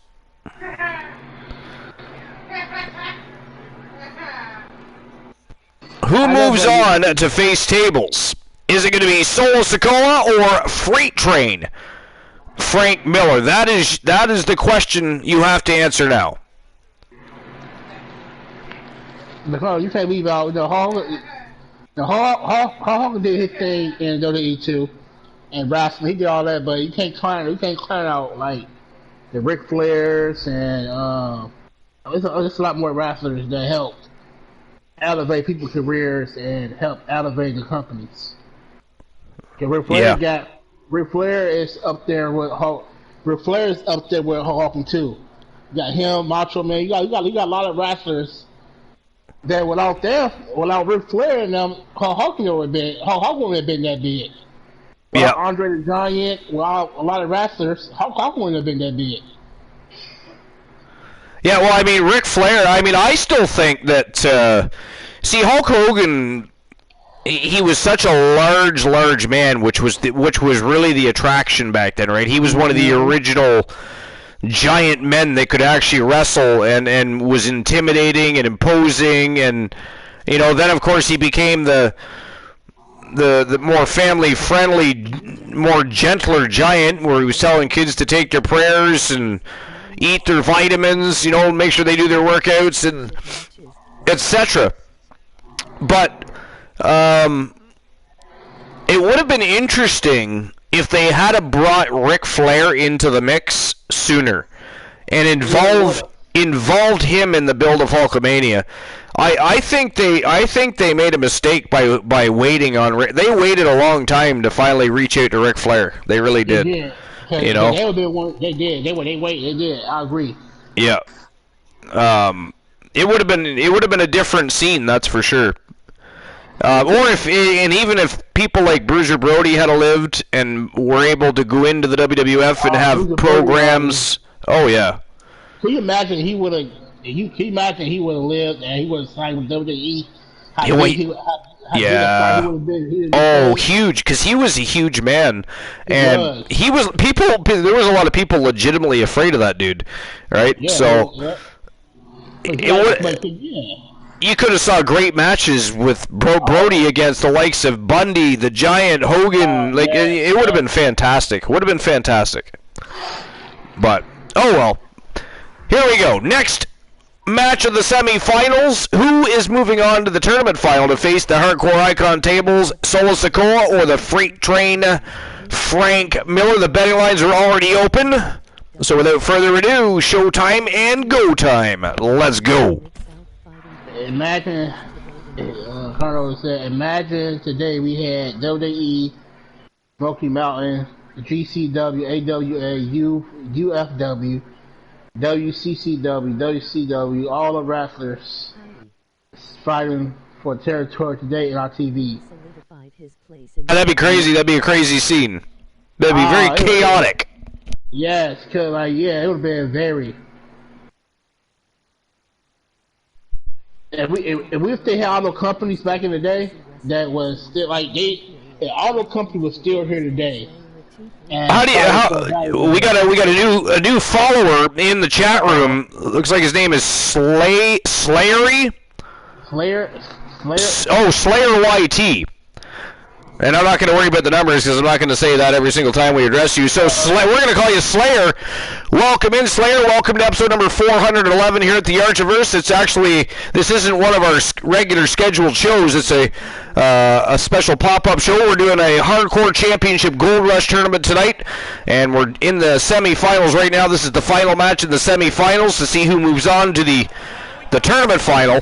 Who moves on to face tables? Is it going to be Solo Sikoa or Freight Train Frank Miller? That is the question you have to answer now. Because you can't leave out the Hulk did his thing in WWE too, and wrestling he did all that, but you can't climb out like the Ric Flairs and there's a lot more wrestlers that helped elevate people's careers and help elevate the companies. Ric Flair is up there with Hulk. Ric Flair is up there with Hulk Hogan too. You got him, Macho Man. You got a lot of wrestlers that without Ric Flair and them, Hulk Hogan would have been that big. Without Andre the Giant, without a lot of wrestlers, Hulk Hogan wouldn't have been that big. Yeah, well, I mean, Ric Flair. I mean, I still think that. See, Hulk Hogan. He was such a large man, which was really the attraction back then, right? He was one of the original giant men that could actually wrestle and was intimidating and imposing, and then of course he became the more family friendly, more gentler giant, where he was telling kids to take their prayers and eat their vitamins, make sure they do their workouts and etc. But it would have been interesting if they had brought Ric Flair into the mix sooner and involved him in the build of Hulkamania. I think they made a mistake by waiting on Rick. They waited a long time to finally reach out to Ric Flair. They really did. They did. They did. They waited. They did. I agree. Yeah. It would have been a different scene, that's for sure. Even if people like Bruiser Brody had lived and were able to go into the WWF and have Bruiser programs. Oh yeah. Can you imagine he would have lived and he would have signed with WWE? Huge, because he was a huge man, and he was people. There was a lot of people legitimately afraid of that dude, right? Yeah, you could have saw great matches with Brody against the likes of Bundy, the Giant, Hogan. It would have been fantastic. But oh well. Here we go. Next match of the semifinals. Who is moving on to the tournament final to face the Hardcore Icon tables, Solo Sikoa or the Freight Train Frank Miller? The betting lines are already open. So without further ado, showtime and go time. Let's go. Imagine, Carlos said, imagine today we had WWE, Smoky Mountain, GCW, AWA, UFW, WCCW, WCW, all the wrestlers fighting for territory today in our TV. That'd be crazy. That'd be a crazy scene. That'd be very chaotic. Yes, cause it would have been very. If we still had all the companies back in the day that was still all the companies was still here today. We got a new follower in the chat room. Looks like his name is Slayery. Slayer. Oh, Slayer YT. And I'm not going to worry about the numbers because I'm not going to say that every single time we address you. So we're going to call you Slayer. Welcome in, Slayer. Welcome to episode number 411 here at the Archiverse. It's actually, this isn't one of our regular scheduled shows. It's a special pop-up show. We're doing a Hardcore Championship Gold Rush tournament tonight, and we're in the semifinals right now. This is the final match in the semifinals to see who moves on to the tournament final.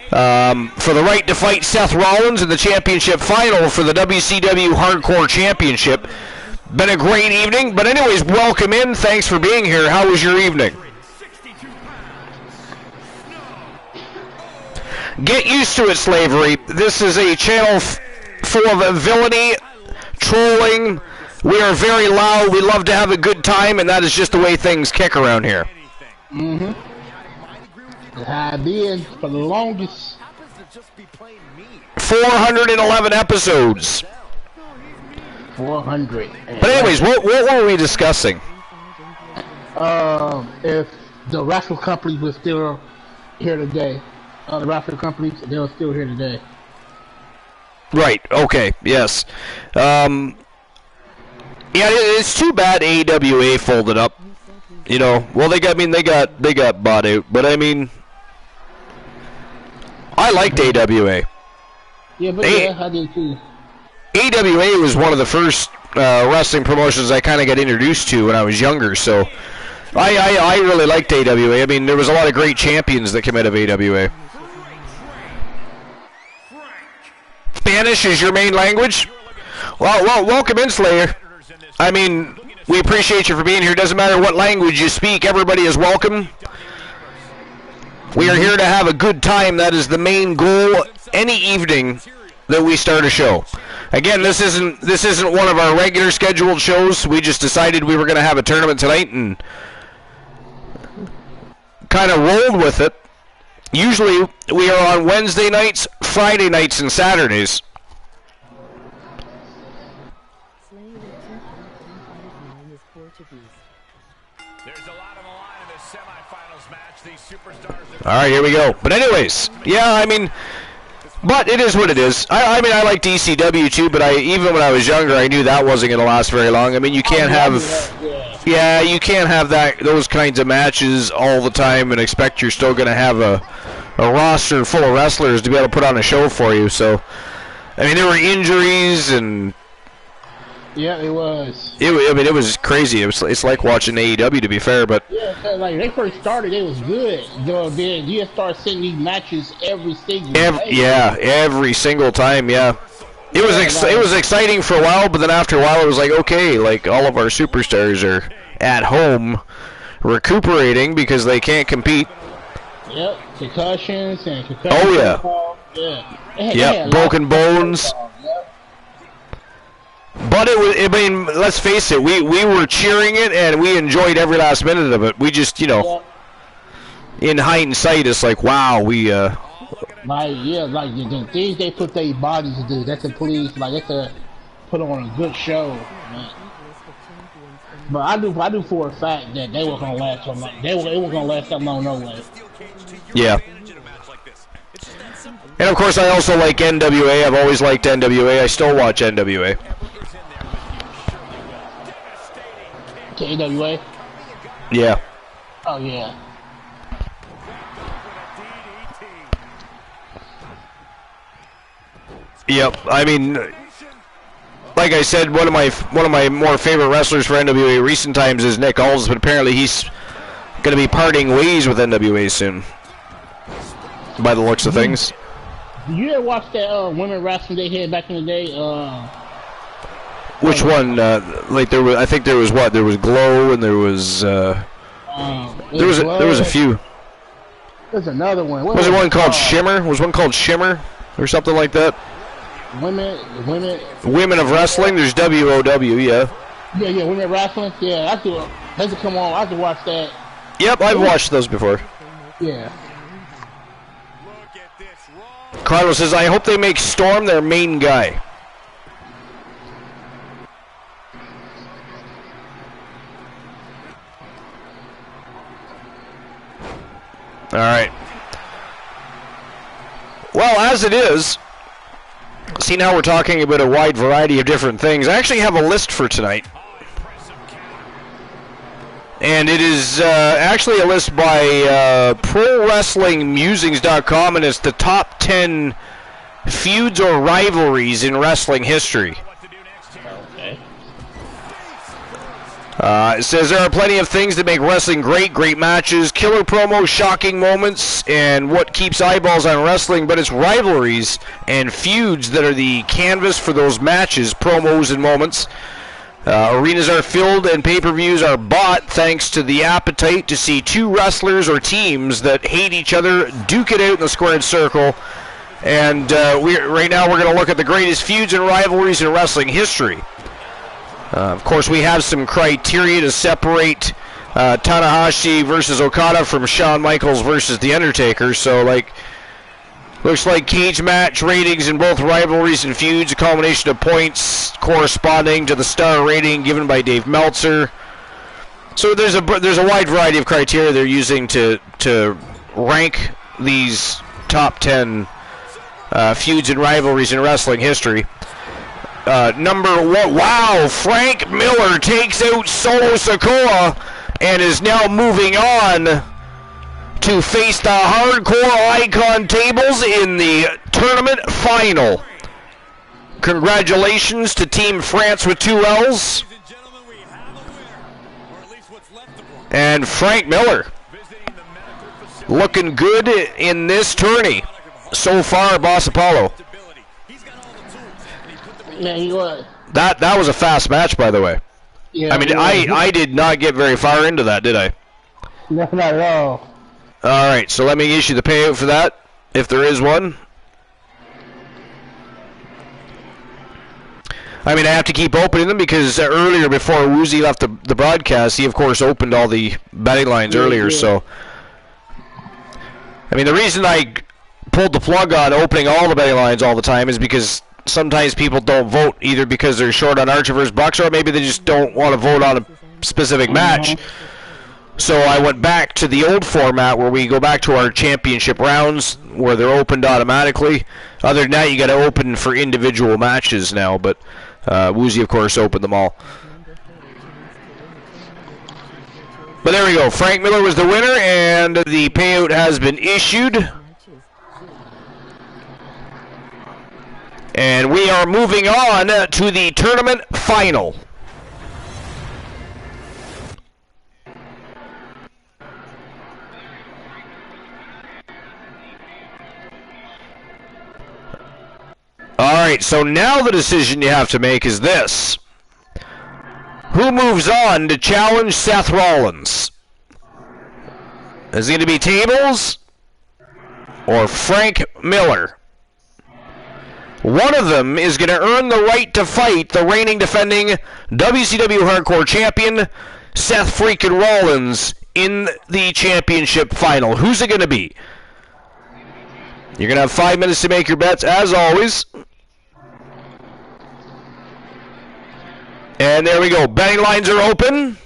For the right to fight Seth Rollins in the championship final for the WCW Hardcore Championship. Been a great evening, but anyways, welcome in. Thanks for being here. How was your evening? Get used to it, Slavery. This is a channel full of villainy, trolling. We are very loud. We love to have a good time, and that is just the way things kick around here. Mm-hmm. I've been for the longest. 411 episodes. 400. But anyways, what were we discussing? If the wrestling companies were still here today, the wrestling companies, they were still here today. Right. Okay. Yes. Yeah, it's too bad AWA folded up. You know, well, they got bought out, but I mean, I liked AWA. Yeah, but I did too. AWA was one of the first wrestling promotions I kind of got introduced to when I was younger, so I really liked AWA. I mean, there was a lot of great champions that came out of AWA. Spanish is your main language? Well, welcome in, Slayer. I mean, we appreciate you for being here. Doesn't matter what language you speak, everybody is welcome. We are here to have a good time. That is the main goal any evening that we start a show. Again, this isn't one of our regular scheduled shows. We just decided we were going to have a tournament tonight and kind of rolled with it. Usually we are on Wednesday nights, Friday nights, and Saturdays. All right, here we go. But anyways, yeah, I mean, but it is what it is. I mean, I like DCW too, but even when I was younger, I knew that wasn't going to last very long. I mean, you can't have, you can't have those kinds of matches all the time and expect you're still going to have a roster full of wrestlers to be able to put on a show for you. So, I mean, there were injuries and. Yeah, it was. I mean, it was crazy. It's like watching AEW, to be fair, but. Yeah, like they first started, it was good. Then you start seeing these matches every single day. Yeah, every single time. Yeah, it was exciting for a while, but then after a while, it was like, okay, like all of our superstars are at home recuperating because they can't compete. Yep, concussions and concussions. Oh yeah. Yeah, broken bones. But it was, I mean, let's face it, we were cheering it and we enjoyed every last minute of it. We just, you know, in hindsight, it's like, wow, we, like, yeah, like the things they put their bodies to do, that's a police, like, that's a put on a good show, man. But I do for a fact that they weren't gonna last so long. They weren't gonna last that long, no way. Yeah. And of course, I also like NWA. I've always liked NWA. I still watch NWA. NWA? Yeah. Oh yeah. Yep. I mean, like I said, one of my more favorite wrestlers for NWA recent times is Nick Aldis, but apparently he's going to be parting ways with NWA soon, by the looks of things. Did you ever watch that women wrestling they had back in the day? Which one? Like there was, I think there was what? There was Glow, and there was there was a few. There's another one. Was it one called Shimmer? Was one called Shimmer or something like that? Women of Wrestling. There's WOW, yeah. Yeah, Women Wrestling. Yeah, I do. Has to come on. I have to watch that. Yep, I've watched those before. Yeah. Carlos says, I hope they make Storm their main guy. All right. Well, as it is, seeing how we're talking about a wide variety of different things, I actually have a list for tonight. And it is actually a list by ProWrestlingMusings.com, and it's the top 10 feuds or rivalries in wrestling history. It says there are plenty of things that make wrestling great, great matches, killer promos, shocking moments, and what keeps eyeballs on wrestling, but it's rivalries and feuds that are the canvas for those matches, promos, and moments. Arenas are filled and pay-per-views are bought thanks to the appetite to see two wrestlers or teams that hate each other duke it out in the squared circle. And right now we're going to look at the greatest feuds and rivalries in wrestling history. Of course, we have some criteria to separate Tanahashi versus Okada from Shawn Michaels versus The Undertaker. So, looks like cage match ratings in both rivalries and feuds, a combination of points corresponding to the star rating given by Dave Meltzer. So there's a wide variety of criteria they're using to rank these top 10 feuds and rivalries in wrestling history. Number one, wow, Frank Miller takes out Solo Sikoa and is now moving on to face the Hardcore Icon tables in the tournament final. Congratulations to Team France with 2 L's. And Frank Miller looking good in this tourney so far, Boss Apollo. Yeah, he was. That was a fast match, by the way. Yeah, I mean, I did not get very far into that, did I? No, not at all. All right, so let me issue the payout for that, if there is one. I mean, I have to keep opening them because earlier, before Woozy left the broadcast, he, of course, opened all the betting lines earlier, so... I mean, the reason I pulled the plug on opening all the betting lines all the time is because sometimes people don't vote either because they're short on Archer vs. Bucks or maybe they just don't want to vote on a specific match. So I went back to the old format where we go back to our championship rounds where they're opened automatically. Other than that, you got to open for individual matches now, but Woozy, of course, opened them all. But there we go. Frank Miller was the winner, and the payout has been issued. And we are moving on to the tournament final. Alright, so now the decision you have to make is this. Who moves on to challenge Seth Rollins? Is it going to be Tables or Frank Miller? One of them is going to earn the right to fight the reigning defending WCW Hardcore Champion, Seth freaking Rollins, in the championship final. Who's it going to be? You're going to have 5 minutes to make your bets, as always. And there we go. Betting lines are open.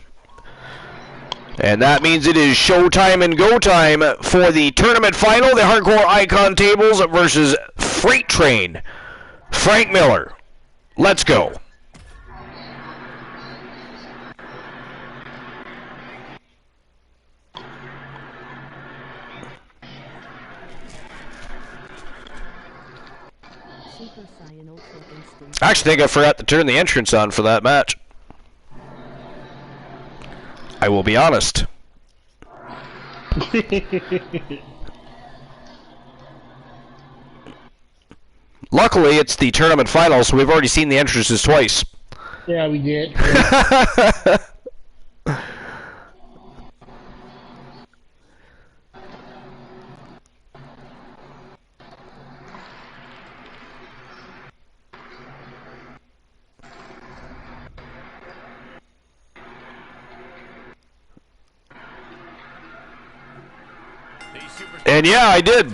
And that means it is showtime and go time for the tournament final. The Hardcore Icon tables versus Freight Train. Frank Miller. Let's go. I actually think I forgot to turn the entrance on for that match. I will be honest. Luckily, it's the tournament final, so we've already seen the entrances twice. Yeah, we did. And yeah, I did.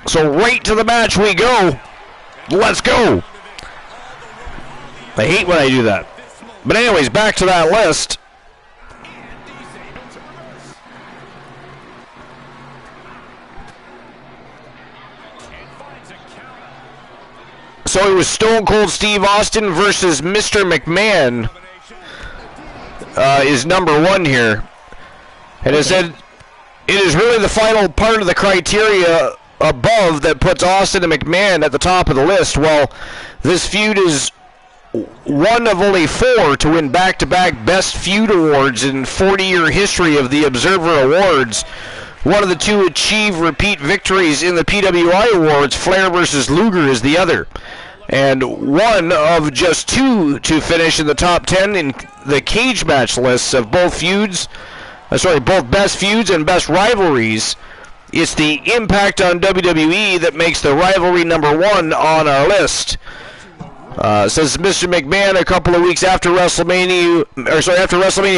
So right to the match we go. Let's go. I hate when I do that. But anyways, back to that list. So it was Stone Cold Steve Austin versus Mr. McMahon is number 1 here. And it said it is really the final part of the criteria above that puts Austin and McMahon at the top of the list. Well, this feud is one of only 4 to win back-to-back Best Feud Awards in 40-year history of the Observer Awards. One of the 2 achieve repeat victories in the PWI Awards. Flair versus Luger is the other. And one of just 2 to finish in the top 10 in the cage match lists of both feuds. Both best feuds and best rivalries. It's the impact on WWE that makes the rivalry number 1 on our list. Says Mr. McMahon a couple of weeks after WrestleMania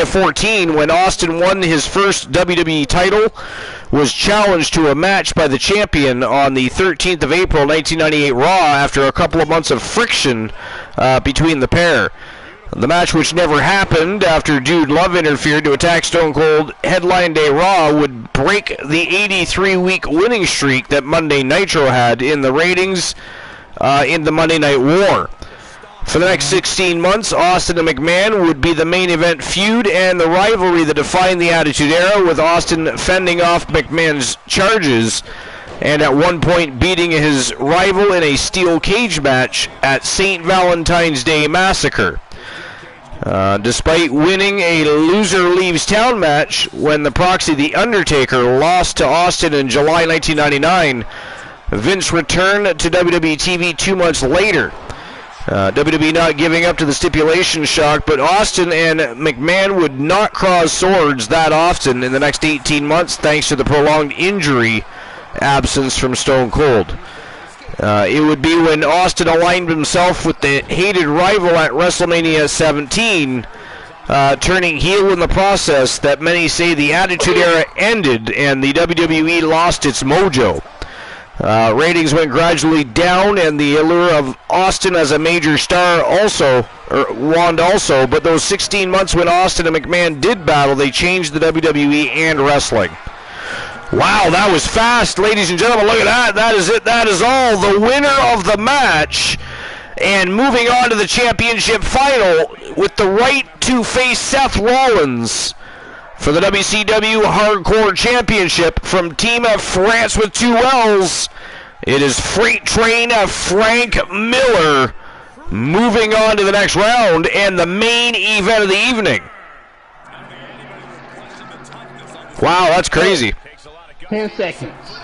14, when Austin won his first WWE title, was challenged to a match by the champion on the 13th of April 1998 Raw after a couple of months of friction between the pair. The match, which never happened after Dude Love interfered to attack Stone Cold, Headline Day Raw would break the 83-week winning streak that Monday Nitro had in the ratings in the Monday Night War. For the next 16 months, Austin and McMahon would be the main event feud and the rivalry that defined the Attitude Era, with Austin fending off McMahon's charges and at one point beating his rival in a steel cage match at St. Valentine's Day Massacre. Despite winning a loser leaves town match when the proxy The Undertaker lost to Austin in July 1999, Vince returned to WWE TV 2 months later. WWE not giving up to the stipulation shock, but Austin and McMahon would not cross swords that often in the next 18 months thanks to the prolonged injury absence from Stone Cold. It would be when Austin aligned himself with the hated rival at WrestleMania 17, turning heel in the process, that many say the Attitude Era ended and the WWE lost its mojo. Ratings went gradually down, and the allure of Austin as a major star waned also, but those 16 months when Austin and McMahon did battle, they changed the WWE and wrestling. Wow, that was fast, ladies and gentlemen. Look at that. That is it. That is all. The winner of the match, and moving on to the championship final with the right to face Seth Rollins for the WCW Hardcore Championship from Team of France with 2 L's. It is Freight Train of Frank Miller moving on to the next round and the main event of the evening. Wow, that's crazy. 10 seconds.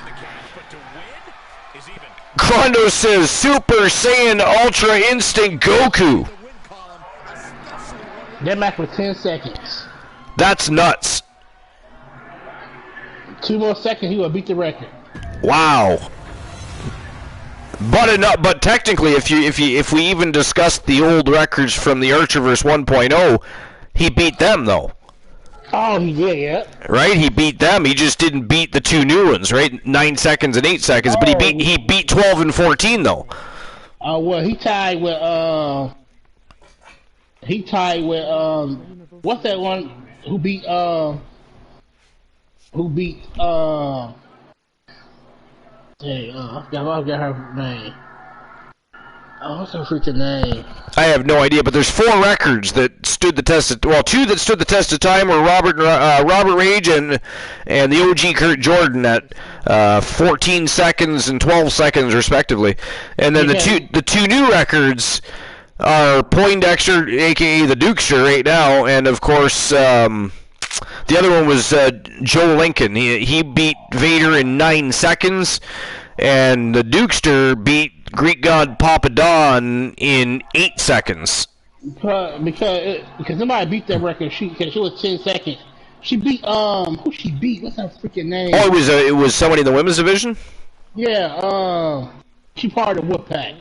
Krondo says Super Saiyan Ultra Instinct Goku. That match was 10 seconds. That's nuts. 2 more seconds, he will beat the record. Wow. But technically, if we even discuss the old records from the Archerverse 1.0, he beat them though. Oh, he did, yeah. Right, he beat them. He just didn't beat the 2 new ones, right? 9 seconds and 8 seconds. But he beat 12 and 14 though. Well, he tied with what's that one who beat I forgot her name. Oh, what's her freaking name? I have no idea, but there's 4 records that stood the test of, 2 that stood the test of time were Robert Rage and the OG Kurt Jordan at 14 seconds and 12 seconds respectively. And then the two new records are Poindexter, aka the Dukester right now, and of course the other one was Joe Lincoln. He beat Vader in 9 seconds, and the Dukester beat Greek God Papa Don in 8 seconds. Because somebody beat that record. She was 10 seconds. She beat who she beat? What's her freaking name? Oh, it was somebody in the women's division. Yeah, she part of the Wolfpack.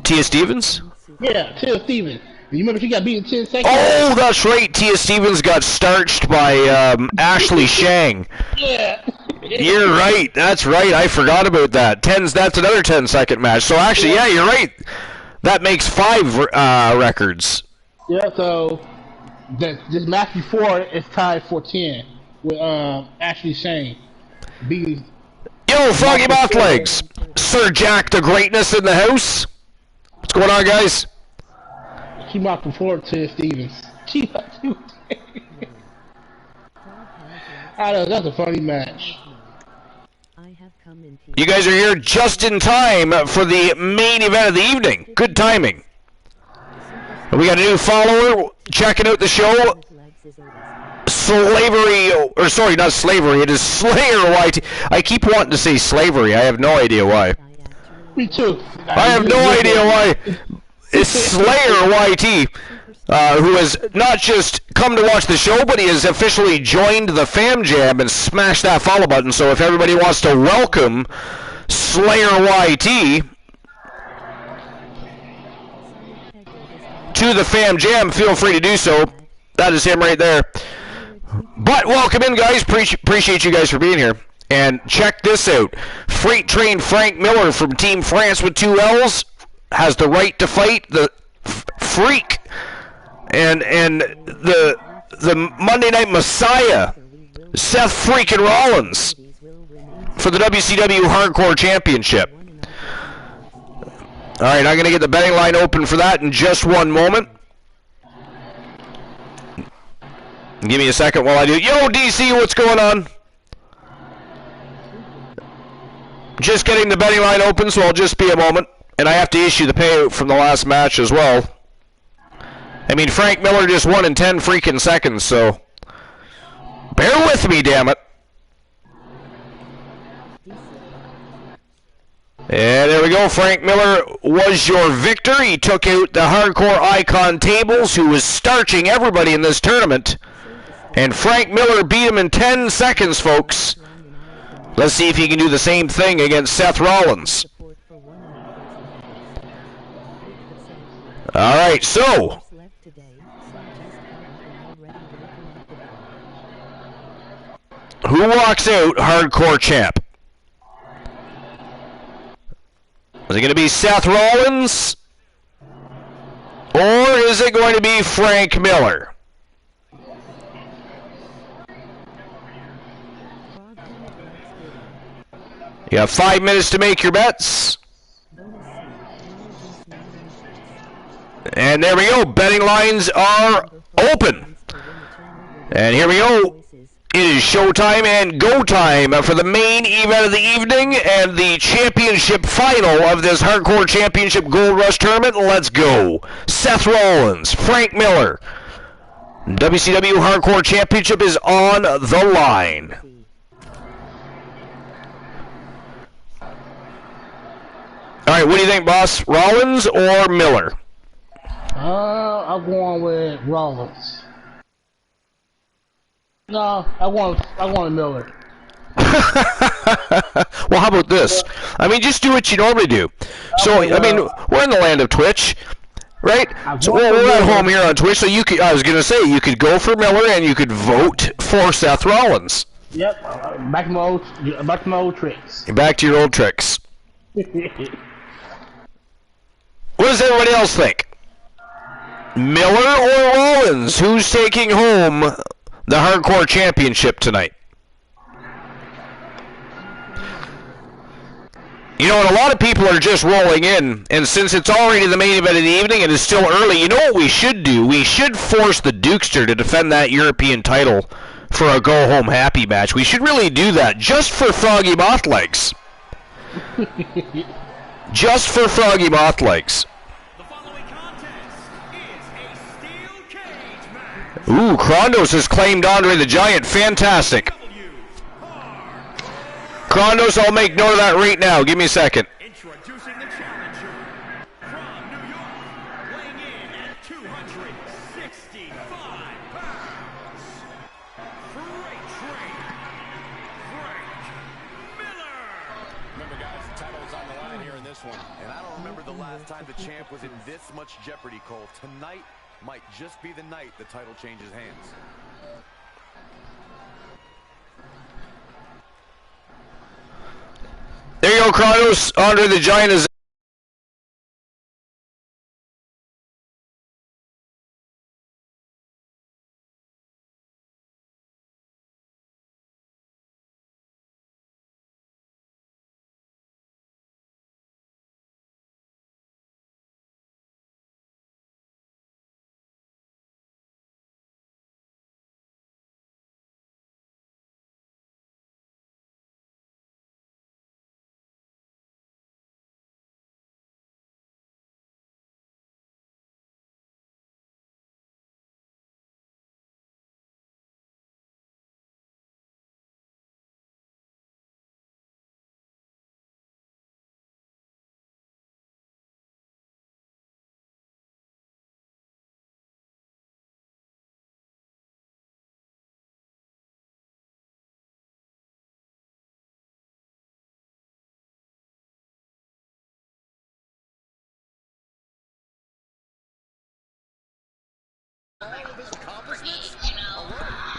Tia Stevens. Yeah, Tia Stevens. You remember she got beat in 10 seconds? Oh, that's right. Tia Stevens got starched by Ashley Shang. Yeah. You're right. That's right. I forgot about that. That's another 10-second match. So actually, yeah, you're right. That makes 5 records. Yeah. So this match before is tied for 10 with Ashley Shang beating. Yo, Froggy Moth Legs. Sir Jack the Greatness in the house. What's going on, guys? Keep rocking forward to Stevens. Keep up to I know, that's a funny match. You guys are here just in time for the main event of the evening. Good timing. We got a new follower checking out the show. Slavery, or sorry, not slavery, it is Slayer YT. I keep wanting to say slavery. I have no idea why. Me too. I have no idea why. It's Slayer YT, who has not just come to watch the show, but he has officially joined the Fam Jam and smashed that follow button. So if everybody wants to welcome Slayer YT to the Fam Jam, feel free to do so. That is him right there. But welcome in, guys. Appreciate you guys for being here. And check this out. Freight Train Frank Miller from Team France with 2 L's has the right to fight the Freak and the Monday Night Messiah, Seth freaking Rollins, for the WCW Hardcore Championship. All right, I'm going to get the betting line open for that in just one moment. Give me a second while I do. Yo, DC, what's going on? Just getting the betting line open, so I'll just be a moment. And I have to issue the payout from the last match as well. I mean, Frank Miller just won in 10 freaking seconds, so bear with me, damn it. And there we go. Frank Miller was your victor. He took out the Hardcore Icon Tables, who was starching everybody in this tournament. And Frank Miller beat him in 10 seconds, folks. Let's see if he can do the same thing against Seth Rollins. All right, so who walks out Hardcore Champ? Is it going to be Seth Rollins? Or is it going to be Frank Miller? You have 5 minutes to make your bets. And there we go. Betting lines are open. And here we go. It is showtime and go time for the main event of the evening and the championship final of this Hardcore Championship Gold Rush Tournament. Let's go. Seth Rollins, Frank Miller. WCW Hardcore Championship is on the line. All right, what do you think, boss? Rollins or Miller? I'm going with Rollins. No, I want Miller. Well, how about this? I mean, just do what you normally do. So, I mean, we're in the land of Twitch, right? So we're at home here on Twitch, so you could, I was going to say, you could go for Miller and you could vote for Seth Rollins. Yep, back to my old tricks. Back to your old tricks. What does everybody else think? Miller or Rollins? Who's taking home the Hardcore Championship tonight? You know, and a lot of people are just rolling in, and since it's already the main event of the evening and it's still early, you know what we should do? We should force the Dukester to defend that European title for a go-home happy match. We should really do that, just for Froggy Mothlegs. Just for Froggy Mothlegs. Ooh, Krondos has claimed Andre the Giant. Fantastic. Krondos, I'll make note of that right now. Give me a second. Introducing the challenger from New York, weighing in at 265 pounds, Freight Train, Frank Miller. Remember, guys, the title is on the line here in this one. And I don't remember the last time the champ was in this much jeopardy, Cole. Tonight might just be the night the title changes hands. There you go, Kronos. Andre the Giant is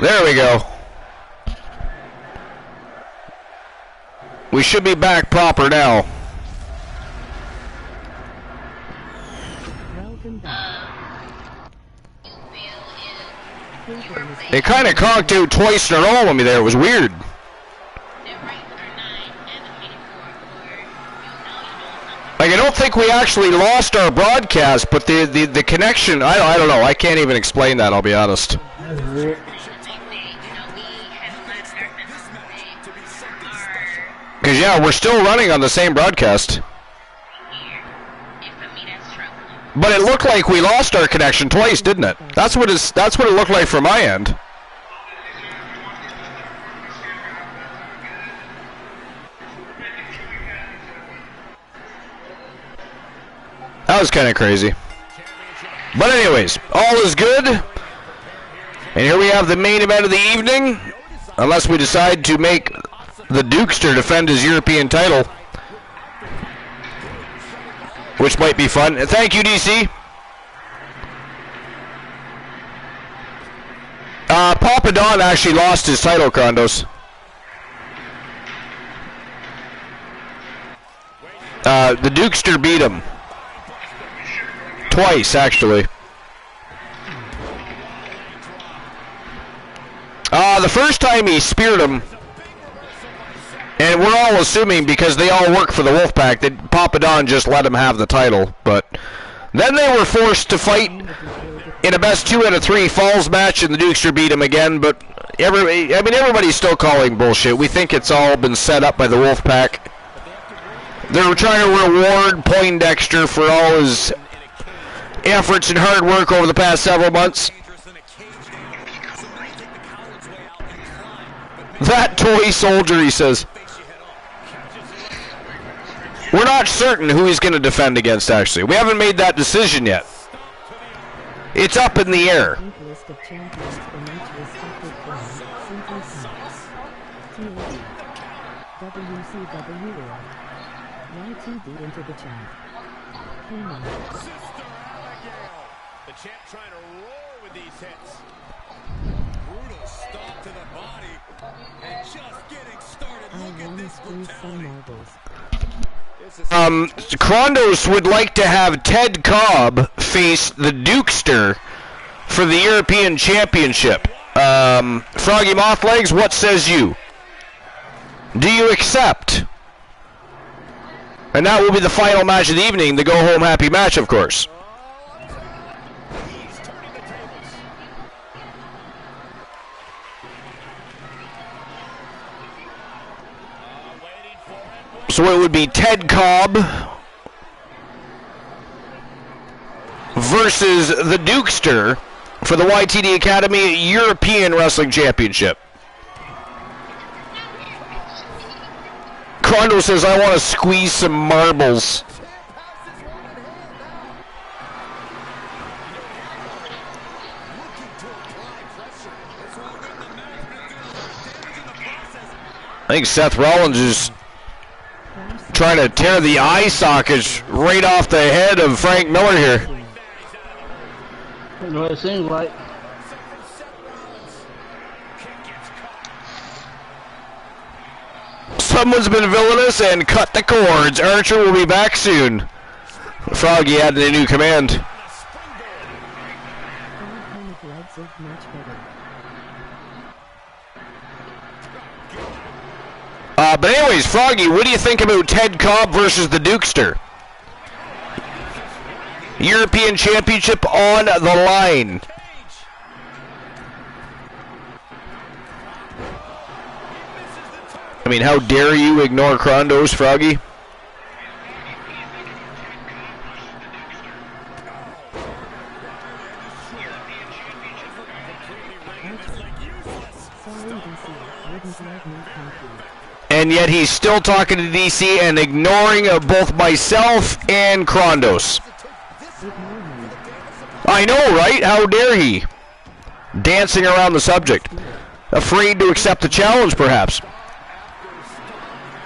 There we go. We should be back proper now. Welcome back. It kind of conked out twice in a row on me there. It was weird. Like, I don't think we actually lost our broadcast, but the connection, I don't know. I can't even explain that, I'll be honest. Because, yeah, we're still running on the same broadcast. But it looked like we lost our connection twice, didn't it? That's what it looked like from my end. That was kind of crazy. But anyways, all is good. And here we have the main event of the evening. Unless we decide to make the Dukester defend his European title, which might be fun. Thank you, DC. Papa Don actually lost his title, Condos. The Dukester beat him. Twice, actually. The first time he speared him, and we're all assuming because they all work for the Wolfpack that Papa Don just let him have the title. But then they were forced to fight in a best 2 out of 3 falls match, and the Dukester beat him again. But everybody's still calling bullshit. We think it's all been set up by the Wolfpack. They're trying to reward Poindexter for all his efforts and hard work over the past several months. That toy soldier, he says. We're not certain who he's going to defend against, actually. We haven't made that decision yet. It's up in the air. List of champions from each respective brand simply comes. TAV. WCW or YTD into the chat. Hang The champ trying to roar with these hits. Brutal stomp to the body. And just getting started. Look at this brutality. Krondos would like to have Ted Cobb face the Dukester for the European Championship. Froggy Mothlegs, what says you? Do you accept? And that will be the final match of the evening, the go-home happy match, of course. So it would be Ted Cobb versus the Dukester for the YTD Academy European Wrestling Championship. Crondo says, I want to squeeze some marbles. I think Seth Rollins is trying to tear the eye sockets right off the head of Frank Miller here. That's what it seems like. Someone's been villainous and cut the cords. Archer will be back soon. Froggy added a new command. But anyways, Froggy, what do you think about Ted Cobb versus the Dukester? European Championship on the line. I mean, how dare you ignore Krondos, Froggy? And yet he's still talking to DC and ignoring both myself and Krondos. I know, right? How dare he? Dancing around the subject. Afraid to accept the challenge, perhaps.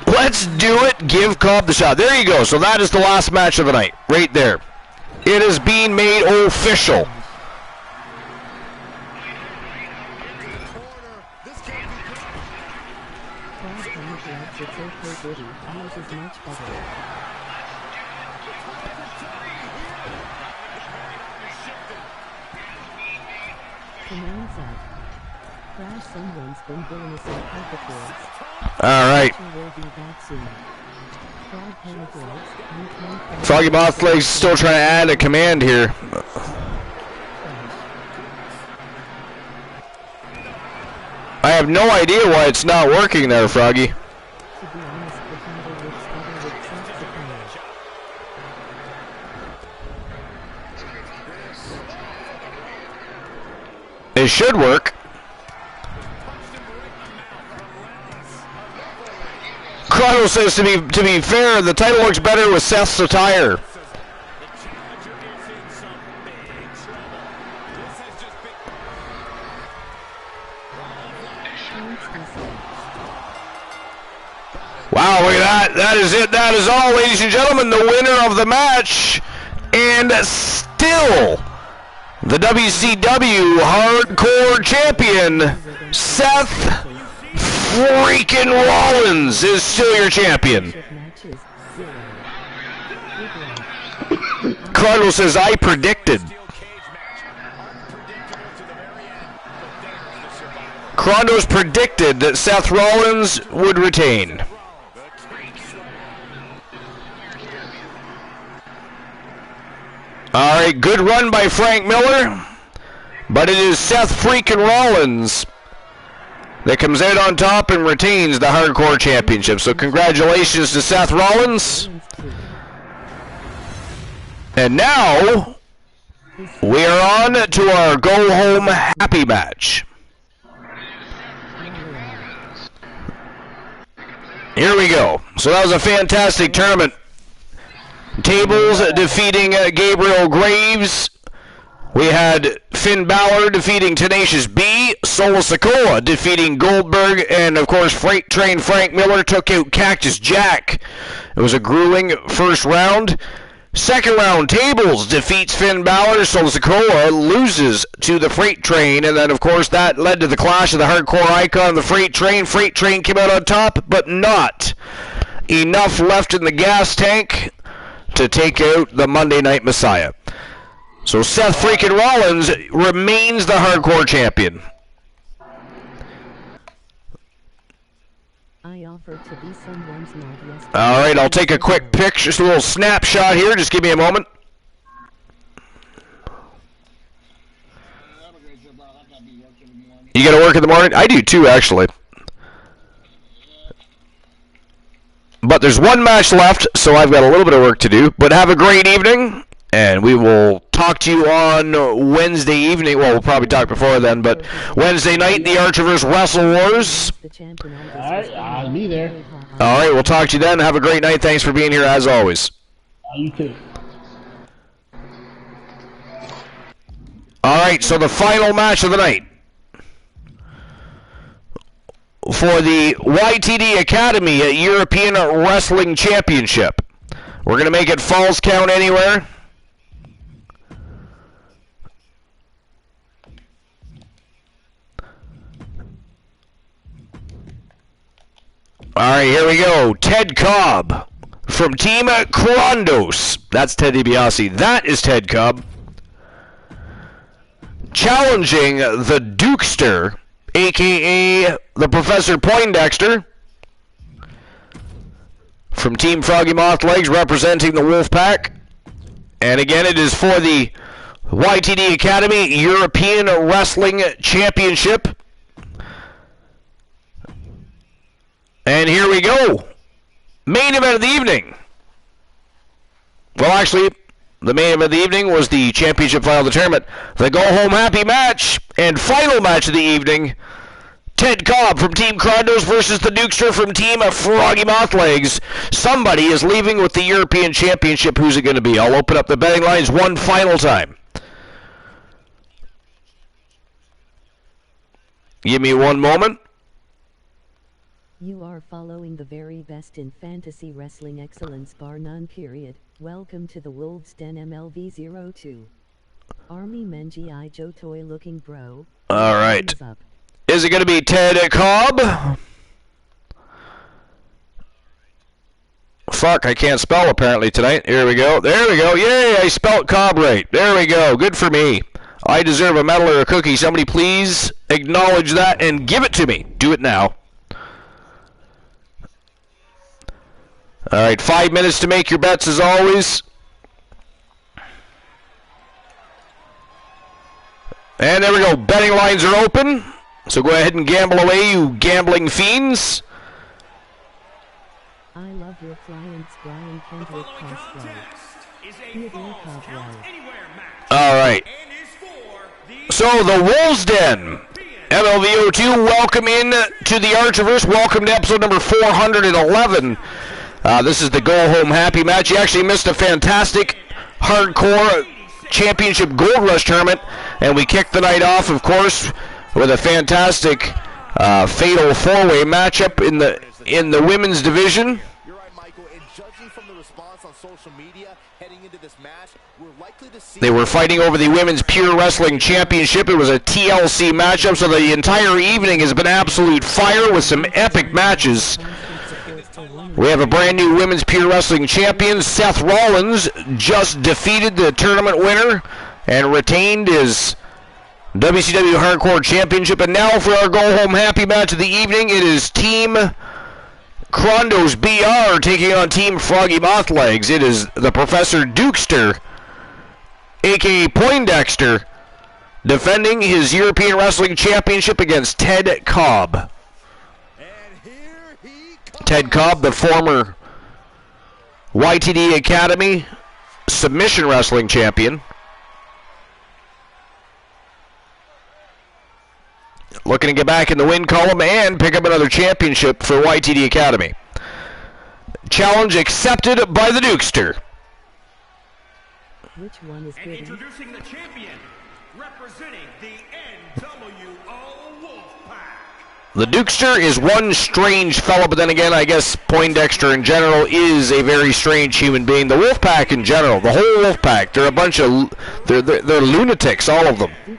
Let's do it. Give Cobb the shot. There you go. So that is the last match of the night. Right there. It is being made official. Frog Panic likes it's okay Diddy, yours is much better. Command Z. Crash someone's been billing us in Purgator's. Alright. Will be back soon. Frog Panic likes, you can Froggy Moth Legs still trying to add a command here. I have no idea why it's not working there, Froggy. To be honest, the combo looks better with Saxophone. It should work. Chrono says to be fair, the title looks better with Seth's attire. Wow, look at that. That is it. That is all, ladies and gentlemen. The winner of the match. And still, the WCW Hardcore Champion, Seth freaking Rollins, is still your champion. Cardinal says, I predicted. Crondos predicted that Seth Rollins would retain. Alright, good run by Frank Miller, but it is Seth freaking Rollins that comes out on top and retains the Hardcore Championship. So congratulations to Seth Rollins. And now, we are on to our go-home happy match. Here we go. So that was a fantastic tournament. Tables defeating Gabriel Graves. We had Finn Balor defeating Tenacious B. Solo Sikoa defeating Goldberg. And, of course, Freight Train Frank Miller took out Cactus Jack. It was a grueling first round. Second round, Tables defeats Finn Balor. Solo Sikoa loses to the Freight Train. And then, of course, that led to the clash of the Hardcore Icon and the Freight Train. Freight Train came out on top, but not enough left in the gas tank to take out the Monday Night Messiah. So Seth freaking Rollins remains the Hardcore Champion. I offered to be someone's mod yesterday. Alright, I'll take a quick picture, just a little snapshot here. Just give me a moment. You gotta work in the morning? I do too, actually. But there's one match left, so I've got a little bit of work to do. But have a great evening, and we will talk to you on Wednesday evening. Well, we'll probably talk before then, but Wednesday night, the Archerverse Wrestle Wars. Alright, I'll be there. Alright, we'll talk to you then. Have a great night. Thanks for being here, as always. You too. Alright, so the final match of the night for the YTD Academy European Wrestling Championship. We're going to make it Falls Count Anywhere. Alright, here we go. Ted Cobb from Team Crondos. That's Ted DiBiase. That is Ted Cobb. Challenging the Dukester, a.k.a. the Professor Poindexter, from Team Froggy Moth Legs, representing the Wolfpack. And again, it is for the YTD Academy European Wrestling Championship. And here we go. Main event of the evening. Well, actually, the main event of the evening was the championship final of the tournament. The go-home happy match and final match of the evening. Ted Cobb from Team Crondos versus the Dukester from Team Froggy Moth Legs. Somebody is leaving with the European Championship. Who's it going to be? I'll open up the betting lines one final time. Give me one moment. You are following the very best in fantasy wrestling excellence bar none period. Welcome to the Wolves Den MLV02. Army Men G.I. Joe toy looking bro. Alright. Is it going to be Ted Cobb? Fuck, I can't spell apparently tonight. Here we go. There we go. Yay, I spelled Cobb right. There we go. Good for me. I deserve a medal or a cookie. Somebody please acknowledge that and give it to me. Do it now. All right, 5 minutes to make your bets as always. And there we go. Betting lines are open. So go ahead and gamble away, you gambling fiends. I love your clients, Brian Kendrick cosplay. All right. So the Wolves Den, MLVO2, welcome in to the Archiverse. Welcome to episode number 411. This is the Go Home Happy match. You actually missed a fantastic hardcore championship Gold Rush tournament, and we kicked the night off, of course, with a fantastic fatal four-way matchup in the women's division. You're right, Michael. And judging from the response on social media heading into this match, we're likely to see. They were fighting over the Women's Pure Wrestling Championship. It was a TLC matchup, so the entire evening has been absolute fire with some epic matches. We have a brand new Women's Pure Wrestling Champion. Seth Rollins just defeated the tournament winner and retained his WCW Hardcore Championship. And now for our Go Home Happy match of the evening, it is Team Krondos BR taking on Team Froggy Mothlegs. It is the Professor Dukester, a.k.a. Poindexter, defending his European Wrestling Championship against Ted Cobb. Ted Cobb, the former YTD Academy Submission Wrestling Champion. Looking to get back in the win column and pick up another championship for YTD Academy. Challenge accepted by the Dukester. Which one is good? Introducing the champion, representing the NWO Wolfpack. The Dukester is one strange fellow, but then again, I guess Poindexter in general is a very strange human being. The Wolfpack in general, the whole Wolfpack, they're a bunch of, they're lunatics, all of them. Here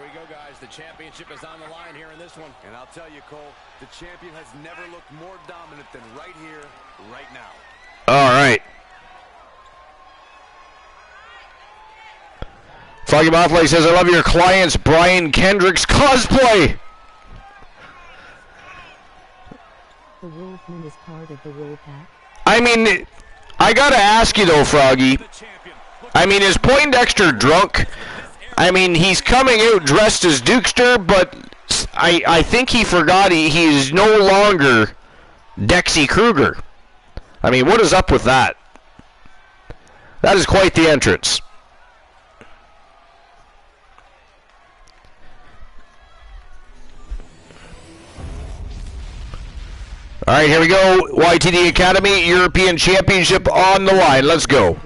we go, guys. The championship is on the line here in this one. And I'll tell you, Cole, the champion has never looked more dominant than right here, right now. All right. Froggy Mothleg says, I love your clients, Brian Kendrick's cosplay. The Wolfman is part of the Wolfpack. I mean, I gotta ask you though, Froggy. I mean, is Poindexter drunk? I mean, he's coming out dressed as Dukester, but I think he forgot he is no longer Dexy Kruger. I mean, what is up with that? That is quite the entrance. All right, here we go. YTD Academy European Championship on the line. Let's go.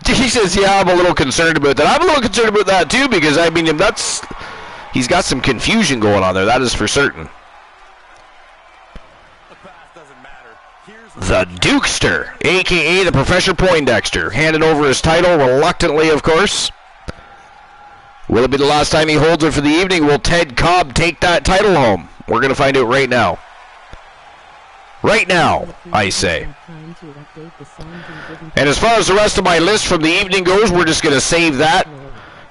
He says, yeah, I'm a little concerned about that. I'm a little concerned about that, too, because, I mean, he's got some confusion going on there. That is for certain. The Dukester, a.k.a. the Professor Poindexter, handed over his title reluctantly, of course. Will it be the last time he holds it for the evening? Will Ted Cobb take that title home? We're going to find out right now. Right now, I say. And as far as the rest of my list from the evening goes, we're just going to save that.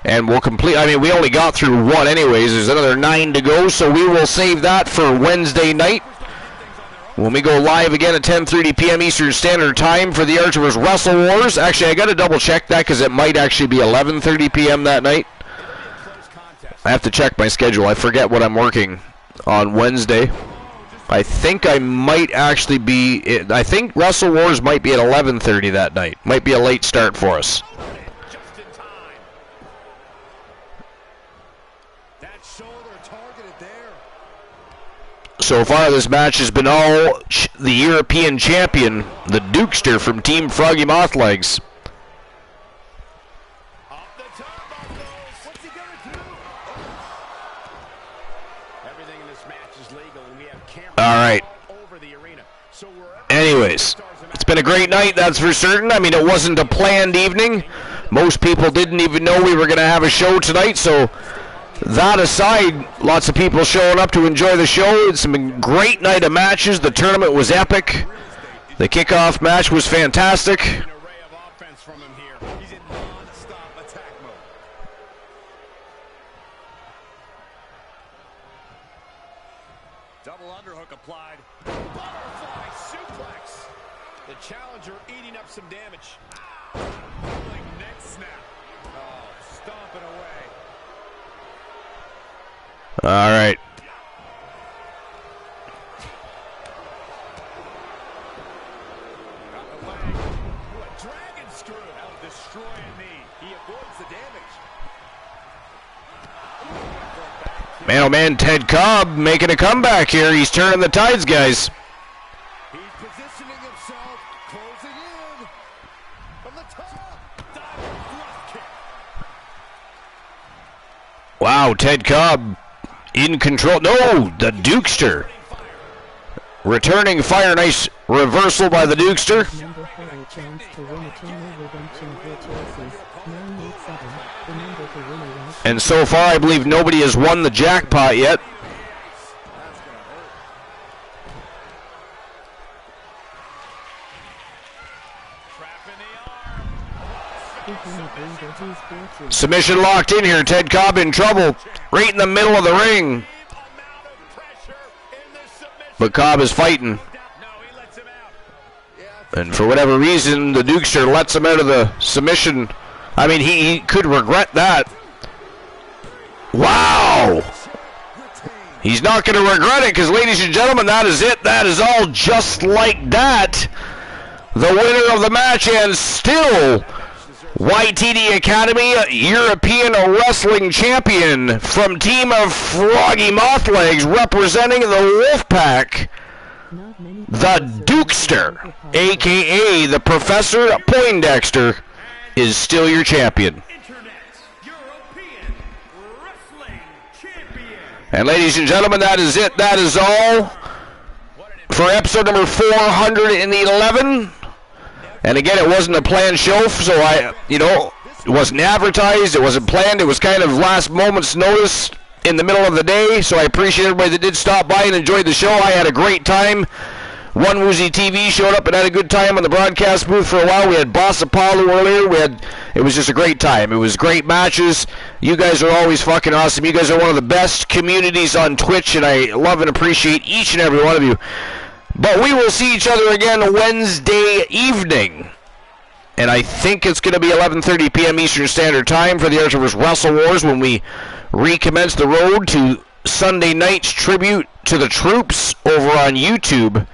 And we'll complete. I mean, we only got through one anyways. There's another 9 to go, so we will save that for Wednesday night, when we go live again at 10:30 p.m. Eastern Standard Time for the Archivers Wrestle Wars. Actually, I got to double check that because it might actually be 11:30 p.m. that night. I have to check my schedule. I forget what I'm working on Wednesday. I think I might actually be. I think Wrestle Wars might be at 11:30 that night. Might be a late start for us. So far, this match has been all the European champion, the Dukester from Team Froggy Mothlegs. All right. Anyways, it's been a great night, that's for certain. I mean, it wasn't a planned evening. Most people didn't even know we were going to have a show tonight, so that aside, lots of people showing up to enjoy the show. It's been a great night of matches. The tournament was epic. The kickoff match was fantastic. An array of offense from him here. He's in non-stop attack mode. Double underhook applied. Butterfly suplex. The challenger eating up some damage. Rolling neck snap. Oh, stomping away. All right. Got the leg. Ooh, a dragon screw. That'll destroy a knee. He avoids the damage. Man, oh man, Ted Cobb making a comeback here. He's turning the tides, guys. He's positioning himself, closing in. From the top. Diving thrust kick. Wow, Ted Cobb in control. No, the Dukester. Returning fire. Nice reversal by the Dukester. Number 4 chance to win eternal redemption purchases 987. The number to win a life. And so far, I believe nobody has won the jackpot yet. Trapping the arm. Speaking of Ranger, who's sports? Submission locked in here. Ted Cobb in trouble. Right in the middle of the ring. Amount of pressure in this submission. But Cobb is fighting. No, he lets him out. And for whatever reason, the Dukester lets him out of the submission. I mean, he could regret that. Wow! He's not going to regret it because, ladies and gentlemen, that is it. That is all just like that. The winner of the match and still YTD Academy European Wrestling Champion from Team of Froggy Mothlegs representing the Wolfpack, Not many the Dukester, a.k.a. the Professor Poindexter, is still your champion. Internet European Wrestling Champion. And ladies and gentlemen, that is it. That is all for episode number 411. And again, it wasn't a planned show, so it wasn't advertised, it wasn't planned, it was kind of last moment's notice in the middle of the day, so I appreciate everybody that did stop by and enjoyed the show. I had a great time. One Woozy TV showed up and had a good time on the broadcast booth for a while. We had Boss Apollo earlier. It was just a great time. It was great matches. You guys are always fucking awesome. You guys are one of the best communities on Twitch, and I love and appreciate each and every one of you. But we will see each other again Wednesday evening. And I think it's going to be 11:30 p.m. Eastern Standard Time for the Archivers Wrestle Wars when we recommence the road to Sunday night's tribute to the troops over on YouTube.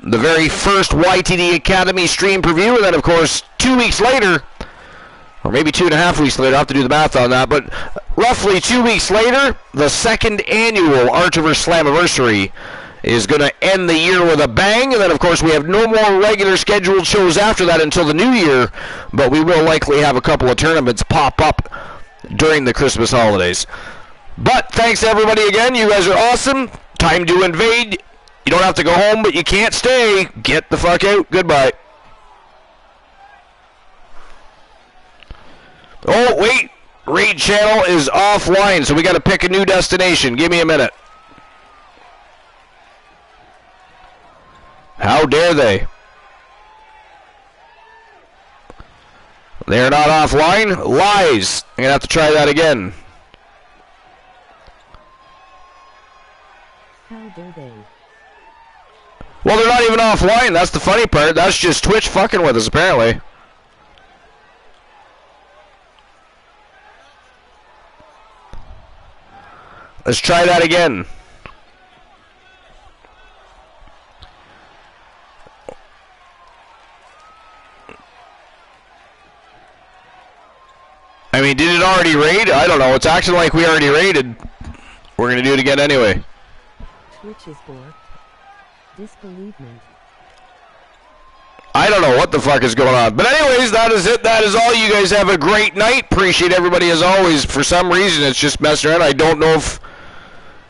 The very first YTD Academy stream preview, and then, of course, 2 weeks later, or maybe 2.5 weeks later, I'll have to do the math on that, but roughly 2 weeks later, the second annual Archivers Slammiversary is going to end the year with a bang, and then, of course, we have no more regular scheduled shows after that until the new year, but we will likely have a couple of tournaments pop up during the Christmas holidays. But thanks to everybody again. You guys are awesome. Time to invade. You don't have to go home, but you can't stay. Get the fuck out. Goodbye. Oh, wait. Raid channel is offline, so we got to pick a new destination. Give me a minute. How dare they? They're not offline? Lies. I'm going to have to try that again. How dare they? Well, they're not even offline. That's the funny part. That's just Twitch fucking with us, apparently. Let's try that again. I mean, did it already raid? I don't know. It's acting like we already raided. We're going to do it again anyway. Twitch is borked. Disbelievement. I don't know what the fuck is going on. But anyways, that is it. That is all. You guys have a great night. Appreciate everybody as always. For some reason, it's just messing around. I don't know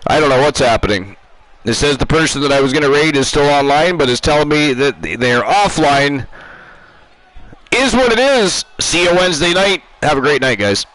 what's happening. It says the person that I was going to raid is still online, but it's telling me that they're offline. Is what it is. See you Wednesday night. Have a great night, guys.